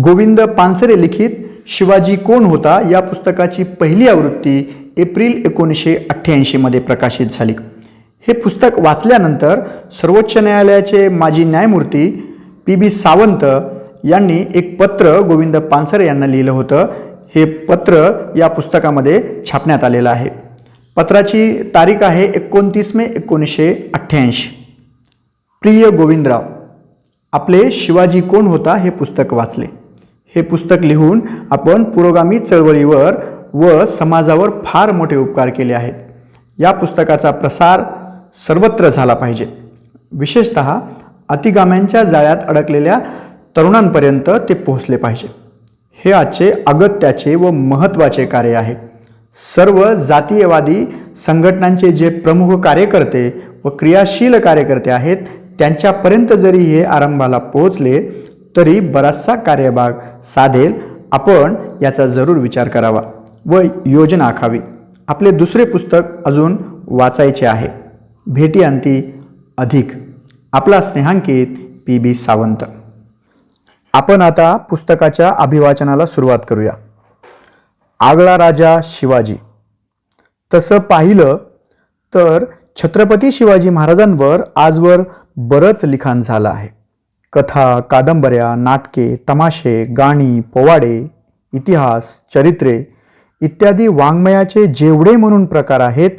गोविंद पानसरे लिखित शिवाजी कोण होता या पुस्तकाची पहिली आवृत्ती एप्रिल 1988 मध्ये प्रकाशित झाली. हे पुस्तक वाचल्यानंतर सर्वोच्च न्यायालयाचे माजी न्यायमूर्ती PB सावंत यांनी एक पत्र गोविंद पानसरे यांना लिहिलं होतं. हे पत्र या पुस्तकामध्ये छापण्यात आलेलं आहे. पत्राची तारीख आहे 29 मे 1988. प्रिय गोविंदराव, आपले शिवाजी कोण होता हे पुस्तक वाचले. हे पुस्तक लिहून आपण पुरोगामी चळवळीवर व समाजावर फार मोठे उपकार केले आहेत. या पुस्तकाचा प्रसार सर्वत्र झाला पाहिजे. विशेषतः अतिगाम्यांच्या जाळ्यात अडकलेल्या तरुणांपर्यंत ते पोहोचले पाहिजे. हे आजचे अगत्याचे व महत्त्वाचे कार्य आहे. सर्व जातीयवादी संघटनांचे जे प्रमुख कार्यकर्ते व क्रियाशील कार्यकर्ते आहेत त्यांच्यापर्यंत जरी हे आरंभाला पोहोचले तरी बराचसा कार्यभाग साधेल. आपण याचा जरूर विचार करावा व योजना आखावी. आपले दुसरे पुस्तक अजून वाचायचे आहे. भेटीअंती अधिक. आपला स्नेहांकित PB सावंत. आपण आता पुस्तकाच्या अभिवाचनाला सुरुवात करूया. आगळा राजा शिवाजी. तसं पाहिलं तर छत्रपती शिवाजी महाराजांवर आजवर बरंच लिखाण झालं आहे. कथा, कादंबऱ्या, नाटके, तमाशे, गाणी, पोवाडे, इतिहास, चरित्रे इत्यादी वाङ्मयाचे जेवढे म्हणून प्रकार आहेत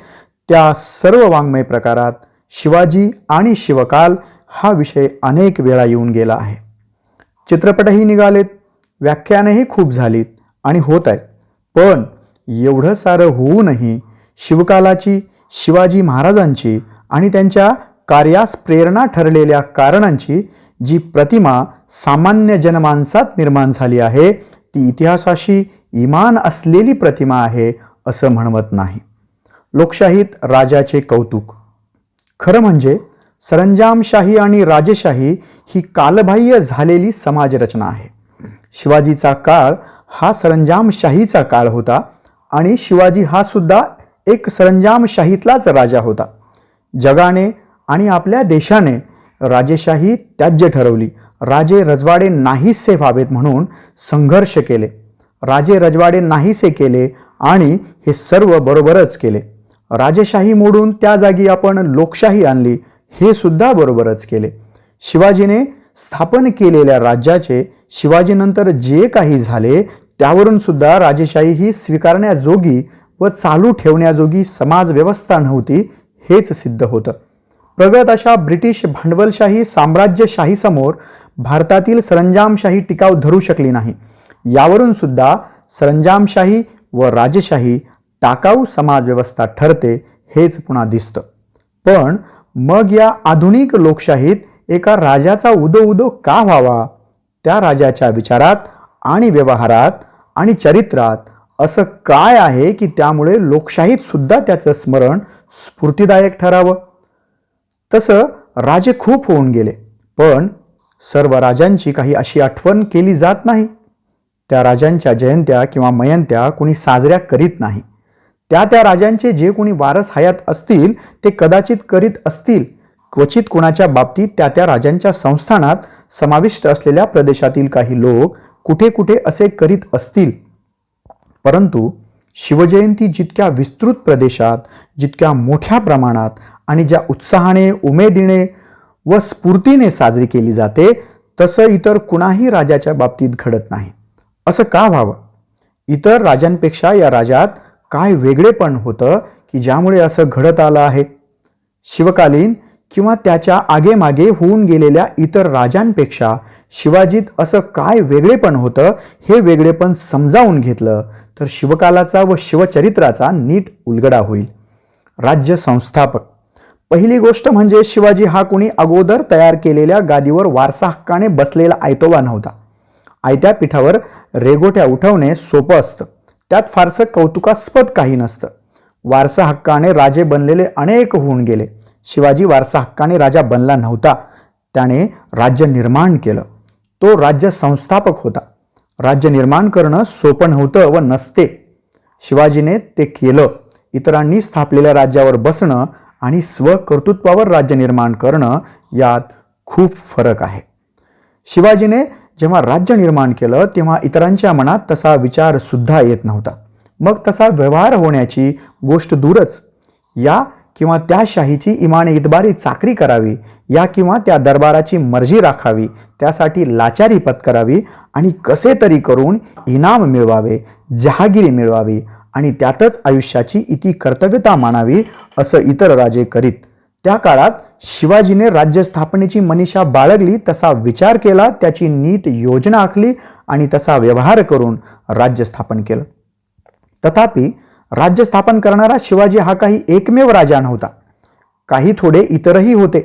त्या सर्व वाङ्मय प्रकारात शिवाजी आणि शिवकाल हा विषय अनेक वेळा येऊन गेला आहे. चित्रपटही निघालेत, व्याख्यानंही खूप झालीत आणि होत आहेत. पण एवढं सारं होऊनही शिवकालाची, शिवाजी महाराजांची आणि त्यांच्या कार्यास प्रेरणा ठरलेल्या कारणांची जी प्रतिमा सामान्य जनमानसात निर्माण झाली आहे ती इतिहासाशी इमान असलेली प्रतिमा आहे असं म्हणवत नाही. लोकशाहीत राजाचे कौतुक. खरं म्हणजे सरंजामशाही आणि राजेशाही ही कालबाह्य झालेली समाजरचना आहे. शिवाजीचा काळ हा सरंजामशाहीचा काळ होता आणि शिवाजी हा सुद्धा एक सरंजामशाहीतलाच राजा होता. जगाने आणि आपल्या देशाने राजेशाही त्याज्य ठरवली. राजे रजवाडे नाहीसे व्हावेत म्हणून संघर्ष केले. राजे रजवाडे नाहीसे केले आणि हे सर्व बरोबरच केले. राजेशाही मोडून त्या जागी आपण लोकशाही आणली, हे सुद्धा बरोबरच केले. शिवाजीने स्थापन केलेल्या राज्याचे शिवाजीनंतर जे काही झाले त्यावरून सुद्धा राजेशाही ही स्वीकारण्याजोगी व चालू ठेवण्याजोगी समाज व्यवस्था नव्हती हेच सिद्ध होतं. प्रगत अशा ब्रिटिश भांडवलशाही साम्राज्यशाहीसमोर भारतातील सरंजामशाही टिकाव धरू शकली नाही. यावरून सुद्धा सरंजामशाही व राजेशाही टाकाऊ समाजव्यवस्था ठरते हेच पुन्हा दिसतं. पण मग या आधुनिक लोकशाहीत एका राजाचा उदो का व्हावा? त्या राजाच्या विचारात आणि व्यवहारात आणि चरित्रात असं काय आहे की त्यामुळे लोकशाहीत सुद्धा त्याचं स्मरण स्फूर्तिदायक ठरावं? तसं राजे खूप होऊन गेले, पण सर्व राजांची काही अशी आठवण केली जात नाही. त्या राजांच्या जयंत्या किंवा मयंत्या कोणी साजऱ्या करीत नाही. त्या राजांचे जे कोणी वारस हयात असतील ते कदाचित करीत असतील. क्वचित कोणाच्या बाबतीत त्या राजांच्या संस्थानात समाविष्ट असलेल्या प्रदेशातील काही लोक कुठे कुठे असे करीत असतील. परंतु शिवजयंती जितक्या विस्तृत प्रदेशात, जितक्या मोठ्या प्रमाणात आणि ज्या उत्साहाने, उमेदीने व स्फूर्तीने साजरी केली जाते तसं इतर कुणाही राजाच्या बाबतीत घडत नाही. असं का व्हावं? इतर राजांपेक्षा या राजात काय वेगळेपण होतं की ज्यामुळे असं घडत आलं आहे? शिवकालीन किंवा त्याच्या आगेमागे होऊन गेलेल्या इतर राजांपेक्षा शिवाजीत असं काय वेगळेपण होतं? हे वेगळेपण समजावून घेतलं तर शिवकालाचा व शिवचरित्राचा नीट उलगडा होईल. राज्य संस्थापक. पहिली गोष्ट म्हणजे शिवाजी हा कोणी अगोदर तयार केलेल्या गादीवर वारसा हक्काने बसलेला आयतोबा नव्हता. आयत्या पीठावर रेघोट्या उठवणे सोपं असतं, त्यात फारसं कौतुकास्पद काही नसतं. वारसा हक्काने राजे बनलेले अनेक होऊन गेले. शिवाजी वारसा हक्काने राजा बनला नव्हता, त्याने राज्य निर्माण केलं. तो राज्य संस्थापक होता. राज्य निर्माण करणं सोपं नव्हतं व नसते. शिवाजीने ते केलं. इतरांनी स्थापलेल्या राज्यावर बसणं आणि स्वकर्तृत्वावर राज्य निर्माण करणं यात खूप फरक आहे. शिवाजीने जेव्हा राज्य निर्माण केलं तेव्हा इतरांच्या मनात तसा विचार सुद्धा येत नव्हता. मग तसा व्यवहार होण्याची गोष्ट दूरच. या किंवा त्या शाहीची इमाने इतबारी चाकरी करावी, या किंवा त्या दरबाराची मर्जी राखावी, त्यासाठी लाचारी पत्करावी आणि कसे तरी करून इनाम मिळवावे, जहागिरी मिळवावी आणि त्यातच आयुष्याची इति कर्तव्यता मानावी असं इतर राजे करीत. त्या काळात शिवाजीने राज्य स्थापनेची मनीषा बाळगली, तसा विचार केला, त्याची नीट योजना आखली आणि तसा व्यवहार करून राज्य स्थापन केलं. तथापि राज्य स्थापन करणारा शिवाजी हा काही एकमेव राजा नव्हता. काही थोडे इतरही होते.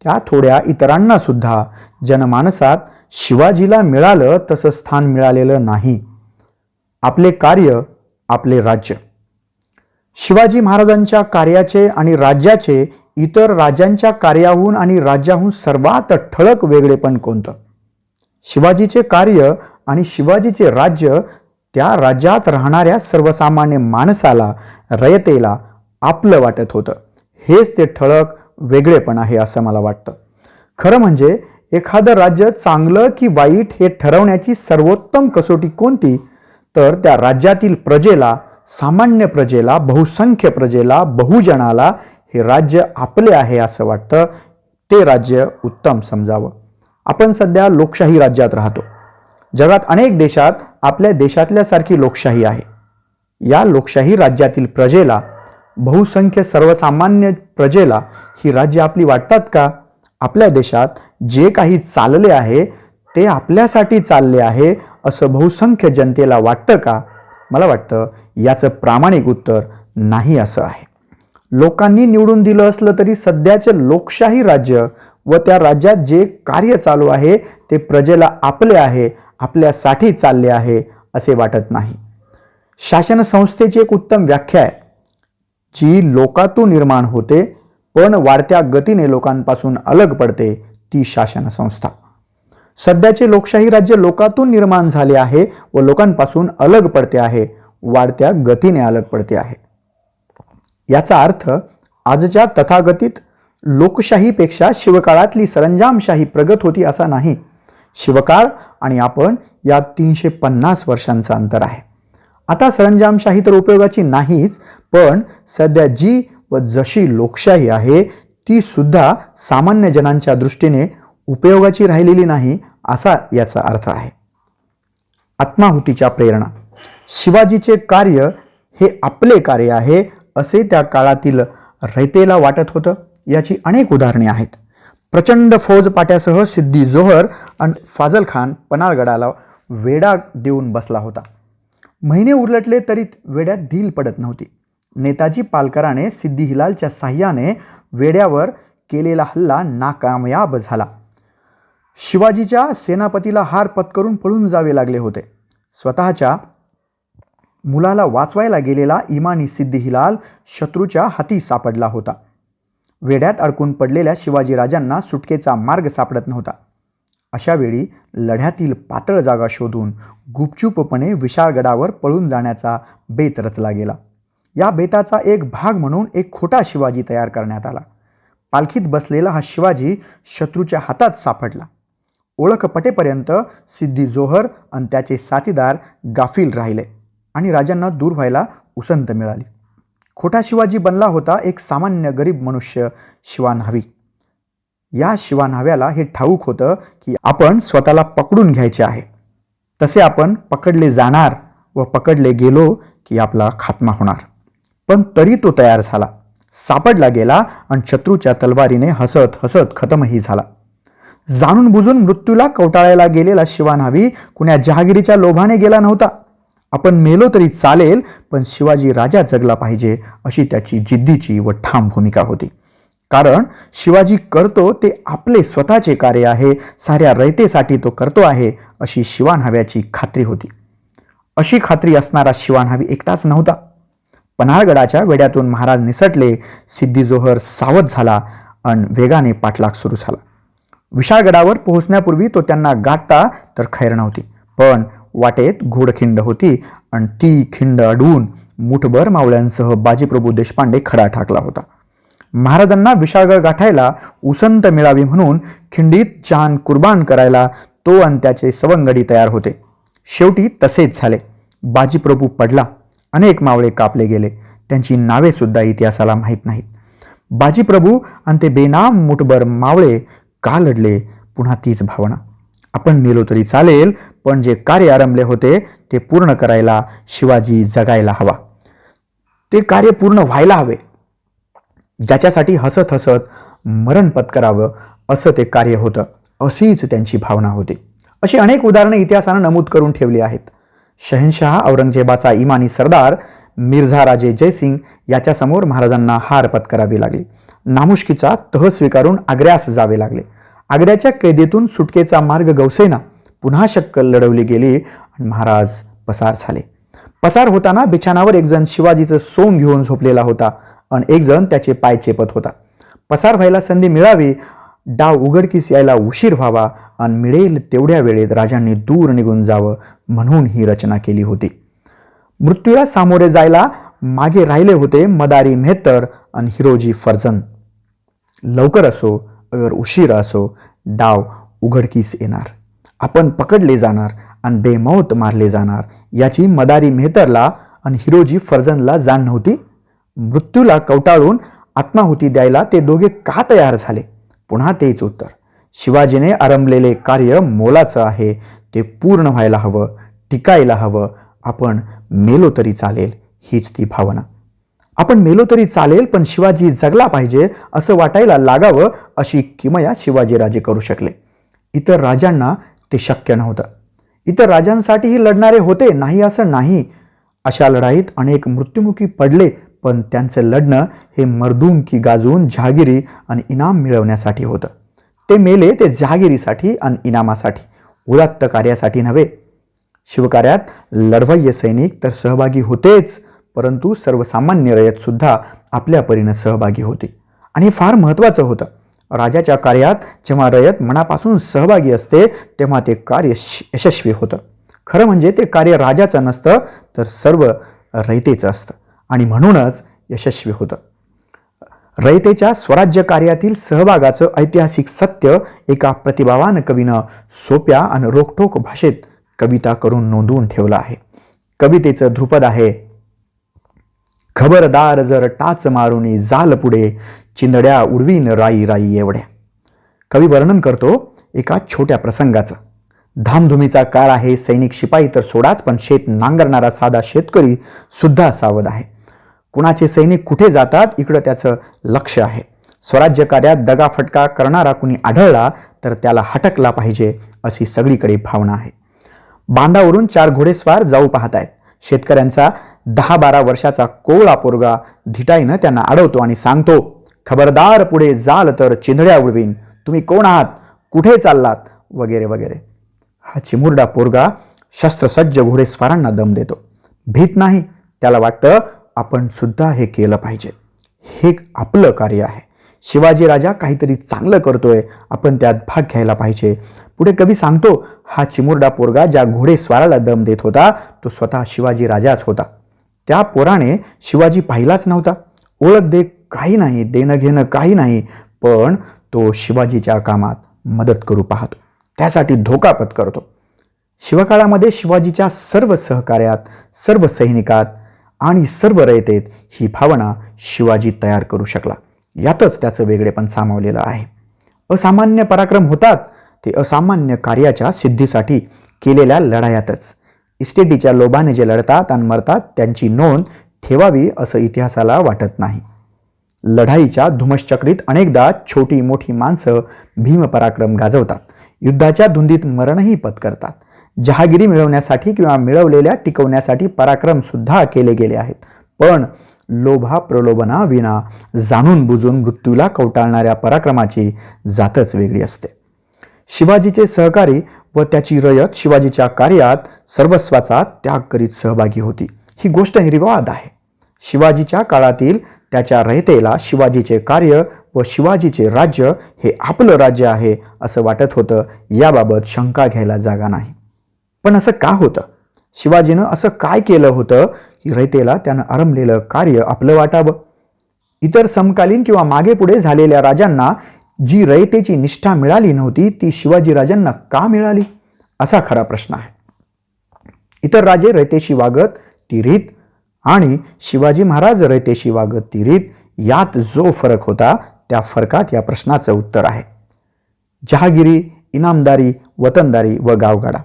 त्या थोड्या इतरांना सुद्धा जनमानसात शिवाजीला मिळालं तसं स्थान मिळालेलं नाही. आपले कार्य, आपले राज्य. शिवाजी महाराजांच्या कार्याचे आणि राज्याचे इतर राजांच्या कार्याहून आणि राज्याहून सर्वात ठळक वेगळेपण कोणतं? शिवाजीचे कार्य आणि शिवाजीचे राज्य त्या राज्यात राहणाऱ्या सर्वसामान्य माणसाला, रयतेला आपलं वाटत होतं. हेच ते ठळक वेगळेपण आहे असं मला वाटतं. खरं म्हणजे एखादं राज्य चांगलं की वाईट हे ठरवण्याची सर्वोत्तम कसोटी कोणती? तर त्या राज्यातील प्रजेला, सामान्य प्रजेला, बहुसंख्य प्रजेला, बहुजनाला हे राज्य आपले आहे असं वाटतं. ते राज्य उत्तम समजावं. आपण सध्या लोकशाही राज्यात राहतो. जगात अनेक देशात आपल्या देशातल्यासारखी लोकशाही आहे. या लोकशाही राज्यातील प्रजेला, बहुसंख्य सर्वसामान्य प्रजेला ही राज्य आपली वाटतात का? आपल्या देशात जे काही चालले आहे ते आपल्यासाठी चालले आहे असं बहुसंख्य जनतेला वाटतं का? मला वाटतं याचं प्रामाणिक उत्तर नाही असं आहे. लोकांनी निवडून दिलं असलं तरी सध्याचे लोकशाही राज्य व त्या राज्यात जे कार्य चालू आहे ते प्रजेला आपले आहे, आपल्यासाठी चालले आहे असे वाटत नाही. शासन संस्थेची एक उत्तम व्याख्या आहे, जी लोकातून निर्माण होते पण वाढत्या गतीने लोकांपासून अलग पडते, ती शासन संस्था. सध्याचे लोकशाही राज्य लोकातून निर्माण झाले आहे व लोकांपासून अलग पडते आहे, वाढत्या गतीने अलग पडते आहे. याचा अर्थ आजच्या तथागतित लोकशाहीपेक्षा शिवकाळातली सरंजामशाही प्रगत होती असा नाही. शिवकाळ आणि आपण यात 350 वर्षांचं अंतर आहे. आता सरंजामशाही तर उपयोगाची नाहीच, पण सध्या जी व जशी लोकशाही आहे ती सुद्धा सामान्य जनांच्या दृष्टीने उपयोगाची राहिलेली नाही असा याचा अर्थ आहे. आत्माहुतीच्या प्रेरणा. शिवाजीचे कार्य हे आपले कार्य आहे असे त्या काळातील रयतेला वाटत होतं. याची अनेक उदाहरणे आहेत. प्रचंड फौजपाट्यासह सिद्दी जोहर आणि फाजल खान पन्हाळगडाला वेढा देऊन बसला होता. महिने उलटले तरी वेड्यात ढील पडत नव्हती. नेताजी पालकराने सिद्दी हिलालच्या साह्याने वेड्यावर केलेला हल्ला नाकामयाब झाला. शिवाजीच्या सेनापतीला हार पत्करून पळून जावे लागले होते. स्वतःच्या मुलाला वाचवायला गेलेला इमानी सिद्दी हिलाल शत्रूच्या हाती सापडला होता. वेड्यात अडकून पडलेल्या शिवाजीराजांना सुटकेचा मार्ग सापडत नव्हता. अशा वेळी लढ्यातील पातळ जागा शोधून गुपचूपपणे विशाळगडावर पळून जाण्याचा बेत रचला गेला. या बेताचा एक भाग म्हणून एक खोटा शिवाजी तयार करण्यात आला. पालखीत बसलेला हा शिवाजी शत्रूच्या हातात सापडला. ओळख पटेपर्यंत सिद्दी जोहर आणि त्याचे साथीदार गाफील राहिले आणि राजांना दूर व्हायला उसंत मिळाली. खोटा शिवाजी बनला होता एक सामान्य गरीब मनुष्य, शिवा न्हावी. या शिवा न्हाव्याला हे ठाऊक होतं की आपण स्वतःला पकडून घ्यायचे आहे. तसे आपण पकडले जाणार व पकडले गेलो की आपला खात्मा होणार. पण तरी तो तयार झाला, सापडला गेला आणि शत्रूच्या तलवारीने हसत हसत खतमही झाला. जाणून बुजून मृत्यूला कवटाळायला गेलेला शिवा न्हावी कुण्या जहागिरीच्या लोभाने गेला नव्हता. आपण मेलो तरी चालेल पण शिवाजी राजा जगला पाहिजे अशी त्याची जिद्दीची व ठाम भूमिका होती. कारण शिवाजी करतो ते आपले स्वतःचे कार्य आहे, साऱ्या रयतेसाठी तो करतो आहे अशी शिवा न्हाव्याची खात्री होती. अशी खात्री असणारा शिवा न्हावी एकटाच नव्हता. पन्हाळगडाच्या वेड्यातून महाराज निसटले. सिद्दी जोहर सावध झाला आणि वेगाने पाठलाग सुरू झाला. विशाळगडावर पोहोचण्यापूर्वी तो त्यांना गाठता तर खैर नव्हती. पण वाटेत घोडखिंड होती आणि ती खिंड अडवून मुठभर मावळ्यांसह बाजीप्रभू देशपांडे खडा ठाकला होता. महाराजांना विशाळगड गाठायला उसंत मिळावी म्हणून खिंडीत जान कुर्बान करायला तो आणि त्याचे सवंगडी तयार होते. शेवटी तसेच झाले. बाजीप्रभू पडला. अनेक मावळे कापले गेले. त्यांची नावे सुद्धा इतिहासाला माहीत नाहीत. बाजीप्रभू आणि ते बेनाम मुठभर मावळे का लढले? पुन्हा तीच भावना. आपण मेलो तरी चालेल, पण जे कार्य आरंभले होते ते पूर्ण करायला शिवाजी जगायला हवा. ते कार्य पूर्ण व्हायला हवे. ज्याच्यासाठी हसत हसत मरण पत्करावं असं ते कार्य होतं. अशीच त्यांची भावना होती. अशी अनेक उदाहरणे इतिहासानं नमूद करून ठेवली आहेत. शहनशाह औरंगजेबाचा इमानी सरदार मिर्झा राजे जयसिंग याच्यासमोर महाराजांना हार पत्करावी लागली. नामुष्कीचा तह स्वीकारून आग्र्यास जावे लागले. आग्र्याच्या कैदेतून सुटकेचा मार्ग गवसेना. पुन्हा शक्कल लढवली गेली आणि महाराज पसार झाले. पसार होताना बिछाणावर एक जण शिवाजीचं सोंग घेऊन झोपलेला होता आणि एक जण त्याचे पाय चेपत होता. पसार व्हायला संधी मिळावी, डाव उघडकीस यायला उशीर व्हावा आणि मिळेल तेवढ्या वेळेत राजांनी दूर निघून जावं म्हणून ही रचना केली होती. मृत्यूला सामोरे जायला मागे राहिले होते मदारी मेहतर आणि हिरोजी फर्जंद. लवकर असो अगर उशीर असो, डाव उघडकीस येणार. आपण पकडले जाणार आणि बेमौत मारले जाणार याची मदारी मेहतरला आणि हिरोजी फर्जंदला जाण नव्हती. मृत्यूला कवटाळून आत्माहुती द्यायला ते दोघे का तयार झाले? पुन्हा तेच उत्तर. शिवाजीने आरंभलेले कार्य मोलाचं आहे. ते पूर्ण व्हायला हवं, टिकायला हवं. आपण मेलो तरी चालेल हीच ती भावना. आपण मेलो तरी चालेल पण शिवाजी जगला पाहिजे असं वाटायला लागावं अशी किमया शिवाजीराजे करू शकले. इतर राजांना ते शक्य नव्हतं. इतर राजांसाठीही लढणारे होते, नाही असं नाही. अशा लढाईत अनेक मृत्युमुखी पडले, पण त्यांचं लढणं हे मर्दुमकी गाजवून जहागिरी आणि इनाम मिळवण्यासाठी होतं. ते मेले ते जहागिरीसाठी आणि इनामासाठी, उदात्त कार्यासाठी नव्हे. शिवकार्यात लढवय्ये सैनिक तर सहभागी होतेच, परंतु सर्वसामान्य रयत सुद्धा आपल्या परीनं सहभागी होते आणि हे फार महत्त्वाचं होतं. राजाच्या कार्यात जेव्हा रयत मनापासून सहभागी असते तेव्हा ते कार्य यशस्वी होतं. खरं म्हणजे ते कार्य राजाचं नसतं तर सर्व रयतेचं असतं आणि म्हणूनच यशस्वी होतं. रयतेच्या स्वराज्य कार्यातील सहभागाचं ऐतिहासिक सत्य एका प्रतिभावान कवीनं सोप्या आणि रोखठोक भाषेत कविता करून नोंदवून ठेवलं आहे. कवितेचं ध्रुपद आहे, खबरदार जर टाच मारुनी जाल पुढे, चिंदड्या उडवीन राई राई एवढ्या. कवी वर्णन करतो एका छोट्या प्रसंगाचं. धामधुमीचा काळ आहे. सैनिक शिपाई तर सोडाच, पण शेत नांगरणारा साधा शेतकरी सुद्धा सावध आहे. कुणाचे सैनिक कुठे जातात इकडं त्याचं लक्ष आहे. स्वराज्य कार्यात दगाफटका करणारा कुणी आढळला तर त्याला हटकला पाहिजे अशी सगळीकडे भावना आहे. बांधावरून 4 घोडेस्वार जाऊ पाहतायत. शेतकऱ्यांचा 10-12 वर्षाचा कोवळा पोरगा धिटाईनं त्यांना अडवतो आणि सांगतो, खबरदार पुढे जाल तर चिंधड्या उडवीन. तुम्ही कोण आहात? कुठे चाललात? वगैरे वगैरे. हा चिमुरडा पोरगा शस्त्रसज्ज घोडेस्वारांना दम देतो. भीत नाही. त्याला वाटतं आपण सुद्धा हे केलं पाहिजे. हे आपलं कार्य आहे. शिवाजी राजा काहीतरी चांगलं करतोय, आपण त्यात भाग घ्यायला पाहिजे. पुढे कवी सांगतो, हा चिमुरडा पोरगा ज्या घोडेस्वाराला दम देत होता तो स्वतः शिवाजी राजाच होता. त्या पोराने शिवाजी पाहिलाच नव्हता. ओळख दे काही नाही, देणं घेणं काही नाही, पण तो शिवाजीच्या कामात मदत करू पाहतो, त्यासाठी धोका पत्करतो. शिवकाळामध्ये शिवाजीच्या सर्व सहकार्यात, सर्व सैनिकात आणि सर्व रयतेत ही भावना शिवाजी तयार करू शकला. यातच त्याचं वेगळेपण सामावलेलं आहे. असामान्य पराक्रम होतात ते असामान्य कार्याच्या सिद्धीसाठी केलेल्या लढायातच. इस्टेटीच्या लोभाने जे लढतात आणि मरतात त्यांची नोंद ठेवावी असं इतिहासाला वाटत नाही. लढाईच्या धुमश्चक्रीत अनेकदा छोटी मोठी माणसं भीमपराक्रम गाजवतात. युद्धाच्या धुंदीत मरणही पत्करतात. जहागिरी मिळवण्यासाठी किंवा मिळवलेल्या टिकवण्यासाठी पराक्रम सुद्धा केले गेले आहेत. पण लोभा प्रलोभना विना जाणून बुजून मृत्यूला कवटाळणाऱ्या पराक्रमाची जातच वेगळी असते. शिवाजीचे सहकारी व त्याची रयत शिवाजीच्या कार्यात सर्वस्वाचा त्याग करीत सहभागी होती. ही गोष्ट निर्विवाद आहे. शिवाजीच्या काळातील त्याच्या रयतेला शिवाजीचे कार्य व शिवाजीचे राज्य हे आपलं राज्य आहे असं वाटत होतं. याबाबत शंका घ्यायला जागा नाही. पण असं का होतं? शिवाजीनं असं काय केलं होतं की रयतेला त्यानं आरंभलेलं कार्य आपलं वाटावं? इतर समकालीन किंवा मागे पुढे झालेल्या राजांना जी रयतेची निष्ठा मिळाली नव्हती ती शिवाजीराजांना का मिळाली, असा खरा प्रश्न आहे. इतर राजे रयतेशी वागत ती रीत आणि शिवाजी महाराज रयतेशी वागत ती रीत, यात जो फरक होता त्या फरकात या प्रश्नाचं उत्तर आहे. जहागिरी, इनामदारी, वतनदारी व गावगाडा.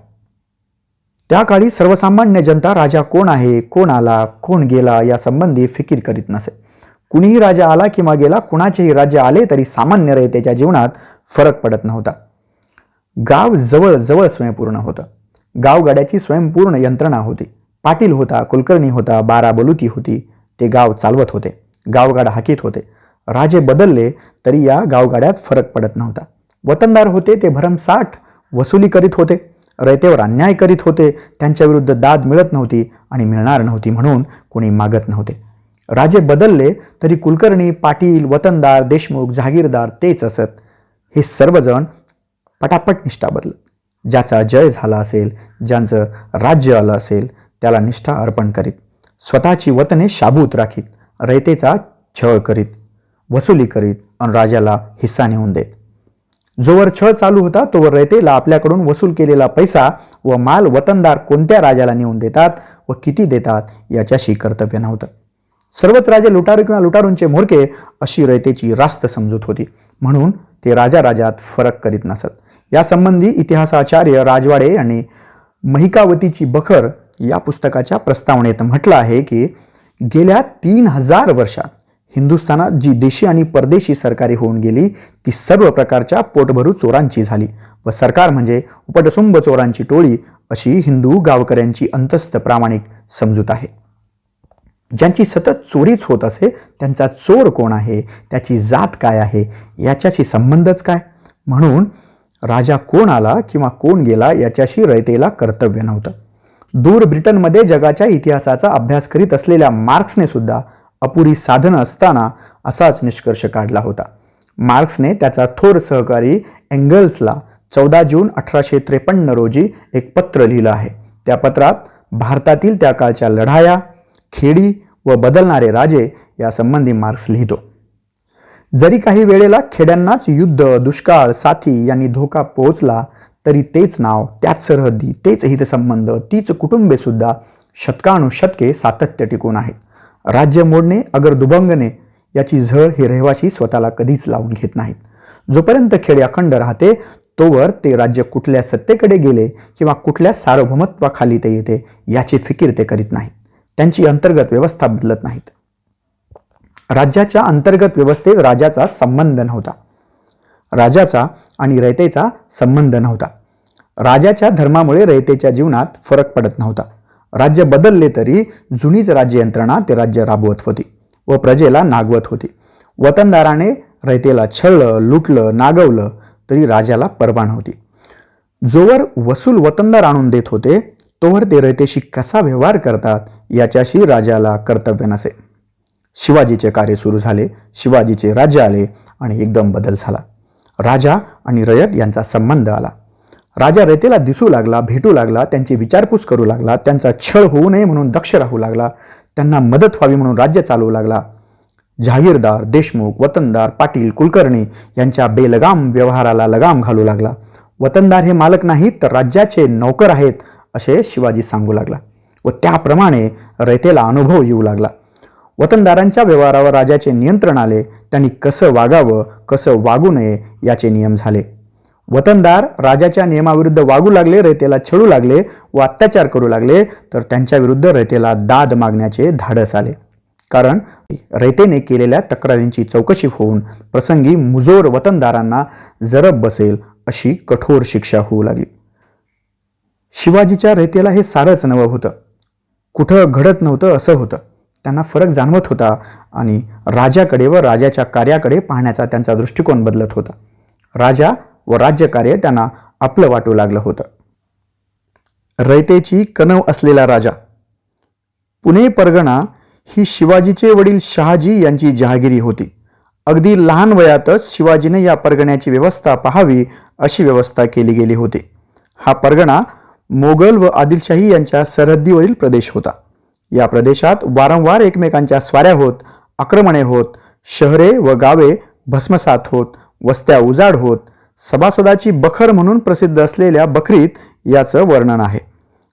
त्या काळी सर्वसामान्य जनता राजा कोण आहे, कोण आला, कोण गेला या संबंधी फिकीर करीत नसे. कुणीही राजा आला किंवा गेला, कुणाचेही राज्य आले तरी सामान्य रयतेच्या जीवनात फरक पडत नव्हता. गाव जवळ जवळ स्वयंपूर्ण होतं. गावगाड्याची स्वयंपूर्ण यंत्रणा होती. पाटील होता, कुलकर्णी होता, 12 बलुती होती. ते गाव चालवत होते, गावगाडा हाकीत होते. राजे बदलले तरी या गावगाड्यात फरक पडत नव्हता. वतनदार होते, ते भरमसाठ वसुली करीत होते, रयतेवर अन्याय करीत होते. त्यांच्या विरुद्ध दाद मिळत नव्हती आणि मिळणार नव्हती म्हणून कोणी मागत नव्हते. राजे बदलले तरी कुलकर्णी, पाटील, वतनदार, देशमुख, जहागीरदार तेच असत. हे सर्वजण पटापट निष्ठा बदलत. ज्याचा जय झाला असेल, ज्यांचं राज्य आलं असेल त्याला निष्ठा अर्पण करीत, स्वतःची वतने शाबूत राखीत, रयतेचा छळ करीत, वसुली करीत आणि राजाला हिस्सा नेऊन देत. जोवर छळ चालू होता तोवर रयतेला आपल्याकडून वसूल केलेला पैसा व माल वतनदार कोणत्या राजाला नेऊन देतात व किती देतात याच्याशी कर्तव्य नव्हतं. सर्वच राजे लुटारू किंवा लुटारूंचे म्होरके अशी रयतेची रास्त समजूत होती, म्हणून ते राजात फरक करीत नसत. यासंबंधी इतिहासाचार्य राजवाडे यांनी महिकावतीची बखर या पुस्तकाच्या प्रस्तावनेत म्हटलं आहे की गेल्या 3000 वर्षात हिंदुस्थानात जी देशी आणि परदेशी सरकारी होऊन गेली ती सर्व प्रकारच्या पोटभरू चोरांची झाली व सरकार म्हणजे उपटसुंब चोरांची टोळी अशी हिंदू गावकऱ्यांची अंतस्थ प्रामाणिक समजूत आहे. ज्यांची सतत चोरीच होत असे त्यांचा चोर कोण आहे, त्याची जात काय आहे, याच्याशी संबंधच काय. म्हणून राजा कोण आला किंवा कोण गेला याच्याशी रयतेला कर्तव्य नव्हतं. दूर ब्रिटनमध्ये जगाच्या इतिहासाचा अभ्यास करीत असलेल्या मार्क्सने सुद्धा अपुरी साधनं असताना असाच निष्कर्ष काढला होता. मार्क्सने त्याचा थोर सहकारी एंगल्सला 14 जून 1853 रोजी एक पत्र लिहिलं आहे. त्या पत्रात भारतातील त्या काळच्या लढाया, खेडी व बदलणारे राजे यासंबंधी मार्क्स लिहितो. जरी काही वेळेला खेड्यांनाच युद्ध, दुष्काळ, साथी यांनी धोका पोहोचला तरी तेच नाव, त्याच सरहद्दी, तेच हितसंबंध, तीच कुटुंबे सुद्धा शतकानुशतके सातत्य टिकून आहेत. राज्य मोडणे अगर दुभंगणे याची झळ हे रहिवासी स्वतःला कधीच लावून घेत नाहीत. जोपर्यंत खेडे अखंड राहते तोवर ते राज्य कुठल्या सत्तेकडे गेले किंवा कुठल्या सार्वभौमत्वाखाली ते येते याची फिकीर ते करीत नाहीत. त्यांची अंतर्गत व्यवस्था बदलत नाहीत. राज्याच्या अंतर्गत व्यवस्थेत राजाचा संबंध नव्हता. राजाचा आणि रयतेचा संबंध नव्हता. राजाच्या धर्मामुळे रयतेच्या जीवनात फरक पडत नव्हता. राज्य बदलले तरी जुनीच राज्य यंत्रणा ते राज्य राबवत होती व प्रजेला नागवत होती. वतनदाराने रयतेला छळलं, लुटलं, नागवलं तरी राजाला पर्वा नव्हती. जोवर वसूल वतनदार आणून देत होते तोवर ते रयतेशी कसा व्यवहार करतात याच्याशी राजाला कर्तव्य नसे. शिवाजीचे कार्य सुरू झाले, शिवाजीचे राज्य आले आणि एकदम बदल झाला. राजा आणि रयत यांचा संबंध आला. राजा रयतेला दिसू लागला, भेटू लागला, त्यांची विचारपूस करू लागला, त्यांचा छळ होऊ नये म्हणून दक्ष राहू लागला, त्यांना मदत व्हावी म्हणून राज्य चालवू लागला. जहागीरदार, देशमुख, वतनदार, पाटील, कुलकर्णी यांच्या बेलगाम व्यवहाराला लगाम घालू लागला. वतनदार हे मालक नाहीत तर राज्याचे नौकर आहेत असे शिवाजी सांगू लागला व त्याप्रमाणे रयतेला अनुभव येऊ लागला. वतनदारांच्या व्यवहारावर राजाचे नियंत्रण आले. त्यांनी कसं वागावं, कसं वागू नये याचे नियम झाले. वतनदार राजाच्या नियमाविरुद्ध वागू लागले, रयतेला छळू लागले व अत्याचार करू लागले तर त्यांच्या विरुद्ध रयतेला दाद मागण्याचे धाडस आले. कारण रयतेने केलेल्या तक्रारींची चौकशी होऊन प्रसंगी मुजोर वतनदारांना जरब बसेल अशी कठोर शिक्षा होऊ लागली. शिवाजीच्या रयतेला हे सारंच नवं होतं. कुठं घडत नव्हतं असं होतं. त्यांना फरक जाणवत होता आणि राजाकडे व राजाच्या कार्याकडे पाहण्याचा त्यांचा दृष्टिकोन बदलत होता. राजा व राज्यकार्य त्यांना आपलं वाटू लागलं होतं. रयतेची कणव असलेला राजा. पुणे परगणा ही शिवाजीचे वडील शहाजी यांची जहागिरी होती. अगदी लहान वयातच शिवाजीने या परगण्याची व्यवस्था पाहावी अशी व्यवस्था केली गेली होती. हा परगणा मोगल व आदिलशाही यांच्या सरहद्दीवरील प्रदेश होता. या प्रदेशात वारंवार एकमेकांच्या स्वाऱ्या होत, आक्रमणे होत, शहरे व गावे भस्मसात होत वस्त्या उजाड होत सभासदाची बखर म्हणून प्रसिद्ध असलेल्या बखरीत याचं वर्णन आहे.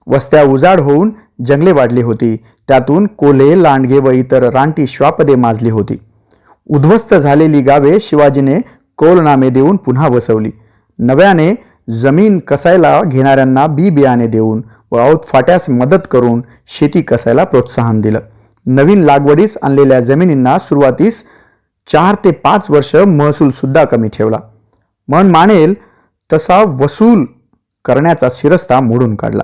वस्त्या उजाड होऊन जंगले वाढली होती. त्यातून कोल्हे, लांडगे व इतर रानटी श्वापदे माजली होती. उद्ध्वस्त झालेली गावे शिवाजीने कौलनामे देऊन पुन्हा वसवली. नव्याने जमीन कसायला घेणाऱ्यांना बी बियाणे देऊन व औतफाट्यास मदत करून शेती कसायला प्रोत्साहन दिलं. नवीन लागवडीस आणलेल्या जमिनींना सुरुवातीस 4 ते 5 वर्ष महसूल सुद्धा कमी ठेवला. मन मानेल तसा वसूल करण्याचा शिरस्ता मोडून काढला.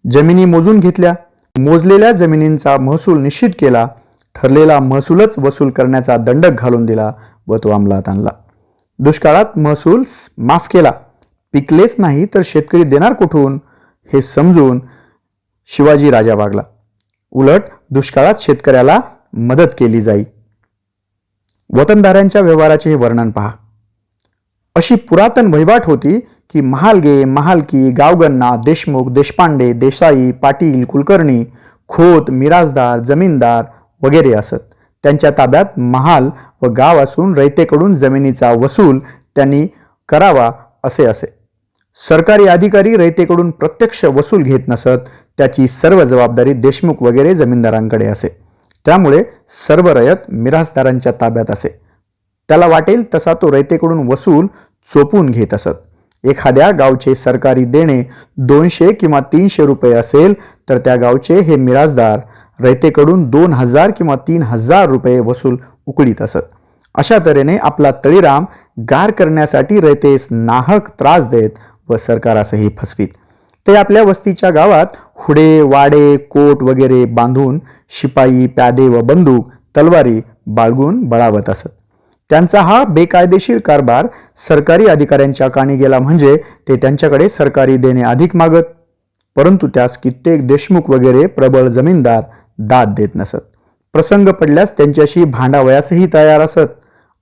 जमिनी मोजून घेतल्या. मोजलेल्या जमिनींचा महसूल निश्चित केला. ठरलेला महसूलच वसूल करण्याचा दंडक घालून दिला व तो अंमलात आणला. दुष्काळात महसूल माफ केला. पिकलेच नाही तर शेतकरी देणार कुठून हे समजून शिवाजी राजा वागला. उलट दुष्काळात शेतकऱ्याला मदत केली जाई. वतनदारांच्या व्यवहाराचे हे वर्णन पहा. अशी पुरातन वहिवाट होती की महालगे, महालकी, गावगन्ना, देशमुख, देशपांडे, देसाई, पाटील, कुलकर्णी, खोत, मिराजदार, जमीनदार वगैरे असत. त्यांच्या ताब्यात महाल व गाव असून रयतेकडून जमिनीचा वसूल त्यांनी करावा असे असे. सरकारी अधिकारी रयतेकडून प्रत्यक्ष वसूल घेत नसत. त्याची सर्व जबाबदारी देशमुख वगैरे जमीनदारांकडे असे. त्यामुळे सर्व रयत मिरासदारांच्या ताब्यात असे. त्याला वाटेल तसा तो रयतेकडून वसूल चोपून घेत असत. एखाद्या गावचे सरकारी देणे 200 किंवा 300 रुपये असेल तर त्या गावचे हे मिरासदार रयतेकडून 2000 किंवा 3000 रुपये वसूल उकळीत असत. अशा तऱ्हेने आपला तळीराम गार करण्यासाठी रयतेस नाहक त्रास देत व सरकारासही फसवीत. ते आपल्या वस्तीच्या गावात हुडे, वाडे, कोट वगैरे बांधून शिपाई, प्यादे व बंदूक, तलवारी बाळगून बळावत असत. त्यांचा हा बेकायदेशीर कारभार सरकारी अधिकाऱ्यांच्या कानी गेला म्हणजे ते त्यांच्याकडे सरकारी देणे अधिक मागत. परंतु त्यास कित्येक देशमुख वगैरे प्रबळ जमीनदार दाद देत नसत. प्रसंग पडल्यास त्यांच्याशी भांडावयासही तयार असत.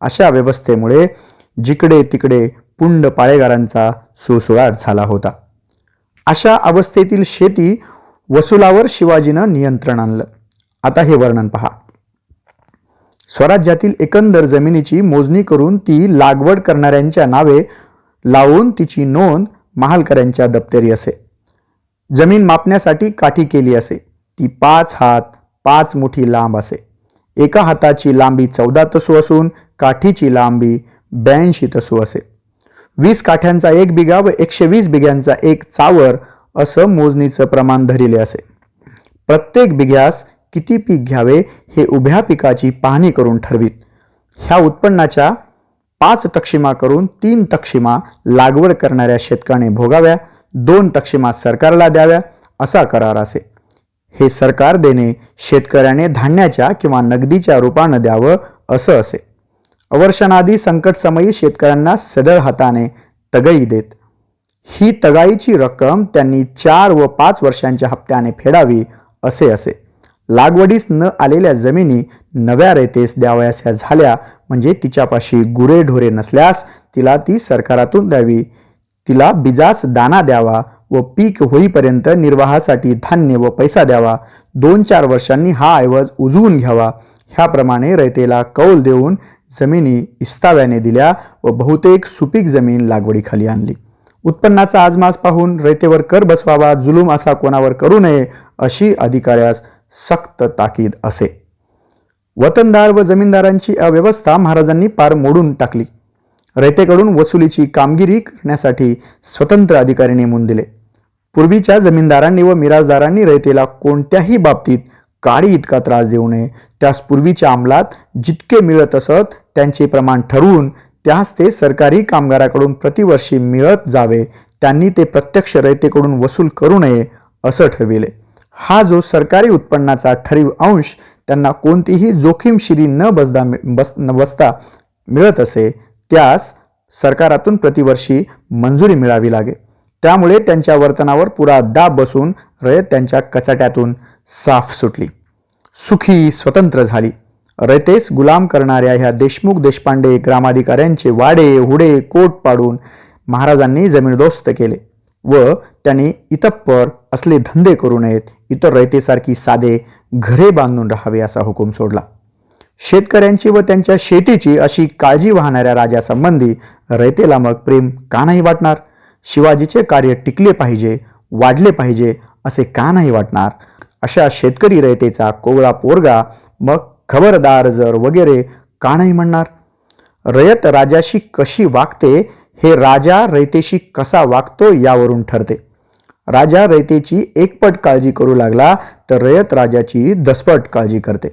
अशा व्यवस्थेमुळे जिकडे तिकडे पुंड पाळेगारांचा सुळसुळाट झाला होता. अशा अवस्थेतील शेती वसुलावर शिवाजीनं नियंत्रण आणलं. आता हे वर्णन पहा. स्वराज्यातील एकंदर जमिनीची मोजणी करून ती लागवड करणाऱ्यांच्या नावे लावून तिची नोंद महालकऱ्यांच्या दप्तरी असे. जमीन मापण्यासाठी काठी केली असे. ती 5 हात 5 मुठी लांब असे. एका हाताची लांबी 14 तसू असून काठीची लांबी 82 तसू असे. 20 काठ्यांचा 1 बिघा व 120 बिघ्यांचा 1 चावर असं मोजणीचं प्रमाण धरिले असे. प्रत्येक बिघ्यास किती पीक घ्यावे हे उभ्या पिकाची पाहणी करून ठरवीत. ह्या उत्पन्नाच्या 5 तक्षिमा करून 3 तक्षिमा लागवड करणाऱ्या शेतकऱ्याने भोगाव्या, 2 तक्षिमा सरकारला द्याव्या असा करार असे. हे सरकार देणे शेतकऱ्याने धान्याच्या किंवा नगदीच्या रूपानं द्यावं असं असे. अवर्षणाआधी संकटसमयी शेतकऱ्यांना सढळ हाताने तगई देत. ही तगाईची रक्कम त्यांनी 4 व 5 वर्षांच्या हप्त्याने फेडावी असे असे. लागवडीस न आलेल्या जमिनी नव्या रयतेस द्यावयाच्या झाल्या म्हणजे तिच्यापाशी गुरेढोरे नसल्यास तिला ती सरकारातून द्यावी. तिला बिजास दाना द्यावा व पीक होईपर्यंत निर्वाहासाठी धान्य व पैसा द्यावा. 2-4 वर्षांनी हा ऐवज उजवून घ्यावा. ह्याप्रमाणे रयतेला कौल देऊन जमिनी इस्ताव्याने दिल्या व बहुतेक सुपीक जमीन लागवडीखाली आणली. उत्पन्नाचा आजमास पाहून रयतेवर कर बसवावा, जुलूम असा कोणावर करू नये अशी अधिकाऱ्यास सक्त ताकीद असे. वतनदार व जमीनदारांची अव्यवस्था महाराजांनी पार मोडून टाकली. रयतेकडून वसुलीची कामगिरी करण्यासाठी स्वतंत्र अधिकारी नेमून दिले. पूर्वीच्या जमीनदारांनी व मिराजदारांनी रयतेला कोणत्याही बाबतीत काडी इतका त्रास देऊ नये. त्यास पूर्वीच्या अंमलात जितके मिळत असत त्यांचे प्रमाण ठरवून त्यास ते सरकारी कामगाराकडून प्रतिवर्षी मिळत जावे. त्यांनी ते प्रत्यक्ष रयतेकडून वसूल करू नये असं ठरविले. हा जो सरकारी उत्पन्नाचा ठरीव अंश त्यांना कोणतीही जोखीमशिरी न बसता मिळत असे त्यास सरकारातून प्रतिवर्षी मंजुरी मिळावी लागे. त्यामुळे त्यांच्या वर्तनावर पुरा दाब बसून रयत त्यांच्या कचाट्यातून साफ सुटली, सुखी स्वतंत्र झाली. रयतेस गुलाम करणाऱ्या ह्या देशमुख देशपांडे ग्रामाधिकाऱ्यांचे वाडे हुडे कोट पाडून महाराजांनी जमीनदोस्त केले व त्यांनी इतप्पर असले धंदे करू नयेत. इतर रयतेसारखी साधे घरे बांधून राहावे असा हुकूम सोडला. शेतकऱ्यांची व त्यांच्या शेतीची अशी काळजी वाहणाऱ्या राजासंबंधी रयतेला मग प्रेम का नाही वाटणार? शिवाजीचे कार्य टिकले पाहिजे, वाढले पाहिजे असे का नाही वाटणार? अशा शेतकरी रयतेचा कोवळा पोरगा मग खबरदार जर वगैरे का नाही म्हणणार? रयत राजाशी कशी वागते हे राजा रयतेशी कसा वागतो यावरून ठरते. राजा रयतेची एकपट काळजी करू लागला तर रयत राजाची दसपट काळजी करते.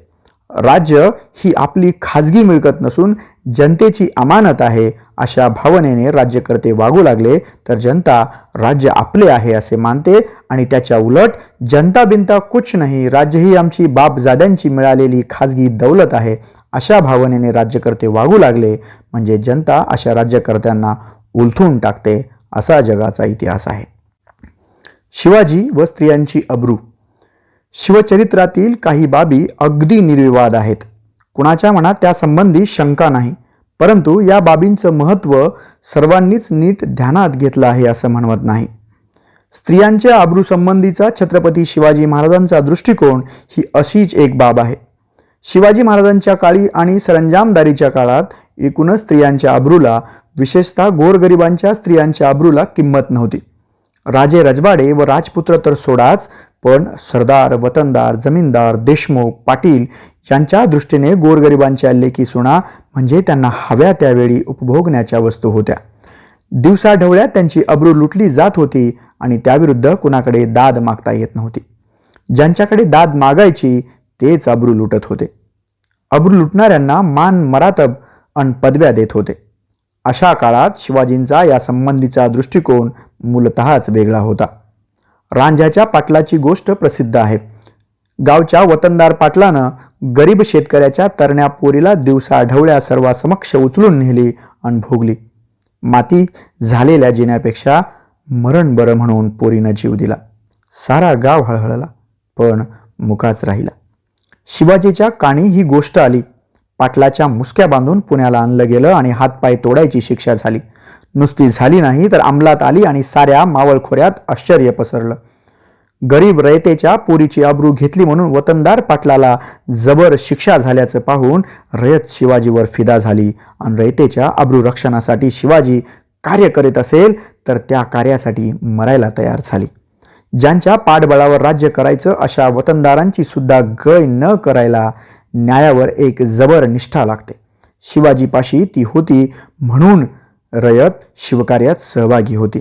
राज्य ही आपली खाजगी मिळकत नसून जनतेची अमानत आहे अशा भावनेने राज्यकर्ते वागू लागले तर जनता राज्य आपले आहे असे मानते आणि त्याच्या उलट जनता बिनता कुछ नाही, राज्य ही आमची बापजाद्यांची मिळालेली खाजगी दौलत आहे अशा भावनेने राज्यकर्ते वागू लागले म्हणजे जनता अशा राज्यकर्त्यांना उलथून टाकते असा जगाचा इतिहास आहे. शिवाजी व स्त्रियांची अब्रू. शिवचरित्रातील काही बाबी अगदी निर्विवाद आहेत. कुणाच्या मनात त्यासंबंधी शंका नाही. परंतु या बाबींचं महत्त्व सर्वांनीच नीट ध्यानात घेतलं आहे असं म्हणवत नाही. स्त्रियांच्या अब्रूसंबंधीचा छत्रपती शिवाजी महाराजांचा दृष्टिकोन ही अशीच एक बाब आहे. शिवाजी महाराजांच्या काळी आणि सरंजामदारीच्या काळात एकूणच स्त्रियांच्या अब्रूला, विशेषतः गोरगरिबांच्या स्त्रियांच्या अब्रूला किंमत नव्हती. राजे रजवाडे व राजपुत्र तर सोडाच, पण सरदार, वतनदार, जमीनदार, देशमुख, पाटील यांच्या दृष्टीने गोरगरिबांच्या लेकी सुना म्हणजे त्यांना हव्या त्यावेळी उपभोगण्याच्या वस्तू होत्या. दिवसाढवळ्या त्यांची अब्रू लुटली जात होती आणि त्याविरुद्ध कुणाकडे दाद मागता येत नव्हती. ज्यांच्याकडे दाद मागायची तेच अब्रू लुटत होते. अब्रू लुटणाऱ्यांना मान मरातब अन पदव्या देत होते. अशा काळात शिवाजींचा या संबंधीचा दृष्टिकोन मूलतःच वेगळा होता. रांझ्याच्या पाटलाची गोष्ट प्रसिद्ध आहे. गावच्या वतनदार पाटलानं गरीब शेतकऱ्याच्या तरण्या पोरीला दिवसाढवळ्या सर्वासमक्ष उचलून नेली आणि भोगली. माती झालेल्या जिन्यापेक्षा मरण बरं म्हणून पोरीनं जीव दिला. सारा गाव हळहळला पण मुकाच राहिला. शिवाजीच्या कानी ही गोष्ट आली. पाटलाच्या मुसक्या बांधून पुण्याला आणलं गेलं आणि हातपाय तोडायची शिक्षा झाली. नुसती झाली नाही तर अंमलात आली आणि साऱ्या मावळखोऱ्यात आश्चर्य पसरलं. गरीब रयतेच्या पोरीची अब्रू घेतली म्हणून वतनदार पाटलाला जबर शिक्षा झाल्याचं पाहून रयत शिवाजीवर फिदा झाली आणि रयतेच्या अब्रू रक्षणासाठी शिवाजी कार्य करीत असेल तर त्या कार्यासाठी मरायला तयार झाली. ज्यांच्या पाठबळावर राज्य करायचं अशा वतनदारांची सुद्धा गय न करायला न्यायावर एक जबर निष्ठा लागते. शिवाजीपाशी ती होती म्हणून रयत शिवकार्यात सहभागी होती.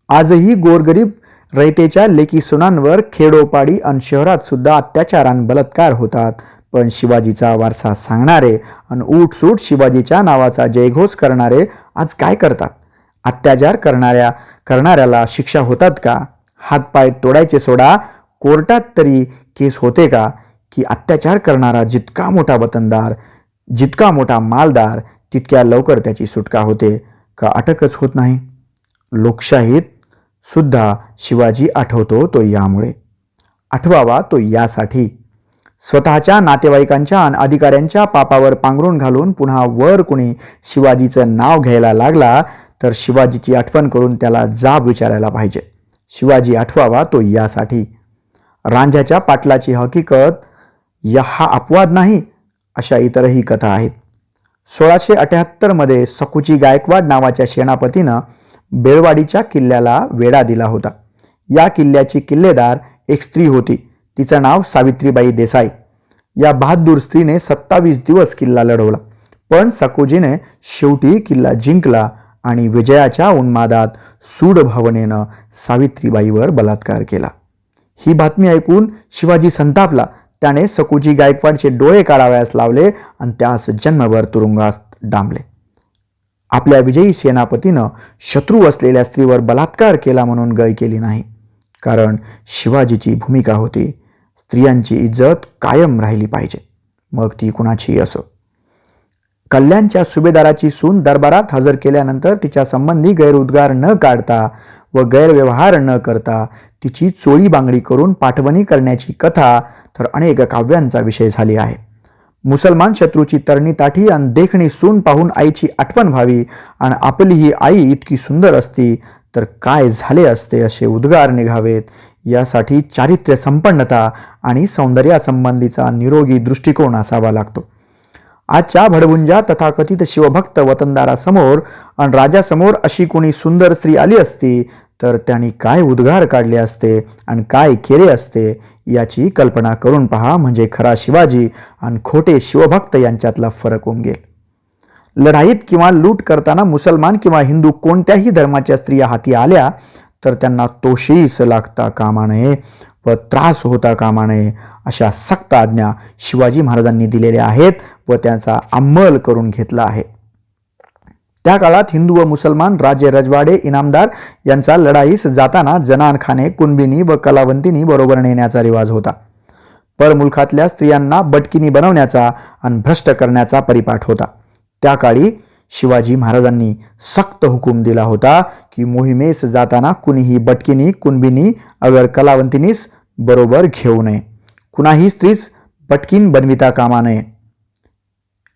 आजही गोरगरीब रयतेच्या लेकी सुनांवर खेडोपाडी आणि शहरात सुद्धा अत्याचार आणि बलात्कार होतात. पण शिवाजीचा वारसा सांगणारे आणि उठसूट शिवाजीच्या नावाचा जयघोष करणारे आज काय करतात? अत्याचार करणाऱ्याला शिक्षा होतात का? हातपाय तोडायचे सोडा, कोर्टात तरी केस होते का? की अत्याचार करणारा जितका मोठा वतनदार, जितका मोठा मालदार तितक्या लवकर त्याची सुटका होते का अटकच होत नाही? लोकशाहीत सुद्धा शिवाजी आठवतो तो यामुळे, आठवावा तो यासाठी. स्वतःच्या नातेवाईकांच्या आणि अधिकाऱ्यांच्या पापावर पांघरून घालून पुन्हा वर कुणी शिवाजीचं नाव घ्यायला लागला तर शिवाजीची आठवण करून त्याला जाब विचारायला पाहिजे. शिवाजी आठवावा तो यासाठी. रांझ्याच्या पाटलाची हकीकत हा अपवाद नाही, अशा इतरही कथा आहेत. 1678 मध्ये सकुची गायकवाड नावाच्या सेनापतीनं बेळवाडीच्या किल्ल्याला वेढा दिला होता. या किल्ल्याची किल्लेदार एक स्त्री होती. तिचं नाव सावित्रीबाई देसाई. या बहादूर स्त्रीने 27 दिवस किल्ला लढवला, पण सकोजीने शेवटी किल्ला जिंकला आणि विजयाच्या उन्मादात सूड भावनेनं सावित्रीबाईवर बलात्कार केला. ही बातमी ऐकून शिवाजी संतापला. त्याने सकोजी गायकवाडचे डोळे काढावयास लावले आणि त्यास जन्मभर तुरुंगात डांबले. आपल्या विजयी सेनापतीनं शत्रू असलेल्या स्त्रीवर बलात्कार केला म्हणून गय केली नाही, कारण शिवाजीची भूमिका होती स्त्रियांची इज्जत कायम राहिली पाहिजे, मग ती कुणाची असो. कल्याणच्या सुभेदाराची सून दरबारात हजर केल्यानंतर तिच्या संबंधी गैरउद्गार न काढता व गैरव्यवहार न करता तिची चोळी बांगडी करून पाठवणी करण्याची कथा तर अनेक काव्यांचा विषय झाली आहे. मुसलमान शत्रूची तरणी ताठी आणि देखणी सून पाहून आईची आठवण व्हावी आणि आपली ही आई इतकी सुंदर असती तर काय झाले असते असे उद्गार निघावेत, यासाठी चारित्र्य संपन्नता आणि सौंदर्यासंबंधीचा निरोगी दृष्टिकोन असावा लागतो. आजच्या भडभुंजा तथाकथित शिवभक्त वतनदारासमोर आणि राजासमोर अशी कोणी सुंदर स्त्री आली असती तर त्यांनी काय उद्गार काढले असते आणि काय केले असते याची कल्पना करून पहा, म्हणजे खरा शिवाजी आणि खोटे शिवभक्त यांच्यातला फरक उमगेल. लढाईत किंवा लूट करताना मुसलमान किंवा हिंदू कोणत्याही धर्माच्या स्त्रिया हाती आल्या तर त्यांना तोशीस लागता कामा नये व त्रास होता कामा नये अशा सक्त आज्ञा शिवाजी महाराजांनी दिलेल्या आहेत व त्यांचा अंमल करून घेतला आहे. त्या काळात हिंदू व मुसलमान राजे रजवाडे इनामदार यांचा लढाईस जाताना जनानखाने कुणबिनी व कलावंतिनी बरोबर नेण्याचा रिवाज होता. परमुलखातल्या स्त्रियांना बटकिनी बनवण्याचा आणि भ्रष्ट करण्याचा परिपाठ होता. त्या काळी शिवाजी महाराजांनी सक्त हुकूम दिला होता की मोहिमेस जाताना कुणीही बटकिनी कुणबिनी अगर कलावंतिनीस बरोबर घेऊ नये, कुणाही स्त्रीस बटकीन बनविता कामा नये.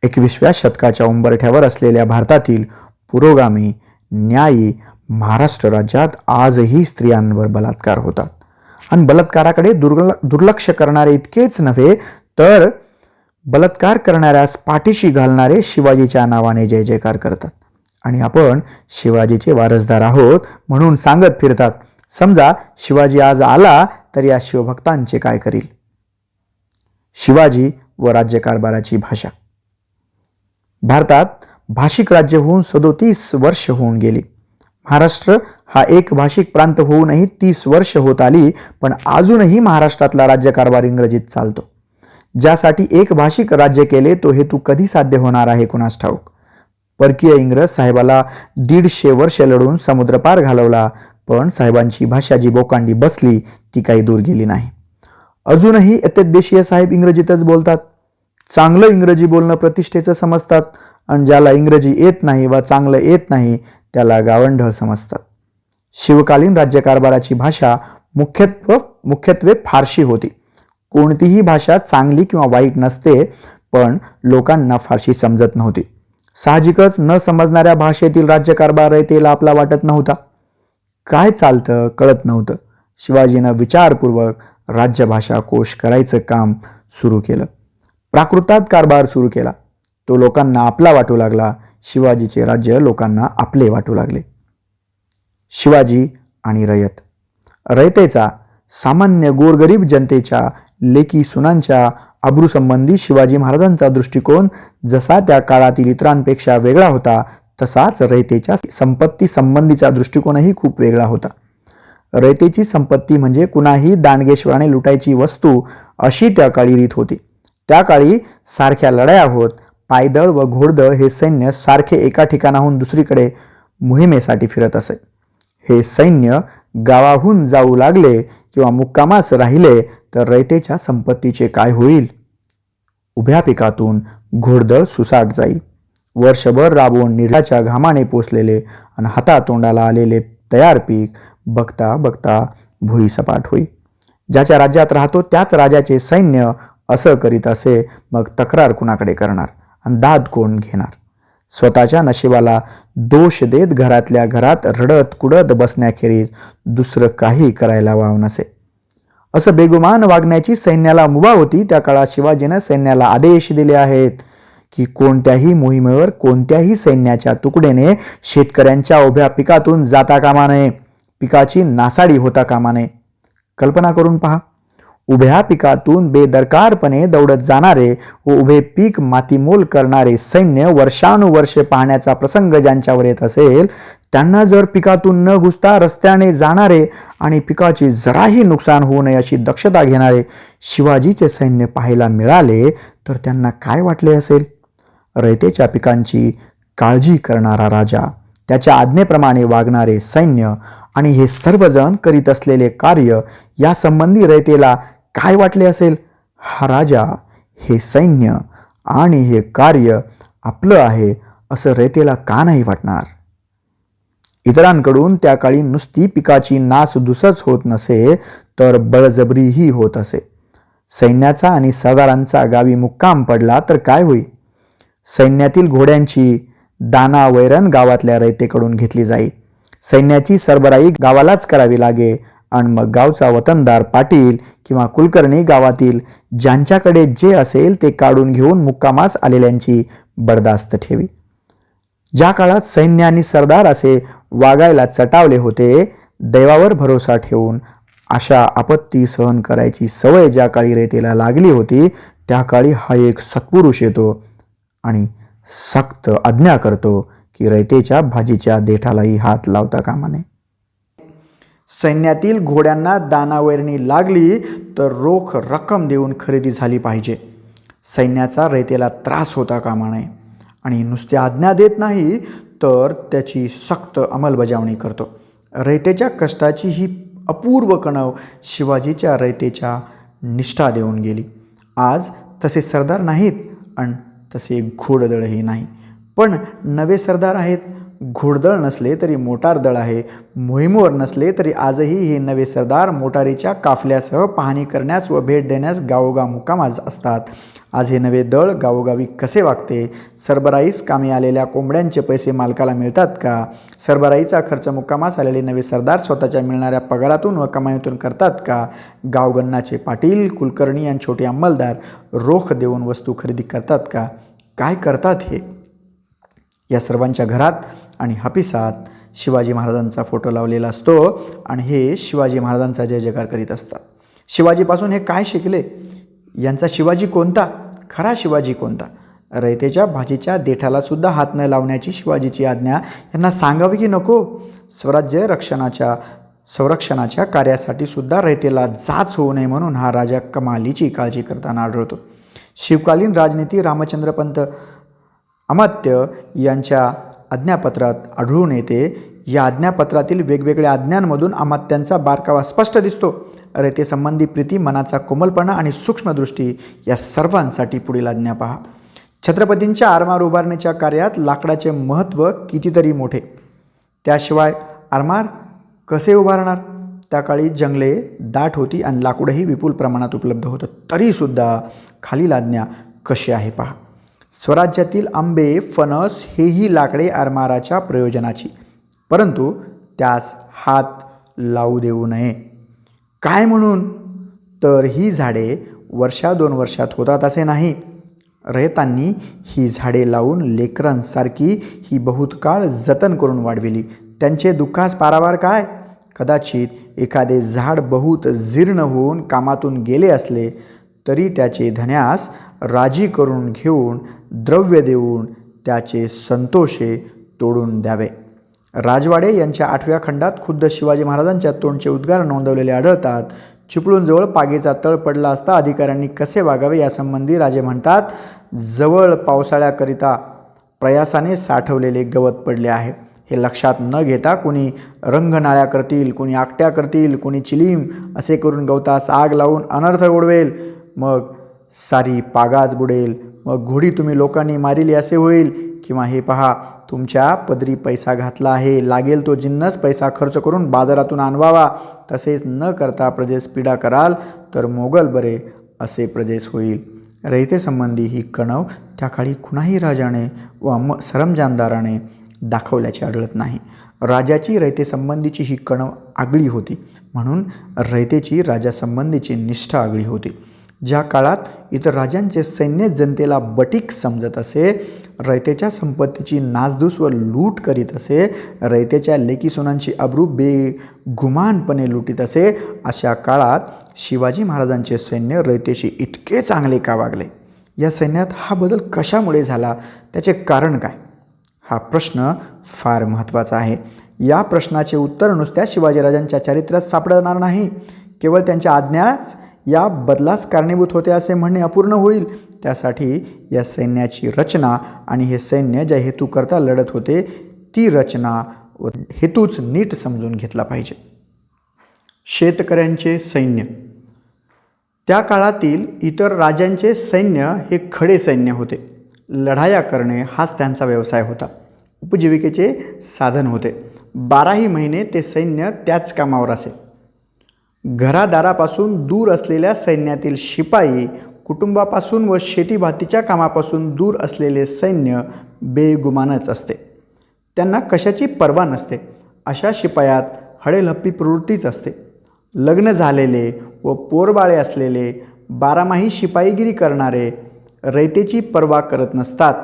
21व्या शतकाच्या उंबरठ्यावर असलेल्या भारतातील पुरोगामी न्यायी महाराष्ट्र राज्यात आजही स्त्रियांवर बलात्कार होतात आणि बलात्काराकडे दुर्लक्ष करणारे इतकेच नव्हे तर बलात्कार करणाऱ्यास पाठीशी घालणारे शिवाजीच्या नावाने जय जयकार करतात आणि आपण शिवाजीचे वारसदार आहोत म्हणून सांगत फिरतात. समजा शिवाजी आज आला तर या शिवभक्तांचे काय करील. शिवाजी व राज्यकारभाराची भाषा. भारतात भाषिक राज्य होऊन 37 वर्ष होऊन गेली. महाराष्ट्र हा एक भाषिक प्रांत होऊनही 30 वर्ष होत आली, पण अजूनही महाराष्ट्रातला राज्यकारभार इंग्रजीत चालतो. ज्यासाठी एक भाषिक राज्य केले तो हेतू कधी साध्य होणार आहे कुणास ठाऊक. परकीय इंग्रज साहेबाला 150 वर्ष लढून समुद्रपार घालवला, पण साहेबांची भाषा जी बोकांडी बसली ती काही दूर गेली नाही. अजूनही यतेदेशीय साहेब इंग्रजीतच बोलतात. चांगलं इंग्रजी बोलणं प्रतिष्ठेचं समजतात आणि ज्याला इंग्रजी येत नाही वा चांगलं येत नाही त्याला गावंढळ समजतात. शिवकालीन राज्यकारभाराची भाषा मुख्यत्वे फारशी होती. कोणतीही भाषा चांगली किंवा वाईट नसते, पण लोकांना फारशी समजत नव्हती. साहजिकच न समजणाऱ्या भाषेतील राज्यकारभार रयतेला आपला वाटत नव्हता. काय चालतं कळत नव्हतं. शिवाजीनं विचारपूर्वक राज्यभाषा कोश करायचं काम सुरू केलं. प्राकृतात कारभार सुरू केला. तो लोकांना आपला वाटू लागला. शिवाजीचे राज्य लोकांना आपले वाटू लागले. शिवाजी आणि रयत. रयतेचा सामान्य गोरगरीब जनतेच्या लेकी सुनांच्या अब्रूसंबंधी शिवाजी महाराजांचा दृष्टिकोन जसा त्या काळातील इतरांपेक्षा वेगळा होता तसाच रयतेच्या संपत्ती संबंधीचा दृष्टिकोनही खूप वेगळा होता. रयतेची संपत्ती म्हणजे कुणाही दांडगेश्वराने लुटायची वस्तू अशी त्या काळी रीत होती. त्या काळी सारख्या लढाया होत. पायदळ व घोडदळ हे सैन्य सारखे एका ठिकाणाहून दुसरीकडे मोहिमेसाठी फिरत असे. हे सैन्य गावाहून जाऊ लागले किंवा मुक्कामास राहिले तर रयतेच्या संपत्तीचे काय होईल. उभ्या पिकातून घोडदळ सुसाट जाईल. वर्षभर राबवून निर्याच्या घामाने पोचलेले आणि हातातोंडाला आलेले तयार पीक बघता बघता भुईसपाट होईल. ज्याच्या राज्यात राहतो त्याच राजाचे सैन्य असं करीत असे, मग तक्रार कुणाकडे करणार आणि दाद कोण घेणार. स्वतःच्या नशिबाला दोष देत घरातल्या घरात रडत कुडत बसण्याखेरीज दुसरं काही करायला वाव नसे. असं बेगुमान वागण्याची सैन्याला मुभा होती. त्या काळात शिवाजीनं सैन्याला आदेश दिले आहेत की कोणत्याही मोहिमेवर कोणत्याही सैन्याच्या तुकडेने शेतकऱ्यांच्या उभ्या पिकातून जाता कामा नये, पिकाची नासाडी होता कामा नये. कल्पना करून पहा. उभ्या पिकातून बेदरकारपणे दौडत जाणारे व उभे पीक मातीमोल करणारे सैन्य वर्षानुवर्षे पाहण्याचा प्रसंग ज्यांच्यावर येत असेल त्यांना जर पिकातून न घुसता रस्त्याने जाणारे आणि पिकाचे जराही नुकसान होऊ नये अशी दक्षता घेणारे शिवाजीचे सैन्य पाहायला मिळाले तर त्यांना काय वाटले असेल. रयतेच्या पिकांची काळजी करणारा राजा, त्याच्या आज्ञेप्रमाणे वागणारे सैन्य आणि हे सर्वजण करीत असलेले कार्य या संबंधी रयतेला काय वाटले असेल. हा राजा, हे सैन्य आणि हे कार्य आपलं आहे असं रयतेला का नाही वाटणार. इतरांकडून त्या काळी नुसती पिकाची नासधूसच होत नसे तर बळजबरीही होत असे. सैन्याचा आणि सरदारांचा गावी मुक्काम पडला तर काय होईल. सैन्यातील घोड्यांची दाना वैरण गावातल्या रयतेकडून घेतली जाईल. सैन्याची सरबराई गावालाच करावी लागे आणि मग गावचा वतनदार पाटील किंवा कुलकर्णी गावातील ज्यांच्याकडे जे असेल ते काढून घेऊन मुक्कामास आलेल्यांची बर्दास्त ठेवी. ज्या काळात सैन्य आणि सरदार असे वागायला चटावले होते, दैवावर भरोसा ठेवून अशा आपत्ती सहन करायची सवय ज्या काळी रयतेला लागली होती, त्या काळी हा एक सत्पुरुष येतो आणि सक्त आज्ञा करतो की रयतेच्या भाजीच्या देठालाही हात लावता कामा नये. सैन्यातील घोड्यांना दानावैरणी लागली तर रोख रक्कम देऊन खरेदी झाली पाहिजे. सैन्याचा रयतेला त्रास होता कामा नये आणि नुसती आज्ञा देत नाही तर त्याची सक्त अंमलबजावणी करतो. रयतेच्या कष्टाची ही अपूर्व कणव शिवाजीच्या रयतेच्या निष्ठा देऊन गेली. आज तसे सरदार नाहीत आणि तसे घोडदळही नाही, पण नवे सरदार आहेत. घोडदळ नसले तरी मोटार दळ आहे. मोहिमेवर नसले तरी आजही हे नवे सरदार मोटारीच्या काफल्यासह पाहणी करण्यास व भेट देण्यास गावोगाव मुक्कामास असतात. आज हे नवे दळ गावोगावी कसे वागते? सरबराईस कामी आलेल्या कोंबड्यांचे पैसे मालकाला मिळतात का? सरबराईचा खर्च मुक्कामास आलेले नवे सरदार स्वतःच्या मिळणाऱ्या पगारातून व कमाईतून करतात का? गावगणनाचे पाटील, कुलकर्णी आणि छोटे अंमलदार रोख देऊन वस्तू खरेदी करतात का? काय करतात हे? या सर्वांच्या घरात आणि हपिसात शिवाजी महाराजांचा फोटो लावलेला असतो आणि हे शिवाजी महाराजांचा जय जयकार करीत असतात. शिवाजीपासून हे काय शिकले? यांचा शिवाजी कोणता? खरा शिवाजी कोणता? रयतेच्या भाजीच्या देठाला सुद्धा हात न लावण्याची शिवाजीची आज्ञा यांना सांगावी की नको? स्वराज्य संरक्षणाच्या कार्यासाठी सुद्धा रयतेला जाच होऊ नये म्हणून हा राजा कमालीची काळजी करताना आढळतो. शिवकालीन राजनीती रामचंद्रपंत अमात्य यांच्या आज्ञापत्रात आढळून येते. या आज्ञापत्रातील वेगवेगळ्या आज्ञांमधून अमात्यांचा बारकावा स्पष्ट दिसतो. रयतेसंबंधी प्रीती, मनाचा कोमलपणा आणि सूक्ष्मदृष्टी या सर्वांसाठी पुढील आज्ञा पहा. छत्रपतींच्या आरमार उभारणीच्या कार्यात लाकडाचे महत्त्व कितीतरी मोठे. त्याशिवाय आरमार कसे उभारणार? त्या काळी जंगले दाट होती आणि लाकूडही विपुल प्रमाणात उपलब्ध होतं. तरीसुद्धा खालील आज्ञा कशी आहे पहा. स्वराज्यातील आंबे, फणस हेही लाकडे आरमाराच्या प्रयोजनाची, परंतु त्यास हात लावू देऊ नये. काय म्हणून? तर ही झाडे वर्षा 2 वर्षात होतात असे नाही. रयतांनी ही झाडे लावून लेकरांसारखी ही बहुतकाळ जतन करून वाढविली. त्यांचे दुःखास पारावार काय? कदाचित एखादे झाड बहुत जीर्ण होऊन कामातून गेले असले तरी त्याचे धन्यास राजी करून घेऊन द्रव्य देऊन त्याचे संतोषे तोडून द्यावे. राजवाडे यांच्या 8व्या खंडात खुद्द शिवाजी महाराजांच्या तोंडचे उद्गार नोंदवलेले आढळतात. चिपळूणजवळ पागेचा तळ पडला असता अधिकाऱ्यांनी कसे वागावे यासंबंधी राजे म्हणतात, जवळ पावसाळ्याकरिता प्रयासाने साठवलेले गवत पडले आहे. हे लक्षात न घेता कोणी रंगनाळ्या करतील, कोणी आकट्या करतील, कोणी चिलीम असे करून गवतास आग लावून अनर्थ ओढवेल. मग सारी पागाच बुडेल. मग घोडी तुम्ही लोकांनी मारिली असे होईल. किंवा हे पहा, तुमच्या पदरी पैसा घातला आहे, लागेल तो जिन्नस पैसा खर्च करून बाजारातून आणवावा. तसेच न करता प्रजेस पीडा कराल तर मोगल बरे असे प्रजेस होईल. रयतेसंबंधी ही कणव त्या काळी कुणाही राजाने व सरंजामदाराने दाखवल्याचे आढळत नाही. राजाची रयतेसंबंधीची ही कणव आगळी होती, म्हणून रयतेची राजासंबंधीची निष्ठा आगळी होती. ज्या काळात इतर राजांचे सैन्य जनतेला बटीक समजत असे, रयतेच्या संपत्तीची नासधूस व लूट करीत असे, रयतेच्या लेकीसोनांची अब्रू बेगुमानपणे लुटीत असे, अशा काळात शिवाजी महाराजांचे सैन्य रयतेशी इतके चांगले का वागले? या सैन्यात हा बदल कशामुळे झाला? त्याचे कारण काय? हा प्रश्न फार महत्त्वाचा आहे. या प्रश्नाचे उत्तर नुसत्या शिवाजीराजांच्या चरित्रात सापडणार नाही. केवळ त्यांच्या आज्ञाच या बदलास कारणीभूत होते असे म्हणणे अपूर्ण होईल. त्यासाठी या सैन्याची रचना आणि हे सैन्य ज्या हेतूकरता लढत होते ती रचना व हेतूच नीट समजून घेतला पाहिजे. शेतकऱ्यांचे सैन्य. त्या काळातील इतर राजांचे सैन्य हे खडे सैन्य होते. लढाया करणे हाच त्यांचा व्यवसाय होता, उपजीविकेचे साधन होते. 12ही महिने ते सैन्य त्याच कामावर असे. घरादारापासून दूर असलेल्या सैन्यातील शिपाई, कुटुंबापासून व शेतीभातीच्या कामापासून दूर असलेले सैन्य बेगुमानच असते. त्यांना कशाची पर्वा नसते. अशा शिपायात हडेलहप्पी प्रवृत्तीच असते. लग्न झालेले व पोरबाळे असलेले, बारामाही शिपाईगिरी करणारे, रयतेची पर्वा करत नसतात.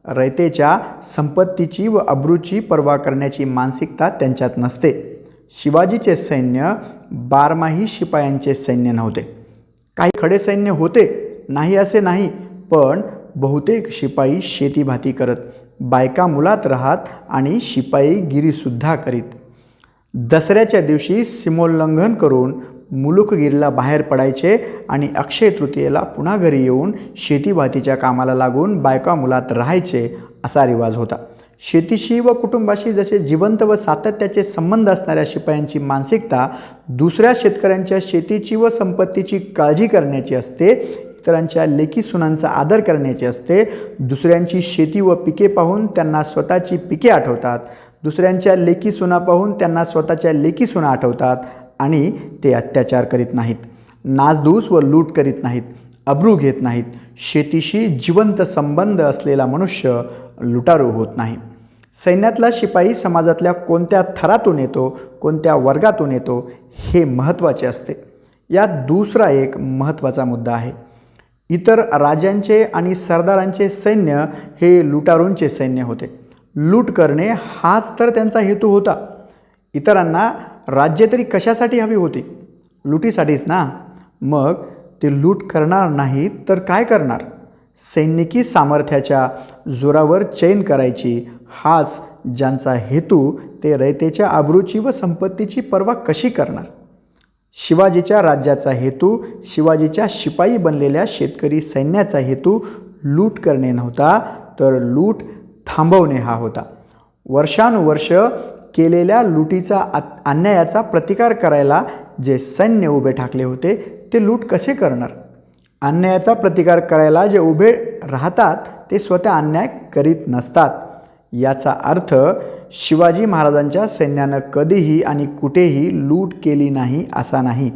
रयतेच्या संपत्तीची व अब्रूची पर्वा करण्याची मानसिकता त्यांच्यात नसते. शिवाजीचे सैन्य बारमाही शिपायांचे सैन्य नव्हते. काही खडे सैन्य होते, नाही असे नाही, पण बहुतेक शिपाई शेतीभाती करत, बायका मुलात राहत आणि शिपाईगिरीसुद्धा करीत. दसऱ्याच्या दिवशी सीमोल्लंघन करून मुलुकगिरीला बाहेर पडायचे आणि अक्षय तृतीयेला पुन्हा घरी येऊन शेतीभातीच्या कामाला लागून बायका मुलात राहायचे, असा रिवाज होता. शेतीशी व कुटुंबाशी जसे जिवंत व सातत्याचे संबंध असणाऱ्या शिपायांची मानसिकता दुसऱ्या शेतकऱ्यांच्या शेतीची व संपत्तीची काळजी करण्याची असते, इतरांच्या लेकी सुनांचा आदर करण्याची असते. दुसऱ्यांची शेती व पिके पाहून त्यांना स्वतःची पिके आठवतात, दुसऱ्यांच्या लेकी सुना पाहून त्यांना स्वतःच्या लेकी सुना आठवतात आणि ते अत्याचार करीत नाहीत, नासधूस व लूट करीत नाहीत, अब्रू घेत नाहीत. शेतीशी जिवंत संबंध असलेला मनुष्य लुटारू होत नाही. सैन्यातला शिपाई समाजातल्या कोणत्या थरातून येतो, कोणत्या वर्गातून येतो, हे महत्त्वाचे असते. यात दुसरा एक महत्त्वाचा मुद्दा आहे. इतर राजांचे आणि सरदारांचे सैन्य हे लुटारूंचे सैन्य होते. लूट करणे हाच तर त्यांचा हेतू होता. इतरांना राज्य तरी कशासाठी हवी होती? लुटीसाठीच ना. मग ते लूट करणार नाहीत तर काय करणार? सैनिकी सामर्थ्याच्या जोरावर चैन करायची, हाच ज्यांचा हेतू, ते रयतेच्या आबरूची व संपत्तीची पर्वा कशी करणार? शिवाजीच्या राज्याचा हेतू, शिवाजीच्या शिपाई बनलेल्या शेतकरी सैन्याचा हेतू लूट करणे नव्हता, तर लूट थांबवणे हा होता. वर्षानुवर्ष केलेल्या लुटीचा अन्यायाचा प्रतिकार करायला जे सैन्य उभे ठाकले होते, ते लूट कसे करणार? अन्यायाचा प्रतिकार करायला जे उभे राहतात, ते स्वतः अन्याय करीत नसतात. याचा अर्थ शिवाजी महाराजांच्या सैन्यानं कधीही आणि कुठेही लूट केली नाही असा नाही.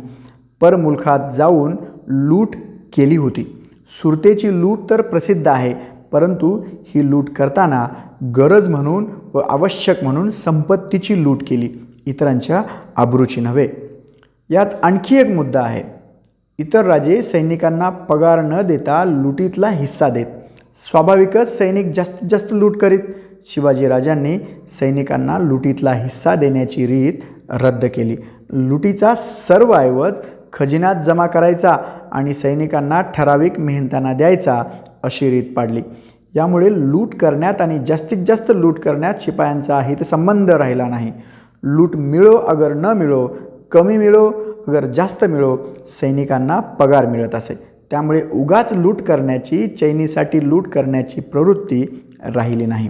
परमुलखात जाऊन लूट केली होती. सुरतेची लूट तर प्रसिद्ध आहे, परंतु ही लूट करताना गरज म्हणून व आवश्यक म्हणून संपत्तीची लूट केली, इतरांच्या आबरूची नव्हे. यात आणखी एक मुद्दा आहे. इतर राजे सैनिकांना पगार न देता लुटीतला हिस्सा देत. स्वाभाविकच सैनिक जास्तीत जास्त लूट करीत. शिवाजीराजांनी सैनिकांना लुटीतला हिस्सा देण्याची रीत रद्द केली. लुटीचा सर्व ऐवज खजिन्यात जमा करायचा आणि सैनिकांना ठराविक मेहनताना द्यायचा, अशी रीत पाडली. यामुळे लूट करण्यात आणि जास्तीत जास्त लूट करण्यात शिपायांचा हितसंबंध राहिला नाही. लूट मिळो अगर न मिळो, कमी मिळो अगर जास्त मिळो, सैनिकांना पगार मिळत असे. त्यामुळे उगाच लूट करण्याची, चैनीसाठी लूट करण्याची प्रवृत्ती राहिली नाही.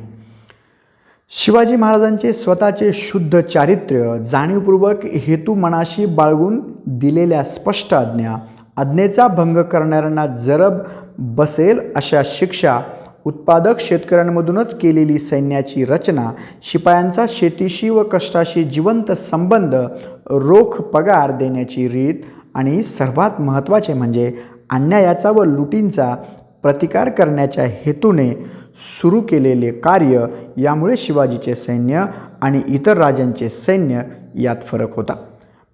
शिवाजी महाराजांचे स्वतःचे शुद्ध चारित्र्य, जाणीवपूर्वक हेतू मनाशी बाळगून दिलेल्या स्पष्ट आज्ञा, आज्ञेचा भंग करणाऱ्यांना जरब बसेल अशा शिक्षा, उत्पादक शेतकऱ्यांमधूनच केलेली सैन्याची रचना, शिपायांचा शेतीशी व कष्टाशी जिवंत संबंध, रोख पगार देण्याची रीत आणि सर्वात महत्त्वाचे म्हणजे अन्यायाचा व लुटींचा प्रतिकार करण्याच्या हेतूने सुरू केलेले कार्य, यामुळे शिवाजीचे सैन्य आणि इतर राजांचे सैन्य यात फरक होता.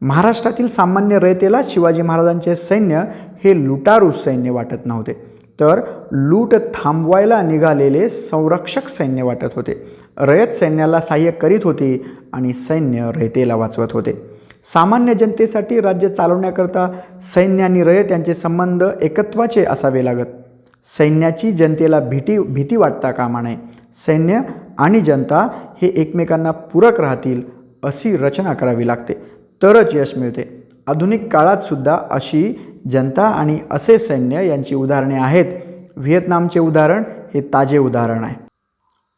महाराष्ट्रातील सामान्य रयतेला शिवाजी महाराजांचे सैन्य हे लुटारू सैन्य वाटत नव्हते, तर लूट थांबवायला निघालेले संरक्षक सैन्य वाटत होते. रयत सैन्याला सहाय्य करीत होती आणि सैन्य रयतेला वाचवत होते. सामान्य जनतेसाठी राज्य चालवण्याकरता सैन्य आणि रयत यांचे संबंध एकत्वाचे असावे लागत. सैन्याची जनतेला भीती वाटता कामा नये. सैन्य आणि जनता हे एकमेकांना पूरक राहतील अशी रचना करावी लागते, तरच यश मिळते. आधुनिक काळात सुद्धा अशी जनता आणि असे सैन्य यांची उदाहरणे आहेत. व्हिएतनामचे उदाहरण हे ताजे उदाहरण आहे.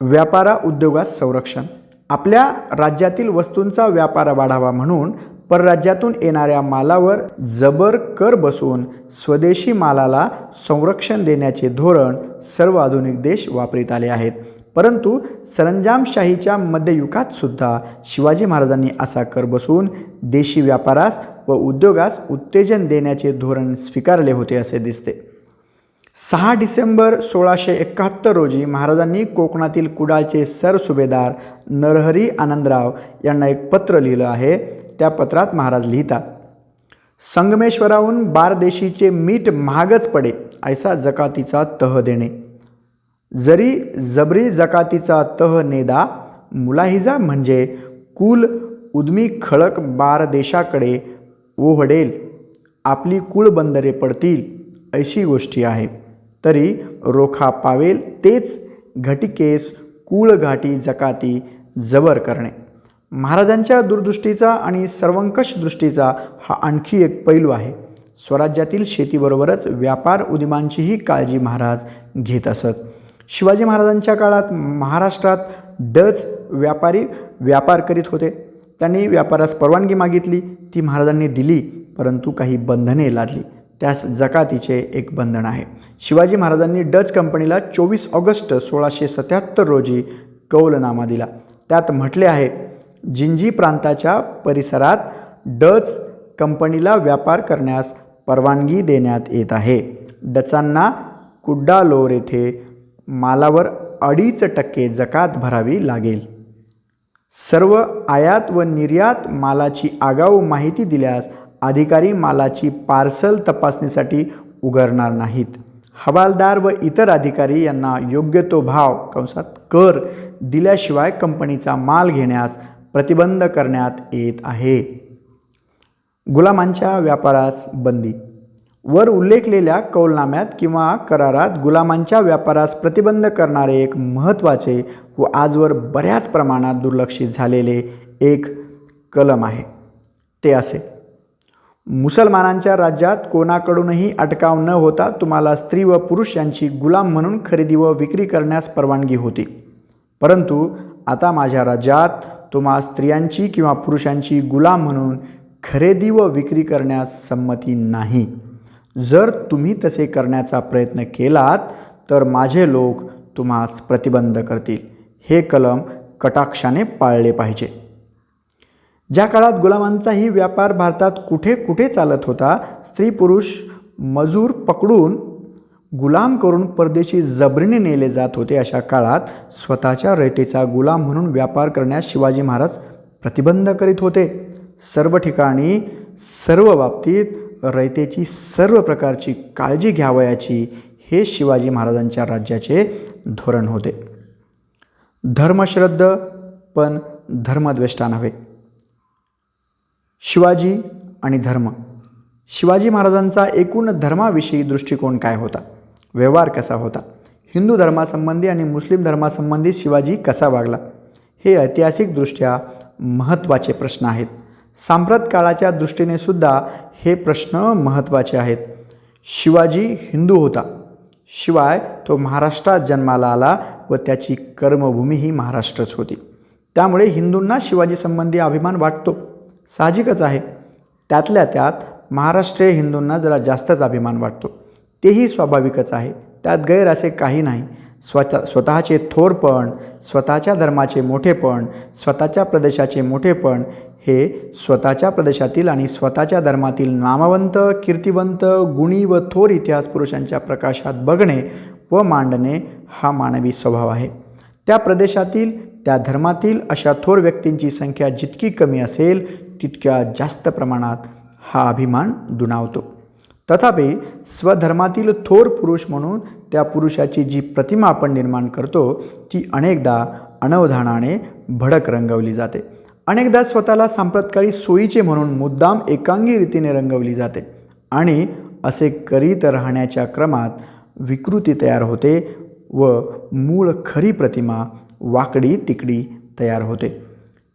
व्यापारा उद्योगात संरक्षण. आपल्या राज्यातील वस्तूंचा व्यापार वाढावा म्हणून परराज्यातून येणाऱ्या मालावर जबर कर बसवून स्वदेशी मालाला संरक्षण देण्याचे धोरण सर्व आधुनिक देश वापरीत आले आहेत. परंतु सरंजामशाहीच्या मध्ययुगात सुद्धा शिवाजी महाराजांनी असा कर बसवून देशी व्यापारास व उद्योगास उत्तेजन देण्याचे धोरण स्वीकारले होते असे दिसते. 6 डिसेंबर 1671 रोजी महाराजांनी कोकणातील कुडाळचे सरसुभेदार नरहरी आनंदराव यांना एक पत्र लिहिलं आहे. त्या पत्रात महाराज लिहितात, संगमेश्वराहून बारदेशीचे मीठ महागच पडे, ऐसा जकातीचा तह देणे. जरी जबरी जकातीचा तह नेदा, मुलाहिजा म्हणजे कुल उद्मी खळक बारदेशाकडे ओहडेल, आपली कुळबंदरे पडतील, अशी गोष्टी आहे. तरी रोखा पावेल तेच घटिकेस कुळघाटी जकाती जबर करणे. महाराजांच्या दूरदृष्टीचा आणि सर्वंकष दृष्टीचा हा आणखी एक पैलू आहे. स्वराज्यातील शेतीबरोबरच व्यापार उद्यमांचीही काळजी महाराज घेत असत. शिवाजी महाराजांच्या काळात महाराष्ट्रात डच व्यापारी व्यापार करीत होते. त्यांनी व्यापारास परवानगी मागितली, ती महाराजांनी दिली, परंतु काही बंधने लादली. त्यास जकातीचे एक बंधन आहे. शिवाजी महाराजांनी डच कंपनीला 24 ऑगस्ट 1677 रोजी कौलनामा दिला. त्यात म्हटले आहे, जिंजी प्रांताच्या परिसरात डच कंपनीला व्यापार करण्यास परवानगी देण्यात येत आहे. डचांना कुड्डालोर येथे मालावर 2.5% जकात भरावी लागेल. सर्व आयात व निर्यात मालाची आगाऊ माहिती दिल्यास अधिकारी मालाची पार्सल तपासणीसाठी उघडणार नाहीत. हवालदार व इतर अधिकारी यांना योग्य तो भाव कंसात कर दिल्याशिवाय कंपनीचा माल घेण्यास प्रतिबंध करण्यात येत आहे. गुलामांच्या व्यापारास बंदी. वर उल्लेखलेल्या कौलनाम्यात किंवा करारात गुलामांच्या व्यापारास प्रतिबंध करणारे एक महत्त्वाचे व आजवर बऱ्याच प्रमाणात दुर्लक्षित झालेले एक कलम आहे. ते असे: मुसलमानांच्या राज्यात कोणाकडूनही अटकाव न होता तुम्हाला स्त्री व पुरुष यांची गुलाम म्हणून खरेदी व विक्री करण्यास परवानगी होती. परंतु आता माझ्या राज्यात तुम्हा स्त्रियांची किंवा पुरुषांची गुलाम म्हणून खरेदी व विक्री करण्यास संमती नाही. जर तुम्ही तसे करण्याचा प्रयत्न केलात तर माझे लोक तुम्हास प्रतिबंध करतील. हे कलम कटाक्षाने पाळले पाहिजे. ज्या काळात गुलामांचाही व्यापार भारतात कुठे कुठे चालत होता, स्त्री पुरुष मजूर पकडून गुलाम करून परदेशी जबरीने नेले जात होते, अशा काळात स्वतःच्या रयतेचा गुलाम म्हणून व्यापार करण्यास शिवाजी महाराज प्रतिबंध करीत होते. सर्व ठिकाणी सर्व बाबतीत रयतेची सर्व प्रकारची काळजी घ्यावयाची हे शिवाजी महाराजांच्या राज्याचे धोरण होते. धर्मश्रद्ध पण धर्मद्वेष्टा नव्हे. शिवाजी आणि धर्म. शिवाजी महाराजांचा एकूण धर्माविषयी दृष्टिकोन काय होता? व्यवहार कसा होता? हिंदू धर्मासंबंधी आणि मुस्लिम धर्मासंबंधी शिवाजी कसा वागला? हे ऐतिहासिकदृष्ट्या महत्त्वाचे प्रश्न आहेत. सांप्रत काळाच्या दृष्टीने सुद्धा हे प्रश्न महत्त्वाचे आहेत. शिवाजी हिंदू होता, शिवाय तो महाराष्ट्रात जन्माला आला व त्याची कर्मभूमी ही महाराष्ट्रच होती. त्यामुळे हिंदूंना शिवाजीसंबंधी अभिमान वाटतो, साहजिकच आहे. त्यातल्या त्यात महाराष्ट्रीय हिंदूंना जरा जास्तच अभिमान वाटतो, तेही स्वाभाविकच आहे. त्यात गैर असे काही नाही. स्वतःचे थोरपण, स्वतःच्या धर्माचे मोठेपण, स्वतःच्या प्रदेशाचे मोठेपण हे स्वतःच्या प्रदेशातील आणि स्वतःच्या धर्मातील नामवंत, कीर्तिवंत, गुणी व थोर इतिहास पुरुषांच्या प्रकाशात बघणे व मांडणे हा मानवी स्वभाव आहे. त्या प्रदेशातील, त्या धर्मातील अशा थोर व्यक्तींची संख्या जितकी कमी असेल तितक्या जास्त प्रमाणात हा अभिमान दुणावतो. तथापि स्वधर्मातील थोर पुरुष म्हणून त्या पुरुषाची जी प्रतिमा आपण निर्माण करतो ती अनेकदा अनवधानाने भडक रंगवली जाते. अनेकदा स्वतःला सांप्रतकाळी सोयीचे म्हणून मुद्दाम एकांगी रीतीने रंगवली जाते आणि असे करीत राहण्याच्या क्रमात विकृती तयार होते व मूळ खरी प्रतिमा वाकडी तिकडी तयार होते.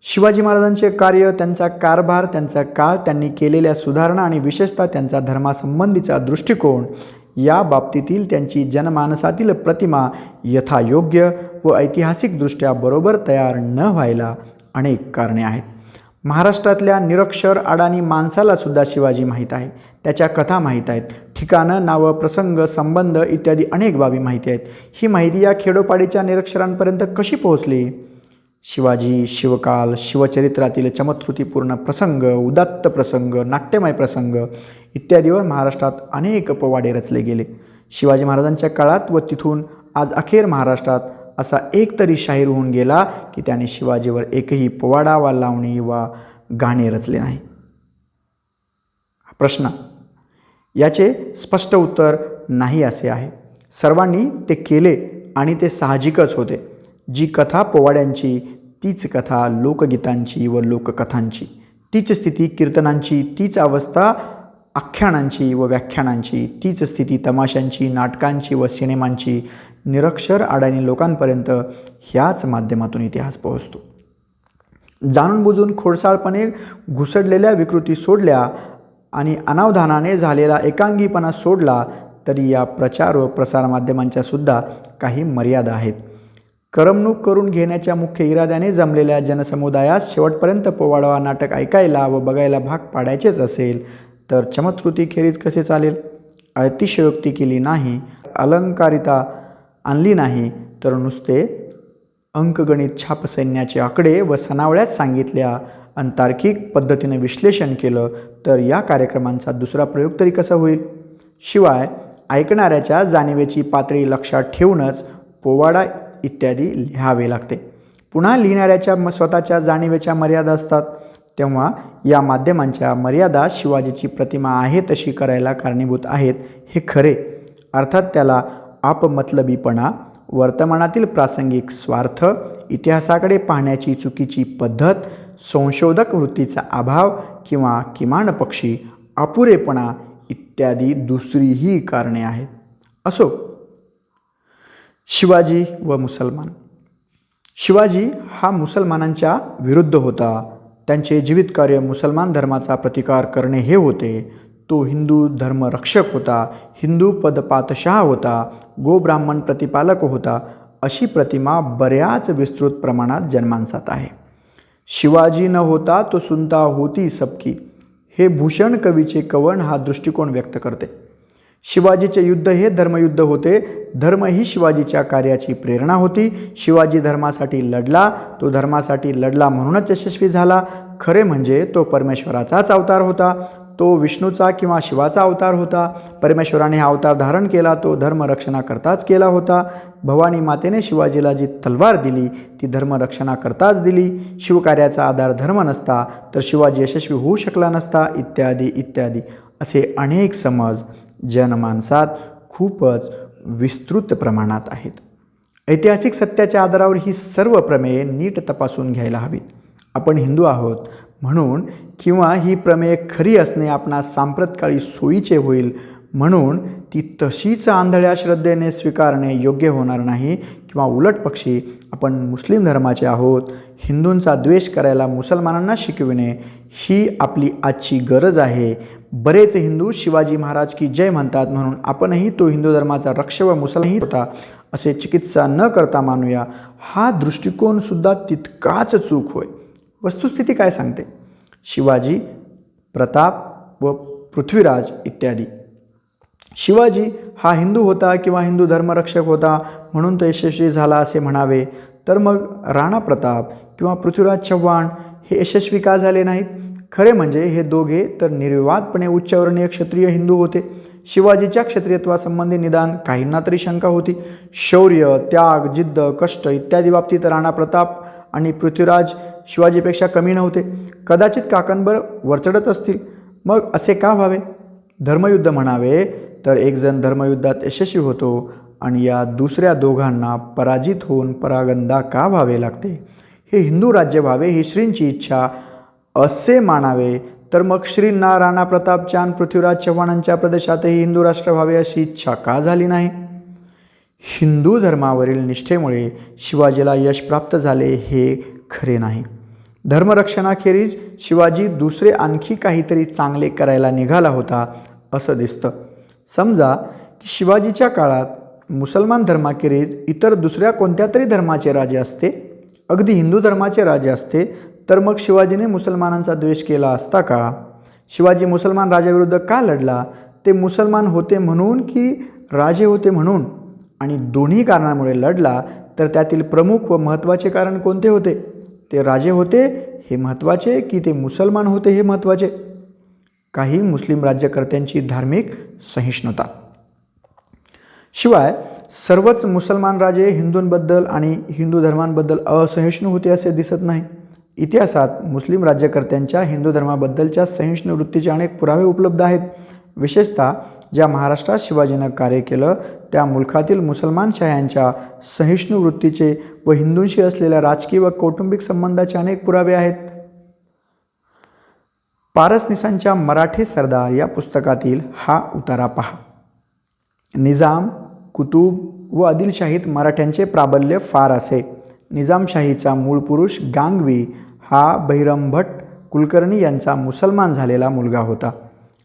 शिवाजी महाराजांचे कार्य, त्यांचा कारभार, त्यांचा काळ, त्यांनी केलेल्या सुधारणा आणि विशेषतः त्यांचा धर्मासंबंधीचा दृष्टिकोन या बाबतीतील त्यांची जनमानसातील प्रतिमा यथायोग्य व ऐतिहासिकदृष्ट्या बरोबर तयार न व्हायला अनेक कारणे आहेत. महाराष्ट्रातल्या निरक्षर अडाणी माणसाला सुद्धा शिवाजी माहीत आहे, त्याच्या कथा माहीत आहेत, ठिकाणं, नावं, प्रसंग, संबंध इत्यादी अनेक बाबी माहिती आहेत. ही माहिती या खेडोपाडीच्या निरक्षरांपर्यंत कशी पोहोचली? शिवाजी, शिवकाल, शिवचरित्रातील चमत्कृतीपूर्ण प्रसंग, उदात्त प्रसंग, नाट्यमय प्रसंग इत्यादीवर महाराष्ट्रात अनेक पोवाडे रचले गेले. शिवाजी महाराजांच्या काळात व तिथून आज अखेर महाराष्ट्रात असा एक तरी शाहीर होऊन गेला की त्याने शिवाजीवर एकही पोवाडा वा लावणी वा गाणे रचले नाही. प्रश्न: याचे स्पष्ट उत्तर नाही असे आहे. सर्वांनी ते केले आणि ते साहजिकच होते. जी कथा पोवाड्यांची, तीच कथा लोकगीतांची व लोककथांची, तीच स्थिती कीर्तनांची, तीच अवस्था आख्यानांची व व्याख्यानांची, तीच स्थिती तमाशांची, नाटकांची व सिनेमांची. निरक्षर अडाणी लोकांपर्यंत ह्याच माध्यमातून इतिहास पोहोचतो. जाणून बुजून खोडसाळपणे घुसडलेल्या विकृती सोडल्या आणि अनावधानाने झालेला एकांगीपणा सोडला तरी या प्रचार व प्रसार माध्यमांच्या सुद्धा काही मर्यादा आहेत. करमणूक करून घेण्याच्या मुख्य इराद्याने जमलेल्या जनसमुदायास शेवटपर्यंत पोवाडा नाटक ऐकायला व बघायला भाग पाडायचेच असेल तर चमत्कृतीखेरीज कसे चालेल? अतिशयोक्ती केली नाही, अलंकारिता आणली नाही तर नुसते अंकगणित छापसैन्याचे आकडे व सनावळ्यात सांगितल्या आणि तार्किक पद्धतीने विश्लेषण केलं तर या कार्यक्रमांचा दुसरा प्रयोग तरी कसा होईल? शिवाय ऐकणाऱ्याच्या जाणीवेची पातळी लक्षात ठेवूनच पोवाडा इत्यादी लिहावे लागते. पुन्हा लिहिणाऱ्याच्या स्वतःच्या जाणीवेच्या मर्यादा असतात. तेव्हा या माध्यमांच्या मर्यादा शिवाजीची प्रतिमा आहे तशी करायला कारणीभूत आहेत हे खरे. अर्थात त्याला आपमतलबीपणा, वर्तमानातील प्रासंगिक स्वार्थ, इतिहासाकडे पाहण्याची चुकीची पद्धत, संशोधक वृत्तीचा अभाव किंवा किमान पक्षी अपुरेपणा इत्यादी दुसरीही कारणे आहेत. असो. शिवाजी व मुसलमान. शिवाजी हा मुसलमानांच्या विरुद्ध होता. त्यांचे जीवित कार्य मुसलमान धर्माचा प्रतिकार करणे हे होते. तो हिंदू धर्मरक्षक होता, हिंदू पदपातशाह होता, गोब्राह्मण प्रतिपालक होता, अशी प्रतिमा बऱ्याच विस्तृत प्रमाणात जनमानसात आहे. शिवाजी न होता तो सुनता होती सबकी हे भूषण कवीचे कवन हा दृष्टिकोन व्यक्त करते. शिवाजीचे युद्ध हे धर्मयुद्ध होते. धर्म ही शिवाजीच्या कार्याची प्रेरणा होती. शिवाजी धर्मासाठी लढला, तो धर्मासाठी लढला म्हणूनच यशस्वी झाला. खरे म्हणजे तो परमेश्वराचाच अवतार होता. तो विष्णूचा किंवा शिवाचा अवतार होता. परमेश्वराने हा अवतार धारण केला तो धर्मरक्षणाकरताच केला होता. भवानी मातेने शिवाजीला जी तलवार दिली ती धर्मरक्षणाकरताच दिली. शिवकार्याचा आधार धर्म नसता तर शिवाजी यशस्वी होऊ शकला नसता, इत्यादी इत्यादी असे अनेक समज जनमानसात खूपच विस्तृत प्रमाणात आहेत. ऐतिहासिक सत्याच्या आधारावर ही सर्व प्रमेये नीट तपासून घ्यायला हवीत. आपण हिंदू आहोत म्हणून किंवा ही प्रमेय खरी असणे आपणास सांप्रतकाळी सोयीचे होईल म्हणून ती तशीच आंधळ्या श्रद्धेने स्वीकारणे योग्य होणार नाही. किंवा उलट पक्षी आपण मुस्लिम धर्माचे आहोत, हिंदूंचा द्वेष करायला मुसलमानांना शिकविणे ही आपली आजची गरज आहे. बरेच हिंदू शिवाजी महाराज की जय म्हणतात म्हणून आपणही तो हिंदू धर्माचा रक्ष व मुसलमान होता असे चिकित्सा न करता मानूया, हा दृष्टिकोनसुद्धा तितकाच चूक होय. वस्तुस्थिती काय सांगते? शिवाजी, प्रताप व पृथ्वीराज इत्यादी. शिवाजी हा हिंदू होता किंवा हिंदू धर्मरक्षक होता म्हणून तो यशस्वी झाला असे म्हणावे तर मग राणा प्रताप किंवा पृथ्वीराज चव्हाण हे यशस्वी का झाले नाहीत? खरे म्हणजे हे दोघे तर निर्विवादपणे उच्चवर्णीय क्षत्रिय हिंदू होते. शिवाजीच्या क्षत्रियत्वासंबंधी निदान काहींना तरी शंका होती. शौर्य, त्याग, जिद्द, कष्ट इत्यादी बाबतीत राणा प्रताप आणि पृथ्वीराज शिवाजीपेक्षा कमी नव्हते. कदाचित काकणभर वरचढच असतील. मग असे का व्हावे? धर्मयुद्ध म्हणावे तर एक जण धर्मयुद्धात यशस्वी होतो आणि या दुसऱ्या दोघांना पराजित होऊन परागंदा का व्हावे लागते? हे हिंदू राज्य व्हावे ही श्रींची इच्छा असे मानावे तर मग श्रींना राणा प्रतापच्या आणि पृथ्वीराज चव्हाणांच्या प्रदेशातही हिंदू राष्ट्र व्हावे अशी इच्छा का झाली नाही? हिंदू धर्मावरील निष्ठेमुळे शिवाजीला यश प्राप्त झाले हे खरे नाही. धर्मरक्षणाखेरीज शिवाजी दुसरे आणखी काहीतरी चांगले करायला निघाला होता असं दिसतं. समजा की शिवाजीच्या काळात मुसलमान धर्माखेरीज इतर दुसऱ्या कोणत्या तरी धर्माचे राजे असते, अगदी हिंदू धर्माचे राजे असते, तर मग शिवाजीने मुसलमानांचा द्वेष केला असता का? शिवाजी मुसलमान राजाविरुद्ध का लढला? ते मुसलमान होते म्हणून की राजे होते म्हणून? आणि दोन्ही कारणामुळे लढला तर त्यातील प्रमुख व महत्त्वाचे कारण कोणते होते? ते राजे होते हे महत्त्वाचे की ते मुसलमान होते हे महत्त्वाचे? काही मुस्लिम राज्यकर्त्यांची धार्मिक सहिष्णुता. शिवाय सर्वच मुसलमान राजे हिंदूंबद्दल आणि हिंदू धर्मांबद्दल असहिष्णू होते असे दिसत नाही. इतिहासात मुस्लिम राज्यकर्त्यांच्या हिंदू धर्माबद्दलच्या सहिष्णू वृत्तीचे अनेक पुरावे उपलब्ध आहेत. विशेषतः ज्या महाराष्ट्रात शिवाजीनं कार्य केलं त्या मुलखातील मुसलमान शाह्यांच्या सहिष्णू वृत्तीचे व हिंदूंशी असलेल्या राजकीय व कौटुंबिक संबंधाचे अनेक पुरावे आहेत. पारसनीसांच्या मराठे सरदार या पुस्तकातील हा उतारा पहा. निजाम, कुतुब व आदिलशाहीत मराठ्यांचे प्राबल्य फार असे. निजामशाहीचा मूळ पुरुष गांगवी हा बहिरमभट कुलकर्णी यांचा मुसलमान झालेला मुलगा होता.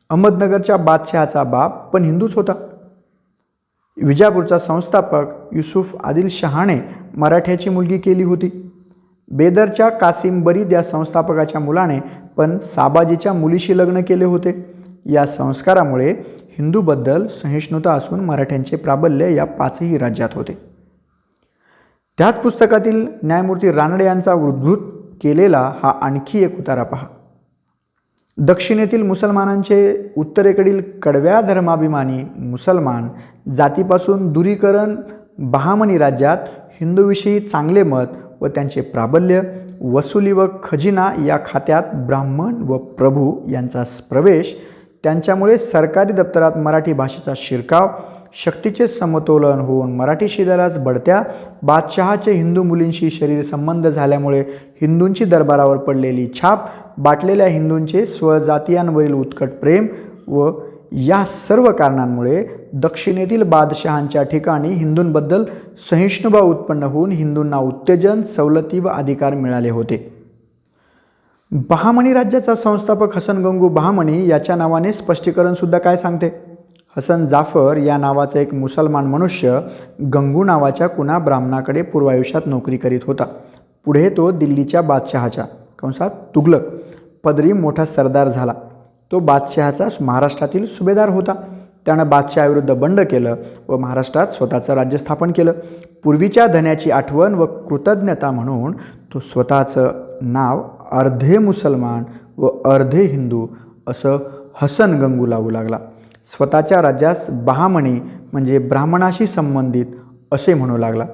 अहमदनगरच्या बादशहाचा बाप पण हिंदूच होता. विजापूरचा संस्थापक युसुफ आदिलशहाने मराठ्याची मुलगी केली होती. बेदरच्या कासिम बरीद या संस्थापकाच्या मुलाने पण साबाजीच्या मुलीशी लग्न केले होते. या संस्कारामुळे हिंदूबद्दल सहिष्णुता असून मराठ्यांचे प्राबल्य या पाचही राज्यात होते. त्याच पुस्तकातील न्यायमूर्ती रानडे यांचा उद्धृत केलेला हा आणखी एक उतारा पहा. दक्षिणेतील मुसलमानांचे उत्तरेकडील कडव्या धर्माभिमानी मुसलमान जातीपासून दूरीकरण. बहामनी राज्यात हिंदूविषयी चांगले मत व त्यांचे प्राबल्य. वसुली व खजिना या खात्यात ब्राह्मण व प्रभू यांचा प्रवेश. त्यांच्यामुळे सरकारी दप्तरात मराठी भाषेचा शिरकाव. शक्तीचे समतोलन होऊन मराठी शिदारास बढत्या. बादशहाचे हिंदू मुलींशी शरीर संबंध झाल्यामुळे हिंदूंची दरबारावर पडलेली छाप. बाटलेल्या हिंदूंचे स्वजातीयांवरील उत्कट प्रेम व या सर्व कारणांमुळे दक्षिणेतील बादशहांच्या ठिकाणी हिंदूंबद्दल सहिष्णुभाव उत्पन्न होऊन हिंदूंना उत्तेजन, सवलती व अधिकार मिळाले होते. बहामनी राज्याचा संस्थापक हसन गंगू बहामनी याच्या नावाने स्पष्टीकरण सुद्धा काय सांगते. हसन जाफर या नावाचा एक मुसलमान मनुष्य गंगू नावाच्या कुणा ब्राह्मणाकडे पूर्वायुष्यात नोकरी करीत होता. पुढे तो दिल्लीच्या बादशहाच्या कंसात तुघलक पदरी मोठा सरदार झाला. तो बादशहाचा महाराष्ट्रातील सुभेदार होता. त्यानं बादशहाविरुद्ध बंड केलं व महाराष्ट्रात स्वतःचं राज्य स्थापन केलं. पूर्वीच्या धन्याची आठवण व कृतज्ञता म्हणून तो स्वतःचं नाव अर्धे मुसलमान व अर्धे हिंदू असं हसन गंगू लावू लागला. स्वतःच्या राज्यास बहामणी म्हणजे ब्राह्मणाशी संबंधित असे म्हणू लागला.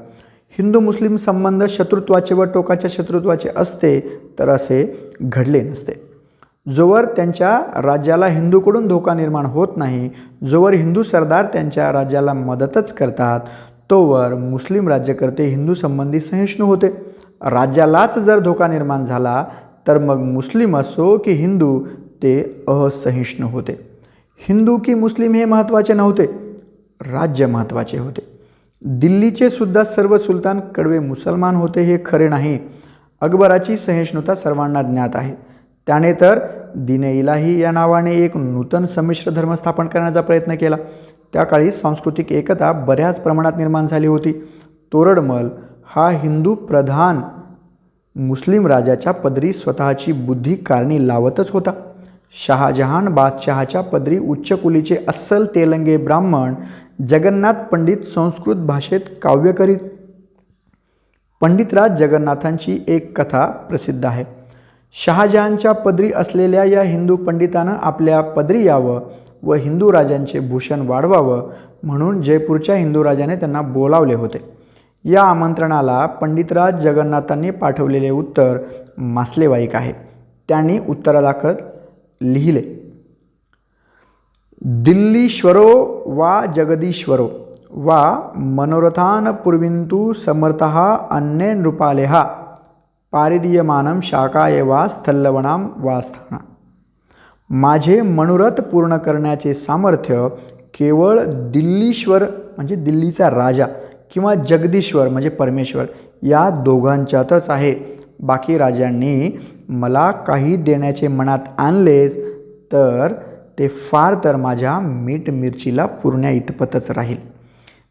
हिंदू मुस्लिम संबंध शत्रुत्वाचे व टोकाच्या शत्रुत्वाचे असते तर असे घडले नसते. जोवर त्यांच्या राज्याला हिंदूकडून धोका निर्माण होत नाही, जोवर हिंदू सरदार त्यांच्या राज्याला मदतच करतात, तोवर मुस्लिम राज्यकर्ते हिंदू संबंधी सहिष्णू होते. राज्यालाच जर धोका निर्माण झाला तर मग मुस्लिम असो की हिंदू ते असहिष्णू होते. हिंदू की मुस्लिम हे महत्त्वाचे नव्हते, राज्य महत्त्वाचे होते. दिल्लीचे सुद्धा सर्व सुलतान कडवे मुसलमान होते हे खरे नाही. अकबराची सहिष्णुता सर्वांना ज्ञात आहे. त्याने तर दीन इलाही या नावाने एक नूतन संमिश्र धर्म स्थापन करण्याचा प्रयत्न केला. त्या काळी सांस्कृतिक एकता बऱ्याच प्रमाणात निर्माण झाली होती. तोरडमल हा हिंदू प्रधान मुस्लिम राजाच्या पदरी स्वतःची बुद्धी कारणी लावतच होता. शहाजहान बादशहाच्या पदरी उच्च कुलीचे अस्सल तेलंगे ब्राह्मण जगन्नाथ पंडित संस्कृत भाषेत काव्य करीत. पंडितराज जगन्नाथांची एक कथा प्रसिद्ध आहे. शहाजहानच्या पदरी असलेल्या या हिंदू पंडितानं आपल्या पदरी यावं व हिंदू राजांचे भूषण वाढवावं म्हणून जयपूरच्या हिंदू राजाने त्यांना बोलावले होते. या आमंत्रणाला पंडितराज जगन्नाथांनी पाठवलेले उत्तर मासलेवाईक आहे. त्यांनी उत्तरादाखल लिहिले, दिल्लीश्वरो वा जगदीश्वरो वा मनोरथान पूर्विंतु समर्थः अन्ये नृपालेहा पारिदीयमानं शाकाय वा स्थल्लवनाम वा स्थाना. माझे मनोरथ पूर्ण करण्याचे सामर्थ्य केवळ दिल्लीश्वर म्हणजे दिल्लीचा राजा किंवा जगदीश्वर म्हणजे परमेश्वर या दोघांच्यातच आहे. बाकी राजांनी मला काही देण्याचे मनात आणलेच तर ते फार तर माझ्या मीठ मिरचीला पुरण्या इतपतच राहील.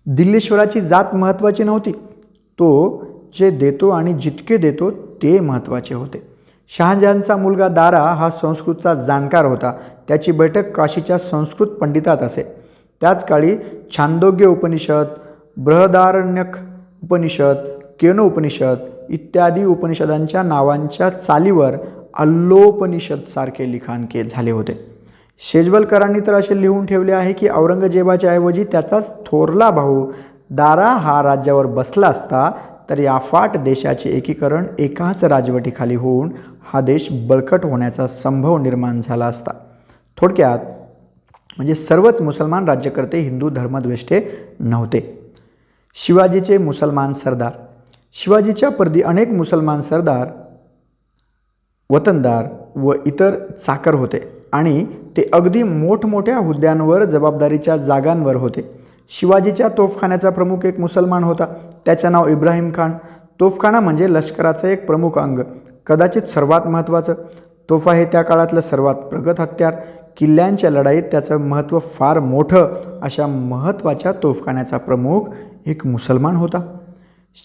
दिल्लीश्वराची जात महत्त्वाची नव्हती, तो जे देतो आणि जितके देतो ते महत्त्वाचे होते. शहाजहानचा मुलगा दारा हा संस्कृतचा जाणकार होता. त्याची बैठक काशीच्या संस्कृत पंडितात असे. त्याच काळी छांदोग्य उपनिषद, बृहदारण्यक उपनिषद, केनो उपनिषद इत्यादी उपनिषदांच्या नावांच्या चालीवर अल्लोपनिषद सारखे लिखाण झाले होते. शेजवलकरांनी तर असे लिहून ठेवले आहे की औरंगजेबाच्या ऐवजी त्याचाच थोरला भाऊ दारा हा राज्यावर बसला असता तर या अफाट देशाचे एकीकरण एकाच राजवटीखाली होऊन हा देश बळकट होण्याचा संभव निर्माण झाला असता. थोडक्यात म्हणजे सर्वच मुसलमान राज्यकर्ते हिंदू धर्मद्वेष्टे नव्हते. शिवाजीचे मुसलमान सरदार. शिवाजीच्या परदी अनेक मुसलमान सरदार, वतनदार व इतर चाकर होते आणि ते अगदी मोठमोठ्या हुद्द्यांवर, जबाबदारीच्या जागांवर होते. शिवाजीच्या तोफखान्याचा प्रमुख एक मुसलमान होता. त्याचे नाव इब्राहिम खान. तोफखाना म्हणजे लष्कराचं एक प्रमुख अंग, कदाचित सर्वात महत्त्वाचं. तोफा हे त्या काळातलं सर्वात प्रगत हत्यार. किल्ल्यांच्या लढाईत त्याचं महत्त्व फार मोठं. अशा महत्त्वाच्या तोफखान्याचा प्रमुख एक मुसलमान होता.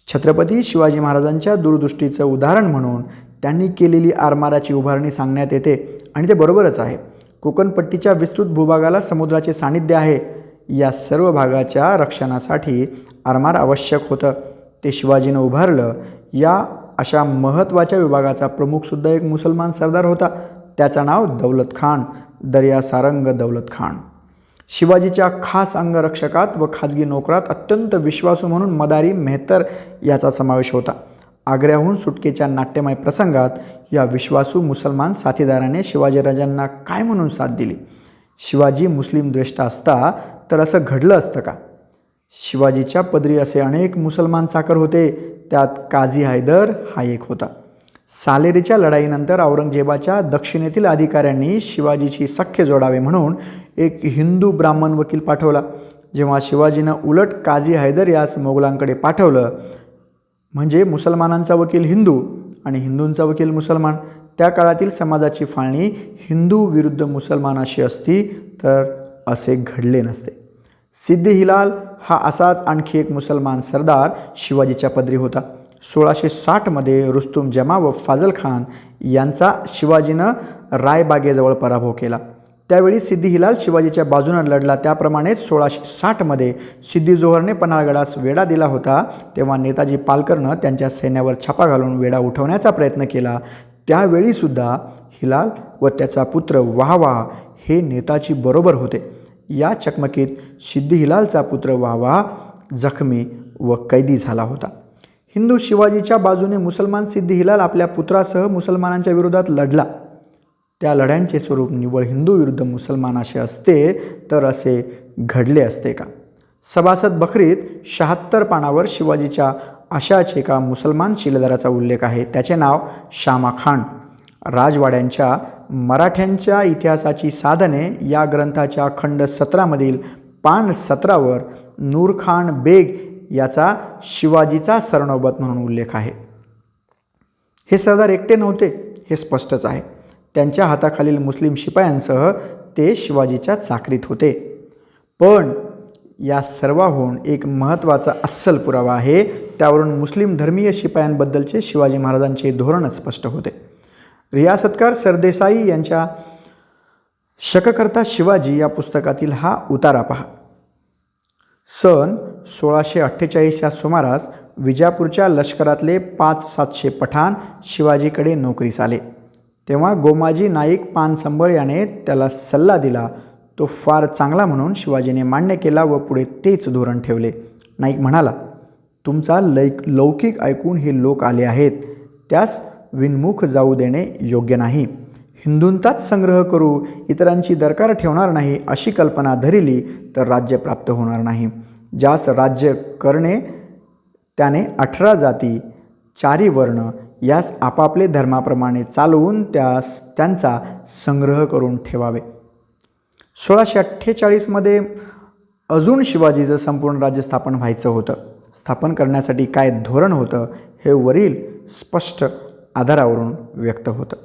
छत्रपती शिवाजी महाराजांच्या दूरदृष्टीचं उदाहरण म्हणून त्यांनी केलेली आरमाराची उभारणी सांगण्यात येते आणि ते बरोबरच आहे. कोकणपट्टीच्या विस्तृत भूभागाला समुद्राचे सानिध्य आहे. या सर्व भागाच्या रक्षणासाठी आरमार आवश्यक होतं. ते शिवाजीनं उभारलं. या अशा महत्त्वाच्या विभागाचा प्रमुखसुद्धा एक मुसलमान सरदार होता. त्याचं नाव दौलत खान, दर्या सारंग दौलत खान. शिवाजीच्या खास अंगरक्षकात व खाजगी नोकरात अत्यंत विश्वासू म्हणून मदारी मेहतर याचा समावेश होता. आग्र्याहून सुटकेच्या नाट्यमय प्रसंगात या विश्वासू मुसलमान साथीदाराने शिवाजीराजांना काय म्हणून साथ दिली? शिवाजी मुस्लिम द्वेष्ट असता तर असं घडलं असतं का? शिवाजीच्या पदरी असे अनेक मुसलमान चाकर होते. त्यात काझी हैदर हा एक होता. सालेरीच्या लढाईनंतर औरंगजेबाच्या दक्षिणेतील अधिकाऱ्यांनी शिवाजीची सख्य जोडावे म्हणून एक हिंदू ब्राह्मण वकील पाठवला. जेव्हा शिवाजीनं उलट काझी हैदर यास मोगलांकडे पाठवलं, म्हणजे मुसलमानांचा वकील हिंदू आणि हिंदूंचा वकील मुसलमान, त्या काळातील समाजाची फाळणी हिंदू विरुद्ध मुसलमान अशी असती तर असे घडले नसते. सिद्दी हिलाल हा असाच आणखी एक मुसलमान सरदार शिवाजीच्या पदरी होता. 1660 रुस्तुम जमा व फाजल खान यांचा शिवाजीनं रायबागेजवळ पराभव केला. त्यावेळी सिद्दी हिलाल शिवाजीच्या बाजूनं लढला. त्याप्रमाणेच 1660 सिद्दी जोहरने पन्हाळगडास वेढा दिला होता. तेव्हा नेताजी पालकरनं त्यांच्या सैन्यावर छापा घालून वेढा उठवण्याचा प्रयत्न केला. त्यावेळीसुद्धा हिलाल व त्याचा पुत्र वाहवा हे नेताजी बरोबर होते. या चकमकीत सिद्दी हिलालचा पुत्र वाहवा जखमी व कैदी झाला होता. हिंदू शिवाजीच्या बाजूने मुसलमान सिद्दी हिलाल आपल्या पुत्रासह मुसलमानांच्या विरोधात लढला. त्या लढ्यांचे स्वरूप निव्वळ हिंदू विरुद्ध मुसलमान असे असते तर असे घडले असते का? सभासद बखरीत 76 पानावर शिवाजीच्या अशाच एका मुसलमान शिलेदाराचा उल्लेख आहे. त्याचे नाव शामा खान. राजवाड्यांच्या मराठ्यांच्या इतिहासाची साधने या ग्रंथाच्या खंड 17 पान 17 नूरखान बेग याचा शिवाजीचा सरनौबत म्हणून उल्लेख आहे. हे सरदार एकटे नव्हते हे स्पष्टच आहे. त्यांच्या हाताखालील मुस्लिम शिपायांसह ते शिवाजीच्या चाकरीत होते. पण या सर्वाहून एक महत्त्वाचा अस्सल पुरावा आहे. त्यावरून मुस्लिम धर्मीय शिपायांबद्दलचे शिवाजी महाराजांचे धोरणच स्पष्ट होते. रियासतकार सरदेसाई यांच्या शककर्ता शिवाजी या पुस्तकातील हा उतारा पहा. सन 1648 या सुमारास विजापूरच्या लष्करातले 500-700 पठाण शिवाजीकडे नोकरीस आले. तेव्हा गोमाजी नाईक पानसंबळ याने त्याला सल्ला दिला. तो फार चांगला म्हणून शिवाजीने मान्य केला व पुढे तेच धोरण ठेवले. नाईक म्हणाला, तुमचा लौकिक ऐकून हे लोक आले आहेत, त्यास विनमुख जाऊ देणे योग्य नाही. हिंदूंचाच संग्रह करू, इतरांची दरकार ठेवणार नाही अशी कल्पना धरिली तर राज्य प्राप्त होणार नाही. ज्यास राज्य करणे त्याने 18 जाती 4 वर्ण यास आपापले धर्माप्रमाणे चालवून त्यांचा संग्रह करून ठेवावे. 1648 अजून शिवाजीचं संपूर्ण राज्य स्थापन व्हायचं होतं. स्थापन करण्यासाठी काय धोरण होतं हे वरील स्पष्ट आधारावरून व्यक्त होतं.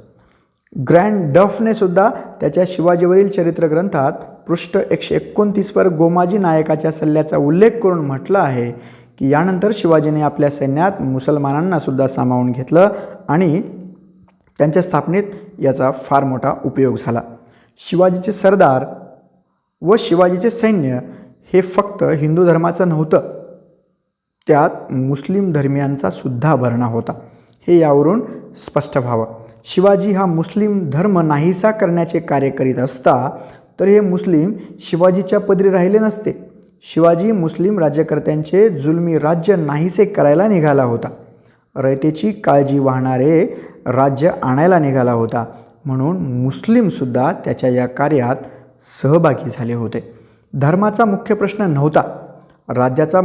ग्रँड डफने सुद्धा त्याच्या शिवाजीवरील चरित्र ग्रंथात पृष्ठ 129 गोमाजी नायकाच्या सल्ल्याचा उल्लेख करून म्हटलं आहे की यानंतर शिवाजीने आपल्या सैन्यात मुसलमानांना सुद्धा सामावून घेतलं आणि त्यांच्या स्थापनेत याचा फार मोठा उपयोग झाला. शिवाजीचे सरदार व शिवाजीचे सैन्य हे फक्त हिंदू धर्माचं नव्हतं, त्यात मुस्लिम धर्मियांचा सुद्धा भरणा होता. हे यावरून स्पष्ट व्हावं. शिवाजी हा मुस्लिम धर्म नाहीसा करण्याचे कार्य करीत असता तर हे मुस्लिम शिवाजीच्या पदरी राहिले नसते. शिवाजी मुस्लिम राज्यकर्त्यांचे जुलमी राज्य नाहीसे करायला निघाला होता. रयतेची काळजी वाहणारे राज्य आणायला निघाला होता. म्हणून मुस्लिमसुद्धा त्याच्या या कार्यात सहभागी झाले होते. धर्माचा मुख्य प्रश्न नव्हता, राज्याचा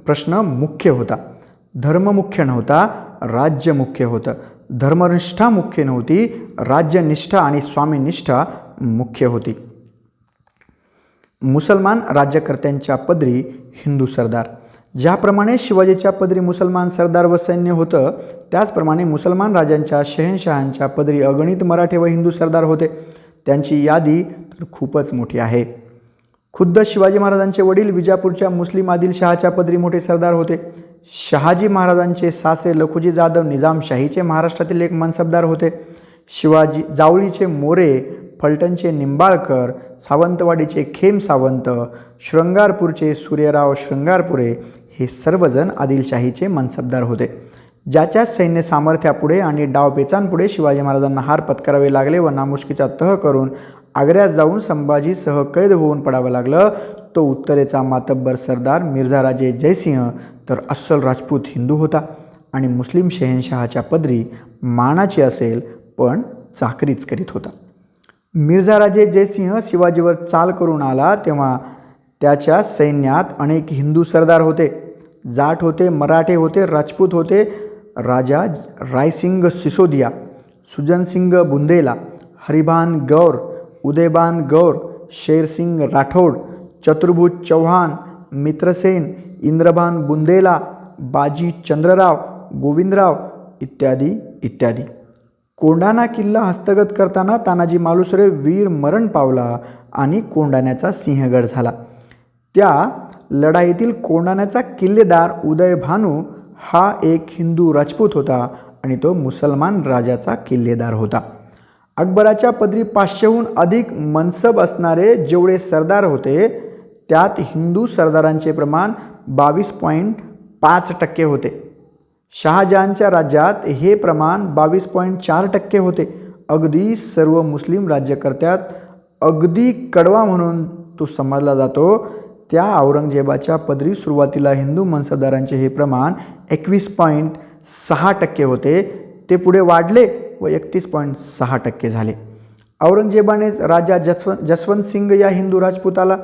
प्रश्न मुख्य होता. धर्म मुख्य नव्हता, राज्य मुख्य होतं. धर्मनिष्ठा मुख्य नव्हती, राज्यनिष्ठा आणि स्वामीनिष्ठा मुख्य होती. मुसलमान राज्यकर्त्यांच्या पदरी हिंदू सरदार. ज्याप्रमाणे शिवाजीच्या पदरी मुसलमान सरदार व सैन्य होतं, त्याचप्रमाणे मुसलमान राजांच्या शहेनशहांच्या पदरी अगणित मराठे व हिंदू सरदार होते. त्यांची यादी तर खूपच मोठी आहे. खुद्द शिवाजी महाराजांचे वडील विजापूरच्या मुस्लिम आदिलशहाच्या पदरी मोठे सरदार होते. शहाजी महाराजांचे सासरे लखुजी जाधव निजामशाहीचे महाराष्ट्रातील एक मनसबदार होते. शिवाजी जावळीचे मोरे, फलटणचे निंबाळकर, सावंतवाडीचे खेम सावंत, श्रंगारपूरचे सूर्यराव श्रंगारपुरे हे सर्वजण आदिलशाहीचे मनसबदार होते. ज्याच्या सैन्य सामर्थ्यापुढे आणि डावपेचांपुढे शिवाजी महाराजांना हार पत्करावे लागले व नामुष्कीचा तह करून आग्र्यात जाऊन संभाजीसह कैद होऊन पडावं लागलं, तो उत्तरेचा मातब्बर सरदार मिर्झाराजे जयसिंह तर अस्सल राजपूत हिंदू होता आणि मुस्लिम शहेनशहाच्या पदरी मानाची असेल पण चाकरीच करीत होता. मिर्झाराजे जयसिंह शिवाजीवर चाल करून आला तेव्हा त्याच्या सैन्यात अनेक हिंदू सरदार होते. जाट होते, मराठे होते, राजपूत होते. राजा रायसिंग सिसोदिया, सुजनसिंग बुंदेला, हरिभान गौर, उदयबान गौर, शेरसिंग राठोड, चतुर्भुज चौहान, मित्रसेन, इंद्रभान बुंदेला, बाजी चंद्रराव, गोविंदराव इत्यादी इत्यादी. कोंढाणा किल्ला हस्तगत करताना तानाजी मालुसरे वीर मरण पावला आणि कोंढाण्याचा सिंहगड झाला. त्या लढाईतील कोंढाण्याचा किल्लेदार उदयभानू हा एक हिंदू राजपूत होता आणि तो मुसलमान राजाचा किल्लेदार होता. अकबराच्या पदरी 500हून अधिक मनसब असणारे जेवढे सरदार होते, त्यात हिंदू सरदारांचे प्रमाण 22.5% होते. शहाजहानच्या राज्यात हे प्रमाण 22.4% होते. अगदी सर्व मुस्लिम राज्यकर्त्यात अगदी कडवा म्हणून तो समजला जातो त्या औरंगजेबाच्या पदरी सुरुवातीला हिंदू मनसबदारांचे हे प्रमाण 21.6% होते. ते पुढे वाढले व 31.6% झाले. औरंगजेबानेच राजा जसवंत सिंग या हिंदू राजपुताला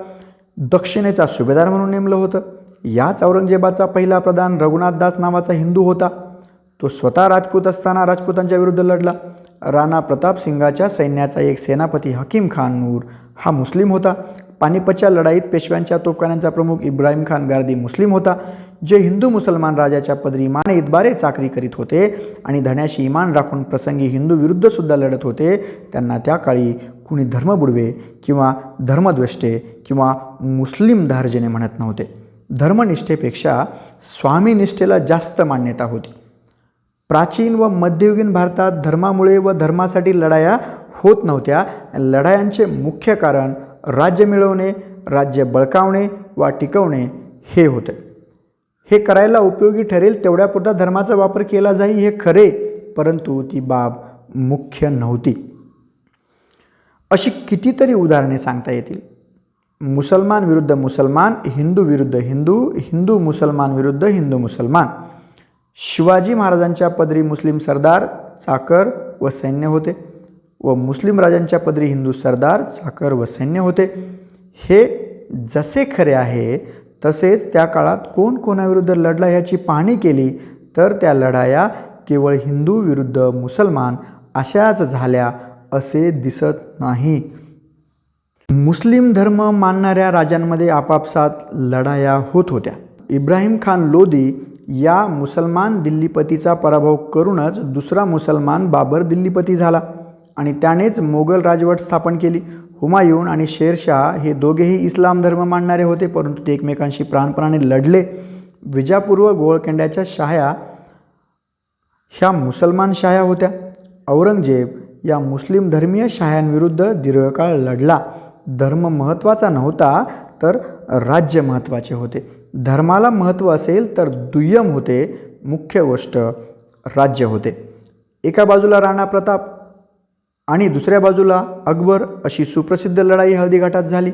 दक्षिणेचा सुभेदार म्हणून नेमलं होतं. याच औरंगजेबाचा पहिला प्रधान रघुनाथदास नावाचा हिंदू होता. तो स्वतः राजपूत असताना राजपुतांच्या विरुद्ध लढला. राणा प्रताप सिंगाच्या सैन्याचा एक सेनापती हकीम खान नूर हा मुस्लिम होता. पानिपतच्या लढाईत पेशव्यांच्या तोफखान्यांचा प्रमुख इब्राहिम खान गारदी मुस्लिम होता. जे हिंदू मुसलमान राजाच्या पदरी इमान इतबारे चाकरी करीत होते आणि धन्याशी इमान राखून प्रसंगी हिंदू विरुद्ध सुद्धा लढत होते, त्यांना त्या काळी कुणी धर्मबुडवे किंवा धर्मद्वेष्टे किंवा मुस्लिम धार्जिणे म्हणत नव्हते. धर्मनिष्ठेपेक्षा स्वामीनिष्ठेला जास्त मान्यता होती. प्राचीन व मध्ययुगीन भारतात धर्मामुळे व धर्मासाठी लढाया होत नव्हत्या. लढायांचे मुख्य कारण राज्य मिळवणे, राज्य बळकावणे वा टिकवणे हे होते. हे करायला उपयोगी ठरेल तेवढ्यापुरता धर्माचा वापर केला जाई हे खरे, परंतु ती बाब मुख्य नव्हती. अशी कितीतरी उदाहरणे सांगता येतील. मुसलमान विरुद्ध मुसलमान, हिंदू विरुद्ध हिंदू, हिंदू मुसलमान विरुद्ध हिंदू मुसलमान. शिवाजी महाराजांच्या पदरी मुस्लिम सरदार, चाकर व सैन्य होते व मुस्लिम राजांच्या पदरी हिंदू सरदार, चाकर व सैन्य होते. हे जसे खरे आहे तसेच त्या काळात कोण कोणाविरुद्ध लढला याची पाहणी केली तर त्या लढाया केवळ हिंदू विरुद्ध मुसलमान अशाच झाल्या असे दिसत नाही. मुस्लिम धर्म मानणाऱ्या राजांमध्ये आपापसात लढाया होत होत्या. इब्राहिम खान लोदी या मुसलमान दिल्लीपतीचा पराभव करूनच दुसरा मुसलमान बाबर दिल्लीपती झाला आणि त्यानेच मोगल राजवट स्थापन केली. हुमायून आणि शेरशाह हे दोघेही इस्लाम धर्म मानणारे होते, परंतु ते एकमेकांशी प्राणपणाने लढले. विजापूर व गोवळकोंड्याच्या शाह्या ह्या मुसलमान शाह्या होत्या. औरंगजेब या मुस्लिम धर्मीय शाह्यांविरुद्ध दीर्घकाळ लढला. धर्म महत्त्वाचा नव्हता तर राज्य महत्त्वाचे होते. धर्माला महत्त्व असेल तर दुय्यम होते, मुख्य गोष्ट राज्य होते. एका बाजूला राणा प्रताप आणि दुसऱ्या बाजूला अकबर अशी सुप्रसिद्ध लढाई हळदीघाटात झाली.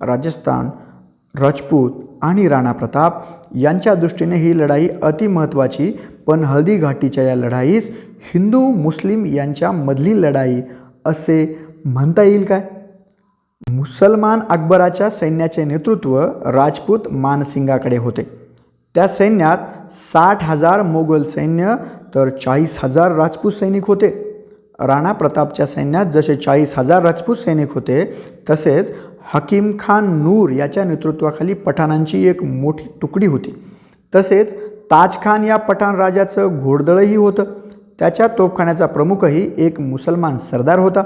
राजस्थान, राजपूत आणि राणा प्रताप यांच्या दृष्टीने ही लढाई अतिमहत्त्वाची, पण हळदी घाटीच्या या लढाईस हिंदू मुस्लिम यांच्यामधली लढाई असे म्हणता येईल काय? मुसलमान अकबराच्या सैन्याचे नेतृत्व राजपूत मानसिंगाकडे होते. त्या सैन्यात 60,000 मोगल सैन्य तर 40,000 राजपूत सैनिक होते. राणा प्रतापच्या सैन्यात जसे 40,000 राजपूत सैनिक होते, तसेच हकीम खान नूर याच्या नेतृत्वाखाली पठाणांची एक मोठी तुकडी होती. तसेच ताज खान या पठाण राजाचं घोडदळही होतं. त्याच्या तोफखान्याचा प्रमुखही एक मुसलमान सरदार होता.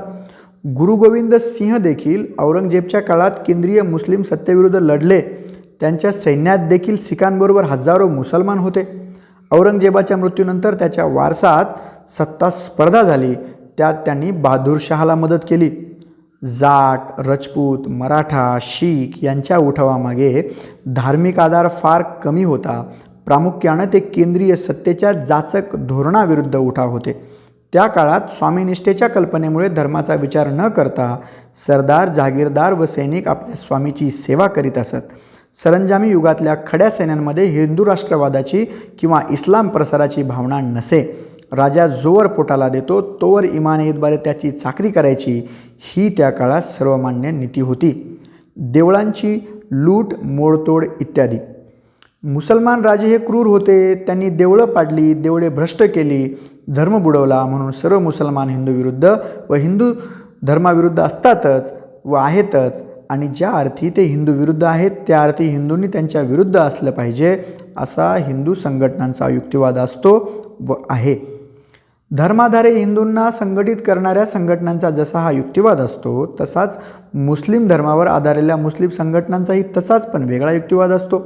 गुरु गोविंद सिंह देखील औरंगजेबच्या काळात केंद्रीय मुस्लिम सत्तेविरुद्ध लढले. त्यांच्या सैन्यात देखील सिखांबरोबर हजारो मुसलमान होते. औरंगजेबाच्या मृत्यूनंतर त्याच्या वारसात सत्ता स्पर्धा झाली. त्यात त्यांनी बहादूर शहाला मदत केली. जाट, रजपूत, मराठा, शीख यांच्या उठावामागे धार्मिक आधार फार कमी होता. प्रामुख्यानं ते केंद्रीय सत्तेच्या जाचक धोरणाविरुद्ध उठाव होते. त्या काळात स्वामीनिष्ठेच्या कल्पनेमुळे धर्माचा विचार न करता सरदार, जहागीरदार व सैनिक आपल्या स्वामीची सेवा करीत असत. सरंजामी युगातल्या खड्या सैन्यांमध्ये हिंदू राष्ट्रवादाची किंवा इस्लाम प्रसाराची भावना नसे. राजा जोवर पोटाला देतो तोवर इमानईद्वारे त्याची चाकरी करायची, ही त्या काळात सर्वमान्य नीती होती. देवळांची लूट, मोडतोड इत्यादी. मुसलमान राजे हे क्रूर होते. त्यांनी देवळं पाडली, देवळे भ्रष्ट केली, धर्म बुडवला. म्हणून सर्व मुसलमान हिंदू विरुद्ध व हिंदू धर्माविरुद्ध असतातच व आहेतच, आणि ज्या अर्थी ते हिंदू विरुद्ध आहेत त्या अर्थी हिंदूंनी त्यांच्या विरुद्ध असलं पाहिजे, असा हिंदू संघटनांचा युक्तिवाद असतो व आहे. धर्माधारे हिंदूंना संघटित करणाऱ्या संघटनांचा जसा हा युक्तिवाद असतो, तसाच मुस्लिम धर्मावर आधारलेल्या मुस्लिम संघटनांचाही तसाच पण वेगळा युक्तिवाद असतो.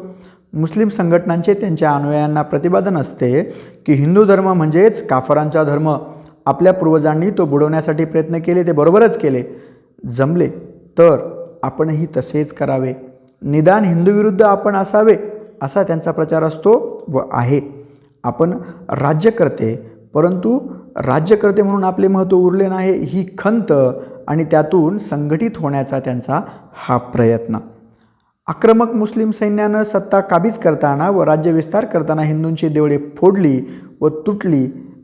मुस्लिम संघटनांचे त्यांच्या अनुयायांना प्रतिपादन असते की हिंदू धर्म म्हणजेच काफरांचा धर्म. आपल्या पूर्वजांनी तो बुडवण्यासाठी प्रयत्न केले, ते बरोबरच केले. जमले तर आपणही तसेच करावे. निदान हिंदू विरुद्ध आपण असावे, असा त्यांचा प्रचार असतो व आहे. आपण राज्यकर्ते, परंतु राज्यकर्ते म्हणून आपले महत्त्व उरले नाही, ही खंत आणि त्यातून संघटित होण्याचा त्यांचा हा प्रयत्न. आक्रमक मुस्लिम सैन्यानं सत्ता काबीज करताना व राज्यविस्तार करताना हिंदूंची देवळे फोडली व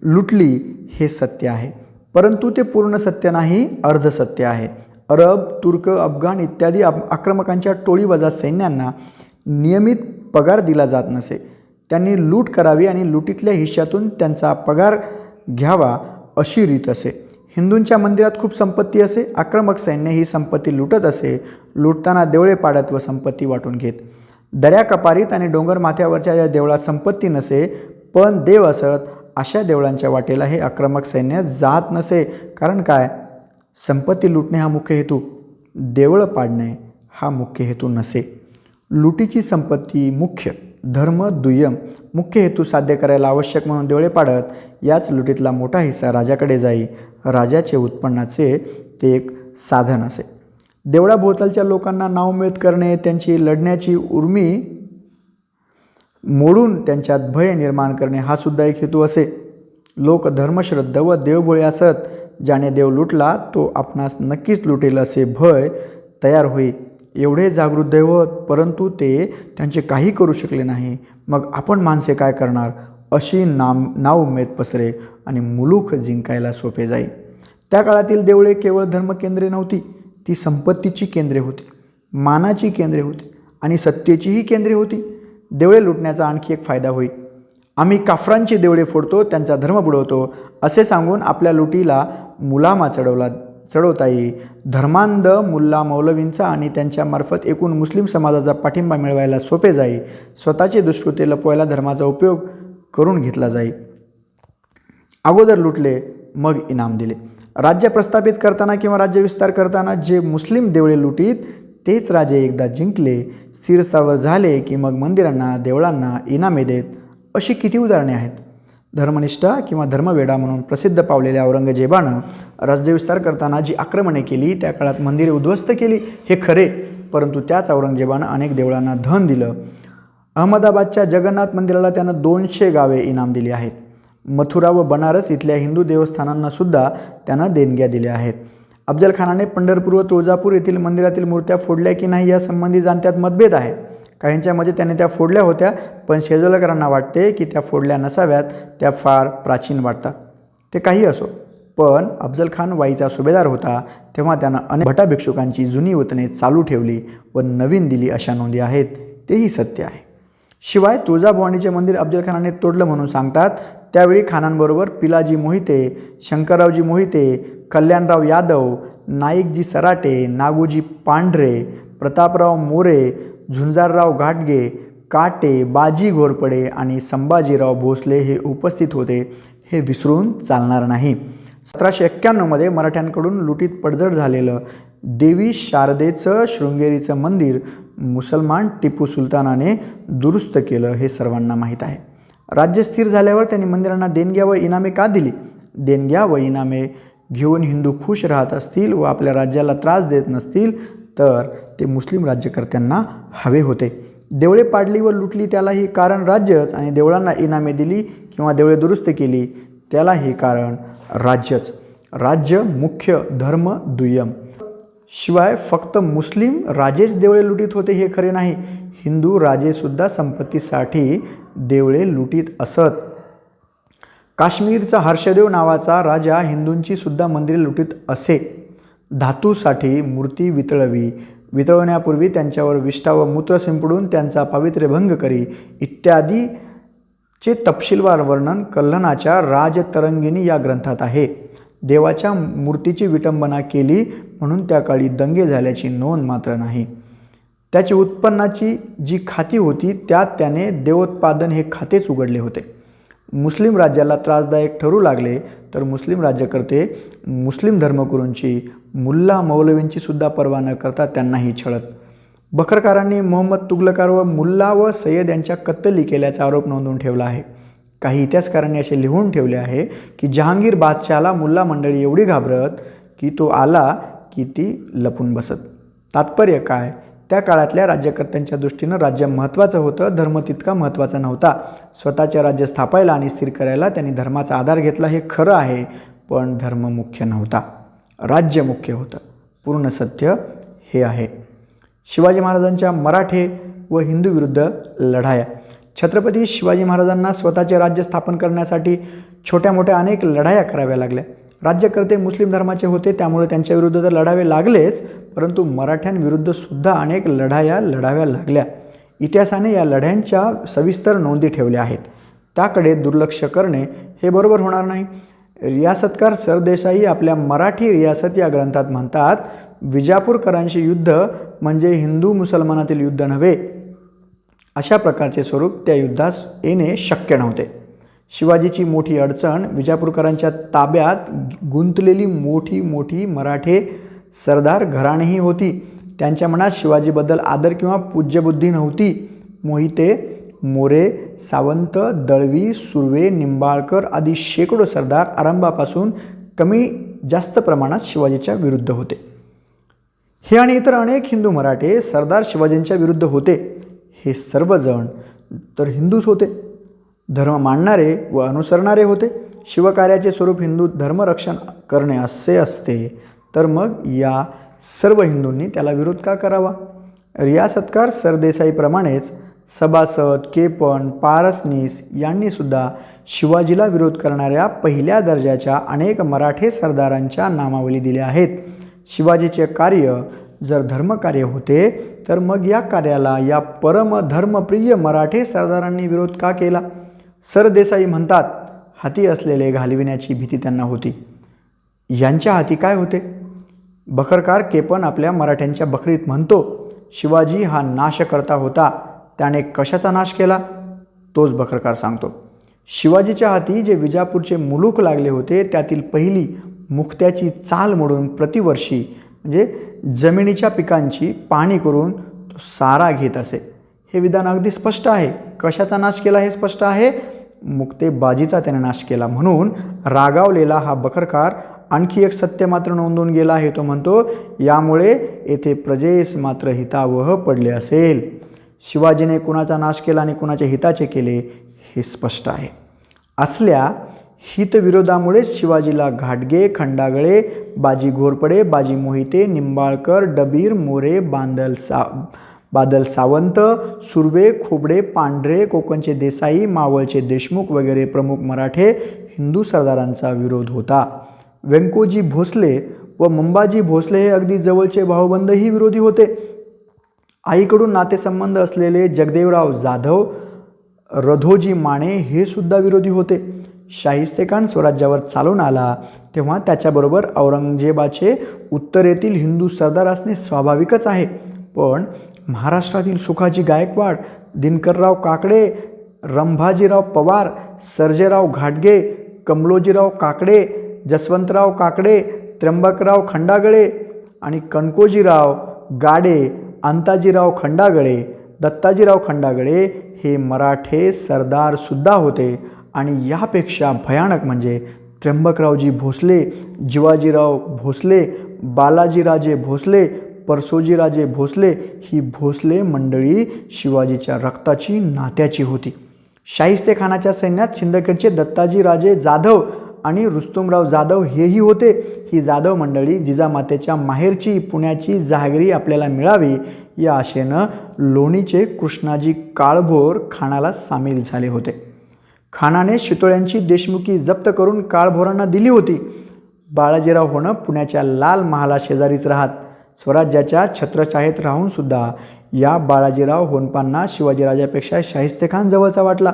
लुटली, हे सत्य आहे. परंतु ते पूर्ण सत्य नाही, अर्धसत्य आहे. अरब, तुर्क, अफगाण इत्यादी आक्रमकांच्या टोळीवजा सैन्यांना नियमित पगार दिला जात नसे. त्यांनी लूट करावी आणि लुटीतल्या हिश्श्यातून त्यांचा पगार घ्यावा, अशी रीत असे. हिंदूंच्या मंदिरात खूप संपत्ती असे. आक्रमक सैन्य ही संपत्ती लुटत असे. लुटताना देवळे पाडत व संपत्ती वाटून घेत. दऱ्या कपारीत आणि डोंगर माथ्यावरच्या या देवळात संपत्ती नसे, पण देव असत. अशा देवळांच्या वाटेला हे आक्रमक सैन्य जात नसे. कारण काय? संपत्ती लुटणे हा मुख्य हेतू, देवळं पाडणे हा मुख्य हेतू नसे. लुटीची संपत्ती मुख्य, धर्म दुय्यम. मुख्य हेतू साध्य करायला आवश्यक म्हणून देवळे पाडत याच लुटीतला मोठा हिस्सा राजाकडे जाई. राजाचे उत्पन्नाचे ते एक साधन असे. देवळाभोवतालच्या लोकांना नावमेद करणे, त्यांची लढण्याची उर्मी मोडून त्यांच्यात भय निर्माण करणे, हा सुद्धा एक हेतू असे. लोक धर्मश्रद्ध व देवभोळे असत. ज्याने देव लुटला तो आपणास नक्कीच लुटेल असे भय तयार होई. एवढे जागृत दैव होत, परंतु ते त्यांचे काही करू शकले नाही. मग आपण माणसे काय करणार, अशी नाउमेद पसरे आणि मुलूक जिंकायला सोपे जाई. त्या काळातील देवळे केवळ धर्मकेंद्रे नव्हती, ती संपत्तीची केंद्रे होती, मानाची केंद्रे होती आणि सत्तेचीही केंद्रे होती. देवळे लुटण्याचा आणखी एक फायदा होई. आम्ही काफरांची देवळे फोडतो, त्यांचा धर्म बुडवतो, असे सांगून आपल्या लुटीला मुलामा चढवता येई. धर्मांध मुल्ला मौलवींचा आणि त्यांच्यामार्फत एकूण मुस्लिम समाजाचा पाठिंबा मिळवायला सोपे जाई. स्वतःची दुष्कृत्ये लपवायला धर्माचा उपयोग करून घेतला जाई. अगोदर लुटले, मग इनाम दिले. राज्य प्रस्थापित करताना किंवा राज्यविस्तार करताना जे मुस्लिम देवळे लुटीत, तेच राजे एकदा जिंकले, स्थिरस्थावर झाले की मग मंदिरांना, देवळांना इनामे देत. अशी किती उदाहरणे आहेत. धर्मनिष्ठा किंवा धर्मवेडा म्हणून प्रसिद्ध पावलेल्या औरंगजेबानं राज्यविस्तार करताना जी आक्रमणे केली, त्या काळात मंदिरे उद्ध्वस्त केली, हे खरे. परंतु त्याच औरंगजेबानं अनेक देवळांना धन दिलं. अहमदाबादच्या जगन्नाथ मंदिराला त्यानं 200 गावे इनाम दिली आहेत. मथुरा व बनारस इथल्या हिंदू देवस्थानांना सुद्धा त्यानं देणग्या दिल्या आहेत. अफजल खानाने पंढरपूर व तुळजापूर येथील मंदिरातील मूर्त्या फोडल्या की नाही यासंबंधी जाणत्यात मतभेद आहेत. काहींच्यामध्ये त्याने त्या फोडल्या होत्या, पण शेजवलकरांना वाटते की त्या फोडल्या नसाव्यात, त्या फार प्राचीन वाटतात. ते काही असो, पण अफजल खान वाईचा सुभेदार होता तेव्हा त्यानं अनेक भटा भिक्षुकांची जुनी वतने चालू ठेवली व नवीन दिली अशा नोंदी आहेत, तेही सत्य आहे. शिवाय तुळजाभवानीचे मंदिर अफजल खानाने तोडलं म्हणून सांगतात. त्यावेळी खानांबरोबर पिलाजी मोहिते, शंकररावजी मोहिते, कल्याणराव यादव, नाईकजी सराटे, नागोजी पांढरे, प्रतापराव मोरे, झुंजारराव घाटगे, काटे, बाजी घोरपडे आणि संभाजीराव भोसले हे उपस्थित होते, हे विसरून चालणार नाही. 1791 मराठ्यांकडून लुटीत पडझड झालेलं देवी शारदेचं शृंगेरीचं मंदिर मुसलमान टिपू सुलतानाने दुरुस्त केलं हे सर्वांना माहीत आहे. राज्य स्थिर झाल्यावर त्यांनी मंदिरांना देणग्या व इनामे का दिली? देणग्या व इनामे घेऊन हिंदू खुश राहत असतील व आपल्या राज्याला त्रास देत नसतील तर ते मुस्लिम राज्यकर्त्यांना हवे होते. देवळे पाडली व लुटली त्यालाही कारण राज्यच, आणि देवळांना इनामे दिली किंवा देवळे दुरुस्त केली त्यालाही कारण राज्यच. राज्य मुख्य, धर्म दुय्यम. शिवाय फक्त मुस्लिम राजेच देवळे लुटीत होते हे खरे नाही, हिंदू राजेसुद्धा संपत्तीसाठी देवळे लुटीत असत. काश्मीरचा हर्षदेव नावाचा राजा हिंदूंची सुद्धा मंदिरे लुटीत असे. धातूसाठी मूर्ती वितळवण्यापूर्वी त्यांच्यावर विष्ठा व मूत्र शिंपडून त्यांचा पावित्र्य भंग करी इत्यादीचे तपशीलवार वर्णन कल्हणाच्या राजतरंगिणी या ग्रंथात आहे. देवाच्या मूर्तीची विटंबना केली म्हणून त्या काळी दंगे झाल्याची नोंद मात्र नाही. त्याची उत्पन्नाची जी खाती होती त्यात त्याने देवोत्पादन हे खातेच उघडले होते. मुस्लिम राज्याला त्रासदायक ठरू लागले तर मुस्लिम राज्यकर्ते मुस्लिम धर्मगुरूंची, मुल्ला मौलवींची सुद्धा पर्वा न करता त्यांनाही छळत. बखरकारांनी मोहम्मद तुघलकार व मुल्ला व सय्यद यांच्या कत्तली केल्याचा आरोप नोंदवून ठेवला आहे. काही इतिहासकारांनी असे लिहून ठेवले आहे की जहांगीर बादशहाला मुल्ला मंडळी एवढी घाबरत की तो आला की ती लपून बसत. तात्पर्य काय? त्या काळातल्या राज्यकर्त्यांच्या दृष्टीनं राज्य महत्त्वाचं होतं, धर्म तितका महत्त्वाचा नव्हता. स्वतःचे राज्य स्थापायला आणि स्थिर करायला त्यांनी धर्माचा आधार घेतला हे खरं आहे, पण धर्म मुख्य नव्हता, राज्य मुख्य होतं. पूर्ण सत्य हे आहे. शिवाजी महाराजांच्या मराठे व हिंदू विरुद्ध लढाया. छत्रपती शिवाजी महाराजांना स्वतःचे राज्य स्थापन करण्यासाठी छोट्या मोठ्या अनेक लढाया कराव्या लागल्या. राज्यकर्ते मुस्लिम धर्माचे होते त्यामुळे त्यांच्या विरुद्ध तर लढावे लागलेच, परंतु मराठ्यांविरुद्ध सुद्धा अनेक लढाया लढाव्या लागल्या. इतिहासाने या लढ्यांच्या सविस्तर नोंदी ठेवल्या आहेत, त्याकडे दुर्लक्ष करणे हे बरोबर होणार नाही. रियासतकार सरदेसाई आपल्या मराठी रियासत या ग्रंथात म्हणतात, विजापूरकरांशी युद्ध म्हणजे हिंदू मुसलमानातील युद्ध नव्हे. अशा प्रकारचे स्वरूप त्या युद्धास येणे शक्य नव्हते. शिवाजीची मोठी अडचण विजापूरकरांच्या ताब्यात गुंतलेली मोठी मोठी मराठे सरदार घराणेही होती. त्यांच्या मनात शिवाजीबद्दल आदर किंवा पूज्यबुद्धी नव्हती. मोहिते, मोरे, सावंत, दळवी, सुर्वे, निंबाळकर आदी शेकडो सरदार आरंभापासून कमी जास्त प्रमाणात शिवाजीच्या विरुद्ध होते. हे आणि इतर अनेक हिंदू मराठे सरदार शिवाजींच्या विरुद्ध होते. हे सर्वजण तर हिंदूच होते, धर्म मानणारे व अनुसरणारे होते. शिवकार्याचे स्वरूप हिंदू धर्मरक्षण करणे असे असते तर मग या सर्व हिंदूंनी त्याला विरोध का करावा? रियासतकार सरदेसाईप्रमाणेच सभासद, केपन, पारसनीस यांनी सुद्धा शिवाजीला विरोध करणाऱ्या पहिल्या दर्जाच्या अनेक मराठे सरदारांच्या नामावली दिल्या आहेत. शिवाजीचे कार्य जर धर्मकार्य होते तर मग या कार्याला या परम धर्मप्रिय मराठे सरदारांनी विरोध का केला? सरदेसाई म्हणतात, हाती असलेले घालविण्याची भीती त्यांना होती. यांच्या हाती काय होते? बखरकार केपन आपल्या मराठ्यांच्या बखरीत म्हणतो, शिवाजी हा नाशकर्ता होता. त्याने कशाचा नाश केला? तोच बखरकार सांगतो. शिवाजीच्या हाती जे विजापूरचे मुलूक लागले होते त्यातील पहिली मुक्त्याची चाल मोडून प्रतिवर्षी म्हणजे जमिनीच्या पिकांची पाहणी करून तो सारा घेत असे. हे विधान अगदी स्पष्ट आहे. कशाचा नाश केला हे स्पष्ट आहे, मुक्तेबाजीचा त्याने नाश केला. म्हणून रागावलेला हा बखरकार आणखी एक सत्य मात्र नोंदवून गेला आहे. तो म्हणतो, यामुळे येथे प्रजेस मात्र हितावह पडले असेल. शिवाजीने कुणाचा नाश केला आणि कुणाच्या हिताचे केले हे स्पष्ट आहे. असल्या हितविरोधामुळेच शिवाजीला घाटगे, खंडागळे, बाजी घोरपडे, बाजी मोहिते, निंबाळकर, डबीर, मोरे, बादल सावंत, सुर्वे, खोबडे, पांढरे, कोकणचे देसाई, मावळचे देशमुख वगैरे प्रमुख मराठे हिंदू सरदारांचा विरोध होता. व्यंकोजी भोसले व मंबाजी भोसले हे अगदी जवळचे भाऊबंदही विरोधी होते. आईकडून नातेसंबंध असलेले जगदेवराव जाधव, रधोजी माने हे सुद्धा विरोधी होते. शाहिस्तेखान स्वराज्यावर चालून आला तेव्हा त्याच्याबरोबर औरंगजेबाचे उत्तरेतील हिंदू सरदार असणे स्वाभाविकच आहे. पण महाराष्ट्रातील सुखाजी गायकवाड, दिनकरराव काकडे, रंभाजीराव पवार, सर्जेराव घाटगे, कमलोजीराव काकडे, जसवंतराव काकडे, त्र्यंबकराव खंडागळे आणि कणकोजीराव गाडे, अंताजीराव खंडागळे, दत्ताजीराव खंडागळे हे मराठे सरदारसुद्धा होते. आणि यापेक्षा भयानक म्हणजे त्र्यंबकरावजी भोसले, जिवाजीराव भोसले, बालाजीराजे भोसले, परसोजीराजे भोसले ही भोसले मंडळी शिवाजीच्या रक्ताची नात्याची होती. शाहिस्तेखानाच्या सैन्यात सिंदखेडचे दत्ताजीराजे जाधव आणि रुस्तुमराव जाधव हेही होते. ही जाधव मंडळी जिजामातेच्या माहेरची पुण्याची जहागिरी आपल्याला मिळावी या आशेनं लोणीचे कृष्णाजी काळभोर खानाला सामील झाले होते. खानाने शितोळ्यांची देशमुखी जप्त करून काळभोरांना दिली होती. बाळाजीराव होणं पुण्याच्या लाल महाला शेजारीच राहत स्वराज्याच्या छत्रछायेत राहून सुद्धा या बाळाजीराव होनपांना शिवाजीराजापेक्षा शाहिस्तेखान जवळचा वाटला.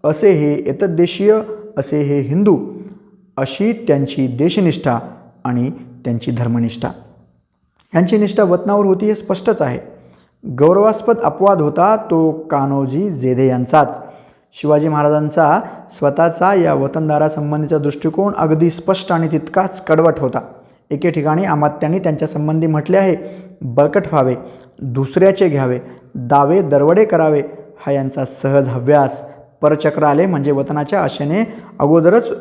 असे हे एतद्देशीय, असे हे हिंदू, अशी त्यांची देशनिष्ठा आणि त्यांची धर्मनिष्ठा. यांची निष्ठा वतनावर होती हे स्पष्टच आहे. गौरवास्पद अपवाद होता तो कान्होजी जेधे यांचाच. शिवाजी महाराजांचा स्वतःचा या वतनदारासंबंधीचा दृष्टिकोन अगदी स्पष्ट आणि तितकाच कडवट होता. एके ठिकाणी अमात्यांनी त्यांच्यासंबंधी म्हटले आहे, बळकट व्हावे, दुसऱ्याचे घ्यावे, दावे दरवडे करावे हा यांचा सहज हव्यास. परचक्र आले म्हणजे वतनाच्या आशेने अगोदरच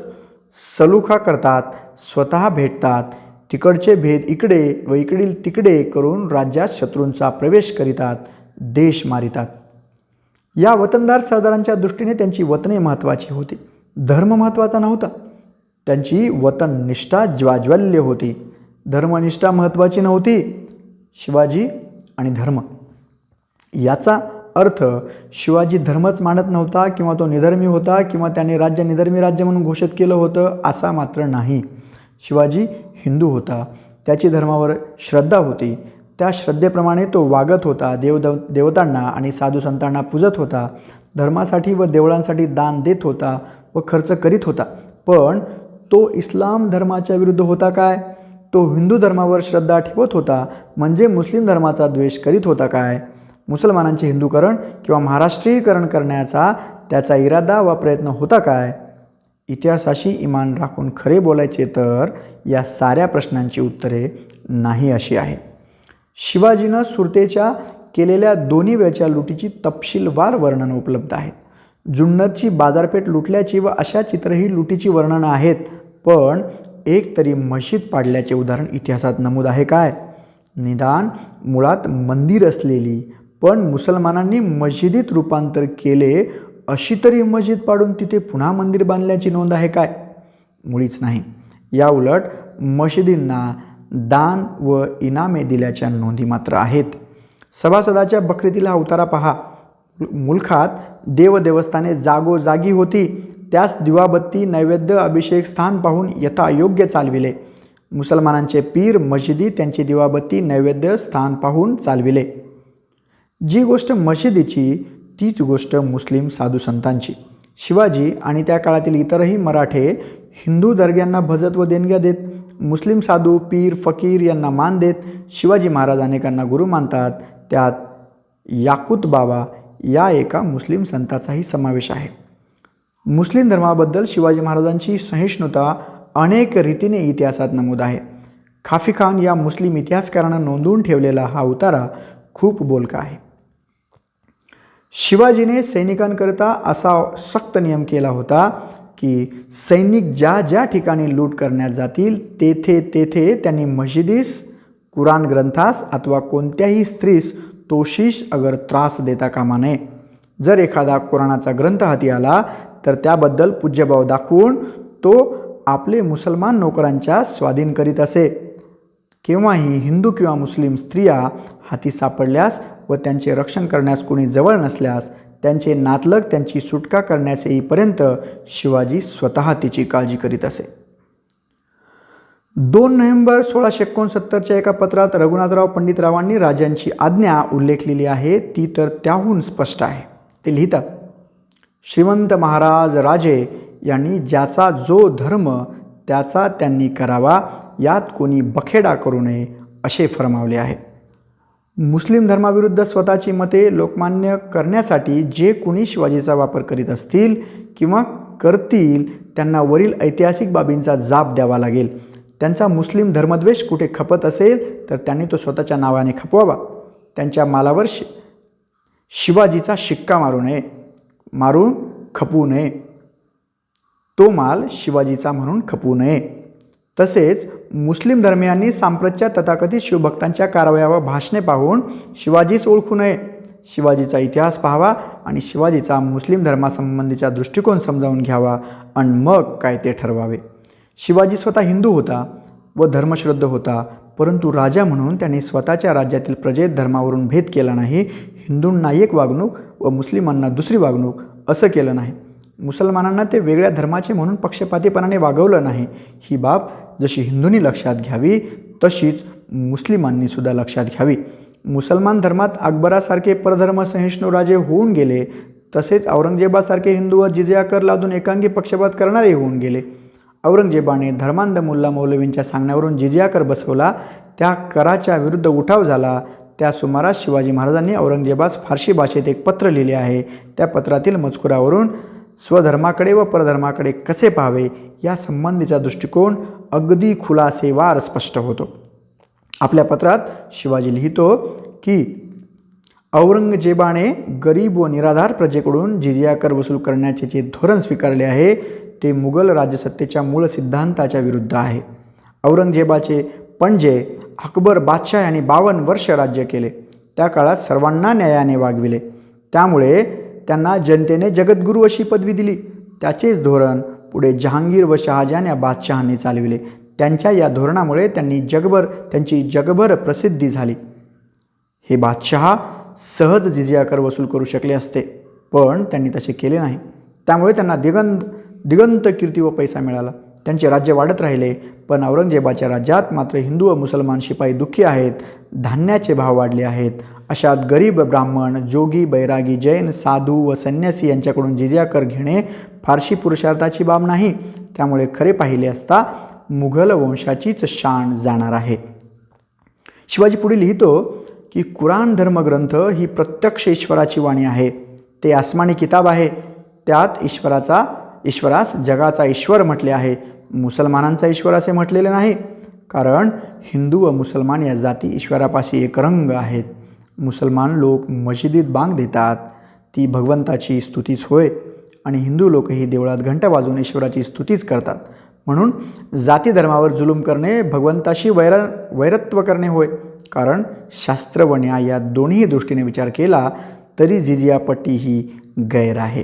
सलुखा करतात, स्वतः भेटतात, तिकडचे भेद इकडे व इकडील तिकडे करून राज्यात शत्रूंचा प्रवेश करीतात, देश मारितात. या वतनदार सरदारांच्या दृष्टीने त्यांची वतने महत्त्वाची होती, धर्म महत्त्वाचा नव्हता. त्यांची वतननिष्ठा ज्वाज्वल्य होती, धर्मनिष्ठा महत्त्वाची नव्हती. शिवाजी आणि धर्म याचा अर्थ शिवाजी धर्मच मानत नव्हता किंवा तो निधर्मी होता किंवा त्याने राज्य निधर्मी राज्य म्हणून घोषित केलं होतं असा मात्र नाही. शिवाजी हिंदू होता, त्याची धर्मावर श्रद्धा होती, त्या श्रद्धेप्रमाणे तो वागत होता, देवतांना आणि साधू संतांना पूजत होता, धर्मासाठी व देवळांसाठी दान देत होता व खर्च करीत होता. पण तो इस्लाम धर्माच्या विरुद्ध होता काय? तो हिंदू धर्मावर श्रद्धा ठेवत होता म्हणजे मुस्लिम धर्माचा द्वेष करीत होता काय? मुसलमानांचे हिंदूकरण किंवा महाराष्ट्रीयकरण करण्याचा त्याचा इरादा व प्रयत्न होता काय? इतिहासाशी इमान राखून खरे बोलायचे तर या साऱ्या प्रश्नांची उत्तरे नाही अशी आहेत. शिवाजीनं सुरतेच्या केलेल्या दोन्ही वेळच्या लुटीची तपशीलवार वर्णनं उपलब्ध आहेत. जुन्नरची बाजारपेठ लुटल्याची व अशा चित्रही लुटीची वर्णनं आहेत. पण एक तरी मशीद पाडल्याचे उदाहरण इतिहासात नमूद आहे काय? निदान मुळात मंदिर असलेली पण मुसलमानांनी मशिदीत रूपांतर केले अशी तरी मशीद पाडून तिथे पुन्हा मंदिर बांधल्याची नोंद आहे काय? मुळीच नाही. या उलट मशिदींना दान व इनामे दिल्याच्या नोंदी मात्र आहेत. सभासदाच्या बकरीतील हा उतारा पहा. मुलखात देवदेवस्थाने जागोजागी होती, त्यास दिवाबत्ती नैवेद्य अभिषेक स्थान पाहून यथायोग्य चालविले. मुसलमानांचे पीर मशिदी त्यांची दिवाबत्ती नैवेद्य स्थान पाहून चालविले. जी गोष्ट मशिदीची तीच गोष्ट मुस्लिम साधू संतांची. शिवाजी आणि त्या काळातील इतरही मराठे हिंदू दर्ग्यांना भजत व देणग्या देत, मुस्लिम साधू पीर फकीर यांना मान देत. शिवाजी महाराज अनेकांना गुरु मानतात. त्यात याकूत बाबा या एका मुस्लिम संताचाही समावेश आहे. मुस्लिम धर्माबद्दल शिवाजी महाराजांची सहिष्णुता अनेक रीतीने इतिहासात नमूद आहे. खाफी खान या मुस्लिम इतिहासकारानं नोंदवून ठेवलेला हा उतारा खूप बोलका आहे. शिवाजीने सैनिकांकरता असा सक्त नियम केला होता की सैनिक ज्या ज्या ठिकाणी लूट करण्यात जातील तेथे तेथे त्यांनी मशिदीस, कुराण ग्रंथास अथवा कोणत्याही स्त्रीस तोशिष अगर त्रास देता कामा नये. जर एखादा कुराणाचा ग्रंथ हाती आला तर त्याबद्दल पूज्यभाव दाखवून तो आपले मुसलमान नोकरांच्या स्वाधीन करीत असे. केव्हाही हिंदू किंवा मुस्लिम स्त्रिया हाती सापडल्यास व त्यांचे रक्षण करण्यास कोणी जवळ नसल्यास त्यांचे नातलग त्यांची सुटका करण्यास येईपर्यंत शिवाजी स्वतः तिची काळजी करीत असे. 2 नोव्हेंबर 1669च्या एका पत्रात रघुनाथराव पंडितरावांनी राजांची आज्ञा उल्लेखलेली आहे, ती तर त्याहून स्पष्ट आहे. ते लिहितात, श्रीमंत महाराज राजे यांनी ज्याचा जो धर्म त्याचा त्यांनी करावा, यात कोणी बखेडा करू नये असे फरमावले आहे. मुस्लिम धर्माविरुद्ध स्वतःची मते लोकमान्य करण्यासाठी जे कोणी शिवाजीचा वापर करीत असतील किंवा करतील त्यांना वरील ऐतिहासिक बाबींचा जाब द्यावा लागेल. त्यांचा मुस्लिम धर्मद्वेष कुठे खपत असेल तर त्यांनी तो स्वतःच्या नावाने खपवावा. त्यांच्या मालावर शिवाजीचा शिक्का मारून खपवू नये. तो माल शिवाजीचा म्हणून खपवू नये. तसेच मुस्लिम धर्मियांनी सांप्रतच्या तथाकथित शिवभक्तांच्या कारवाया व भाषणे पाहून शिवाजीच ओळखू नये. शिवाजीचा इतिहास पाहावा आणि शिवाजीचा मुस्लिम धर्मासंबंधीचा दृष्टिकोन समजावून घ्यावा आणि मग काय ते ठरवावे. शिवाजी स्वतः हिंदू होता व धर्मश्रद्ध होता, परंतु राजा म्हणून त्यांनी स्वतःच्या राज्यातील प्रजेत धर्मावरून भेद केला नाही. हिंदूंना एक वागणूक व मुस्लिमांना दुसरी वागणूक असं केलं नाही. मुसलमानांना ते वेगळ्या धर्माचे म्हणून पक्षपातीपणाने वागवलं नाही. ही बाब जशी हिंदूंनी लक्षात घ्यावी तशीच मुस्लिमांनी सुद्धा लक्षात घ्यावी. मुसलमान धर्मात अकबरासारखे परधर्मसहिष्णू राजे होऊन गेले, तसेच औरंगजेबासारखे हिंदूवर जिझिया कर लादून एकांगी पक्षपात करणारे होऊन गेले. औरंगजेबाने धर्मांध मुल्ला मौलवींच्या सांगण्यावरून जिझिया कर बसवला. त्या कराच्या विरुद्ध उठाव झाला. त्या सुमारास शिवाजी महाराजांनी औरंगजेबास फारसी भाषेत एक पत्र लिहिले आहे. त्या पत्रातील मजकुरावरून स्वधर्माकडे व परधर्माकडे कसे पाहावे या संबंधीचा दृष्टिकोन अगदी खुलासेवार स्पष्ट होतो. आपल्या पत्रात शिवाजी लिहितो की औरंगजेबाने गरीब व निराधार प्रजेकडून जिझिया कर वसूल करण्याचे जे धोरण स्वीकारले आहे ते मुघल राज्यसत्तेच्या मूळ सिद्धांताच्या विरुद्ध आहे. औरंगजेबाचे पणजे अकबर बादशाह यांनी 52 वर्ष राज्य केले. त्या काळात सर्वांना न्यायाने वागविले. त्यामुळे त्यांना जनतेने जगद्गुरू अशी पदवी दिली. त्याचेच धोरण पुढे जहांगीर व शहाजहान या बादशहांनी चालविले. त्यांच्या या धोरणामुळे त्यांची जगभर प्रसिद्धी झाली. हे बादशहा सहज जिझिया कर वसूल करू शकले असते, पण त्यांनी तसे केले नाही. त्यामुळे त्यांना दिगंत कीर्ती व पैसा मिळाला. त्यांचे राज्य वाढत राहिले. पण औरंगजेबाच्या राज्यात मात्र हिंदू व मुसलमान शिपाई दुःखी आहेत. धान्याचे भाव वाढले आहेत. अशात गरीब ब्राह्मण, जोगी, बैरागी, जैन, साधू व संन्यासी यांच्याकडून जिझिया कर घेणे फारशी पुरुषार्थाची बाब नाही. त्यामुळे खरे पाहिले असता मुघल वंशाचीच शान जाणार आहे. शिवाजी पुढे लिहितो की कुराण धर्मग्रंथ ही प्रत्यक्ष ईश्वराची वाणी आहे. ते आसमानी किताब आहे. त्यात ईश्वरास जगाचा ईश्वर म्हटले आहे. मुसलमानांचा ईश्वर असे म्हटलेले नाही, कारण हिंदू व मुसलमान या जाती ईश्वरापाशी एक रंग आहेत. मुसलमान लोक मशिदीत बांग देतात, ती भगवंताची स्तुतीच होय, आणि हिंदू लोकही देवळात घंटा वाजवून ईश्वराची स्तुतीच करतात. म्हणून जाती धर्मावर जुलूम करणे भगवंताशी वैरत्व करणे होय. कारण शास्त्र व न्याय या दोन्ही दृष्टीने विचार केला तरी जिझिया पट्टी ही गैर आहे.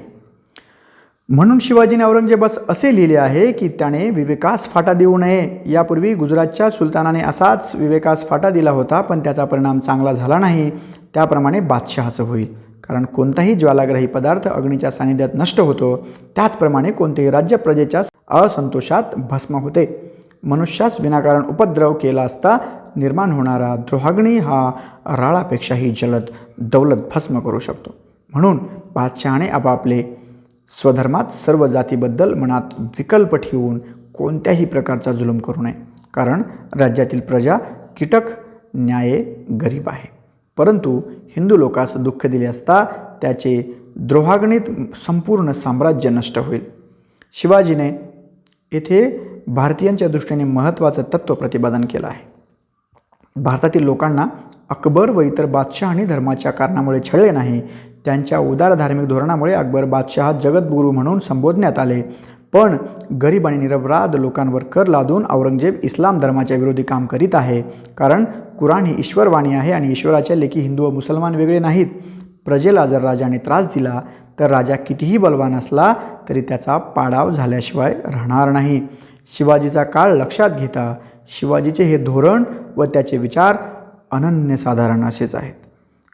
म्हणून शिवाजीने औरंगजेबास असे लिहिले आहे की त्याने विवेकास फाटा देऊ नये. यापूर्वी गुजरातच्या सुलतानाने असाच विवेकास फाटा दिला होता, पण त्याचा परिणाम चांगला झाला नाही. त्याप्रमाणे बादशहाचं होईल. कारण कोणताही ज्वालाग्राही पदार्थ अग्नीच्या सानिध्यात नष्ट होतो, त्याचप्रमाणे कोणतेही राज्य प्रजेच्या असंतोषात भस्म होते. मनुष्यास विनाकारण उपद्रव केला असता निर्माण होणारा द्रोहाग्नी हा राळापेक्षाही जलद दौलत भस्म करू शकतो. म्हणून बादशहाने आपापले स्वधर्मात सर्व जातीबद्दल मनात विकल्प ठेवून कोणत्याही प्रकारचा जुलूम करू नये. कारण राज्यातील प्रजा कीटक, न्याये गरीब आहे. परंतु हिंदू लोकास दुःख दिले असता त्याचे द्रोहाग्नीत संपूर्ण साम्राज्य नष्ट होईल. शिवाजीने येथे भारतीयांच्या दृष्टीने महत्त्वाचं तत्त्व प्रतिपादन केलं आहे. भारतातील लोकांना अकबर व इतर बादशहांनी धर्माच्या कारणामुळे छळले नाही. त्यांच्या उदार धार्मिक धोरणामुळे अकबर बादशहा जगद्गुरू म्हणून संबोधण्यात आले. पण गरीब आणि निरपराध लोकांवर कर लादून औरंगजेब इस्लाम धर्माच्या विरोधी काम करीत आहे. कारण कुराण ही ईश्वरवाणी आहे आणि ईश्वराच्या लेखी हिंदू व मुसलमान वेगळे नाहीत. प्रजेला जर राजाने त्रास दिला तर राजा कितीही बलवान असला तरी त्याचा पाडाव झाल्याशिवाय राहणार नाही. शिवाजीचा काळ लक्षात घेता शिवाजीचे हे धोरण व त्याचे विचार अनन्यसाधारण असेच आहेत.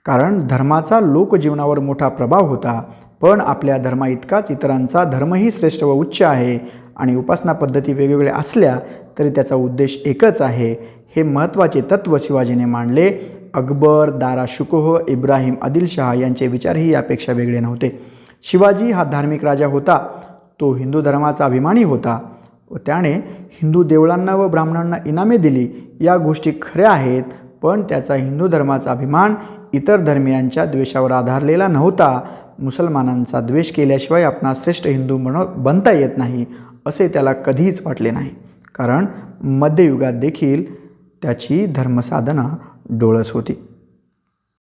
कारण धर्माचा लोकजीवनावर मोठा प्रभाव होता, पण आपल्या धर्माइतकाच इतरांचा धर्मही श्रेष्ठ व उच्च आहे आणि उपासना पद्धती वेगवेगळ्या असल्या तरी त्याचा उद्देश एकच आहे, हे महत्त्वाचे तत्त्व शिवाजीने मांडले. अकबर, दारा शुकोह, इब्राहिम आदिलशाह यांचे विचारही यापेक्षा वेगळे नव्हते. शिवाजी हा धार्मिक राजा होता. तो हिंदू धर्माचा अभिमानी होता व त्याने हिंदू देवळांना व ब्राह्मणांना इनामे दिली. या गोष्टी खऱ्या आहेत, पण त्याचा हिंदू धर्माचा अभिमान इतर धर्मियांच्या द्वेषावर आधारलेला नव्हता. मुसलमानांचा द्वेष केल्याशिवाय आपणास श्रेष्ठ हिंदू बनता येत नाही असे त्याला कधीच वाटले नाही, कारण मध्ययुगात देखील त्याची धर्मसाधना डोळस होती.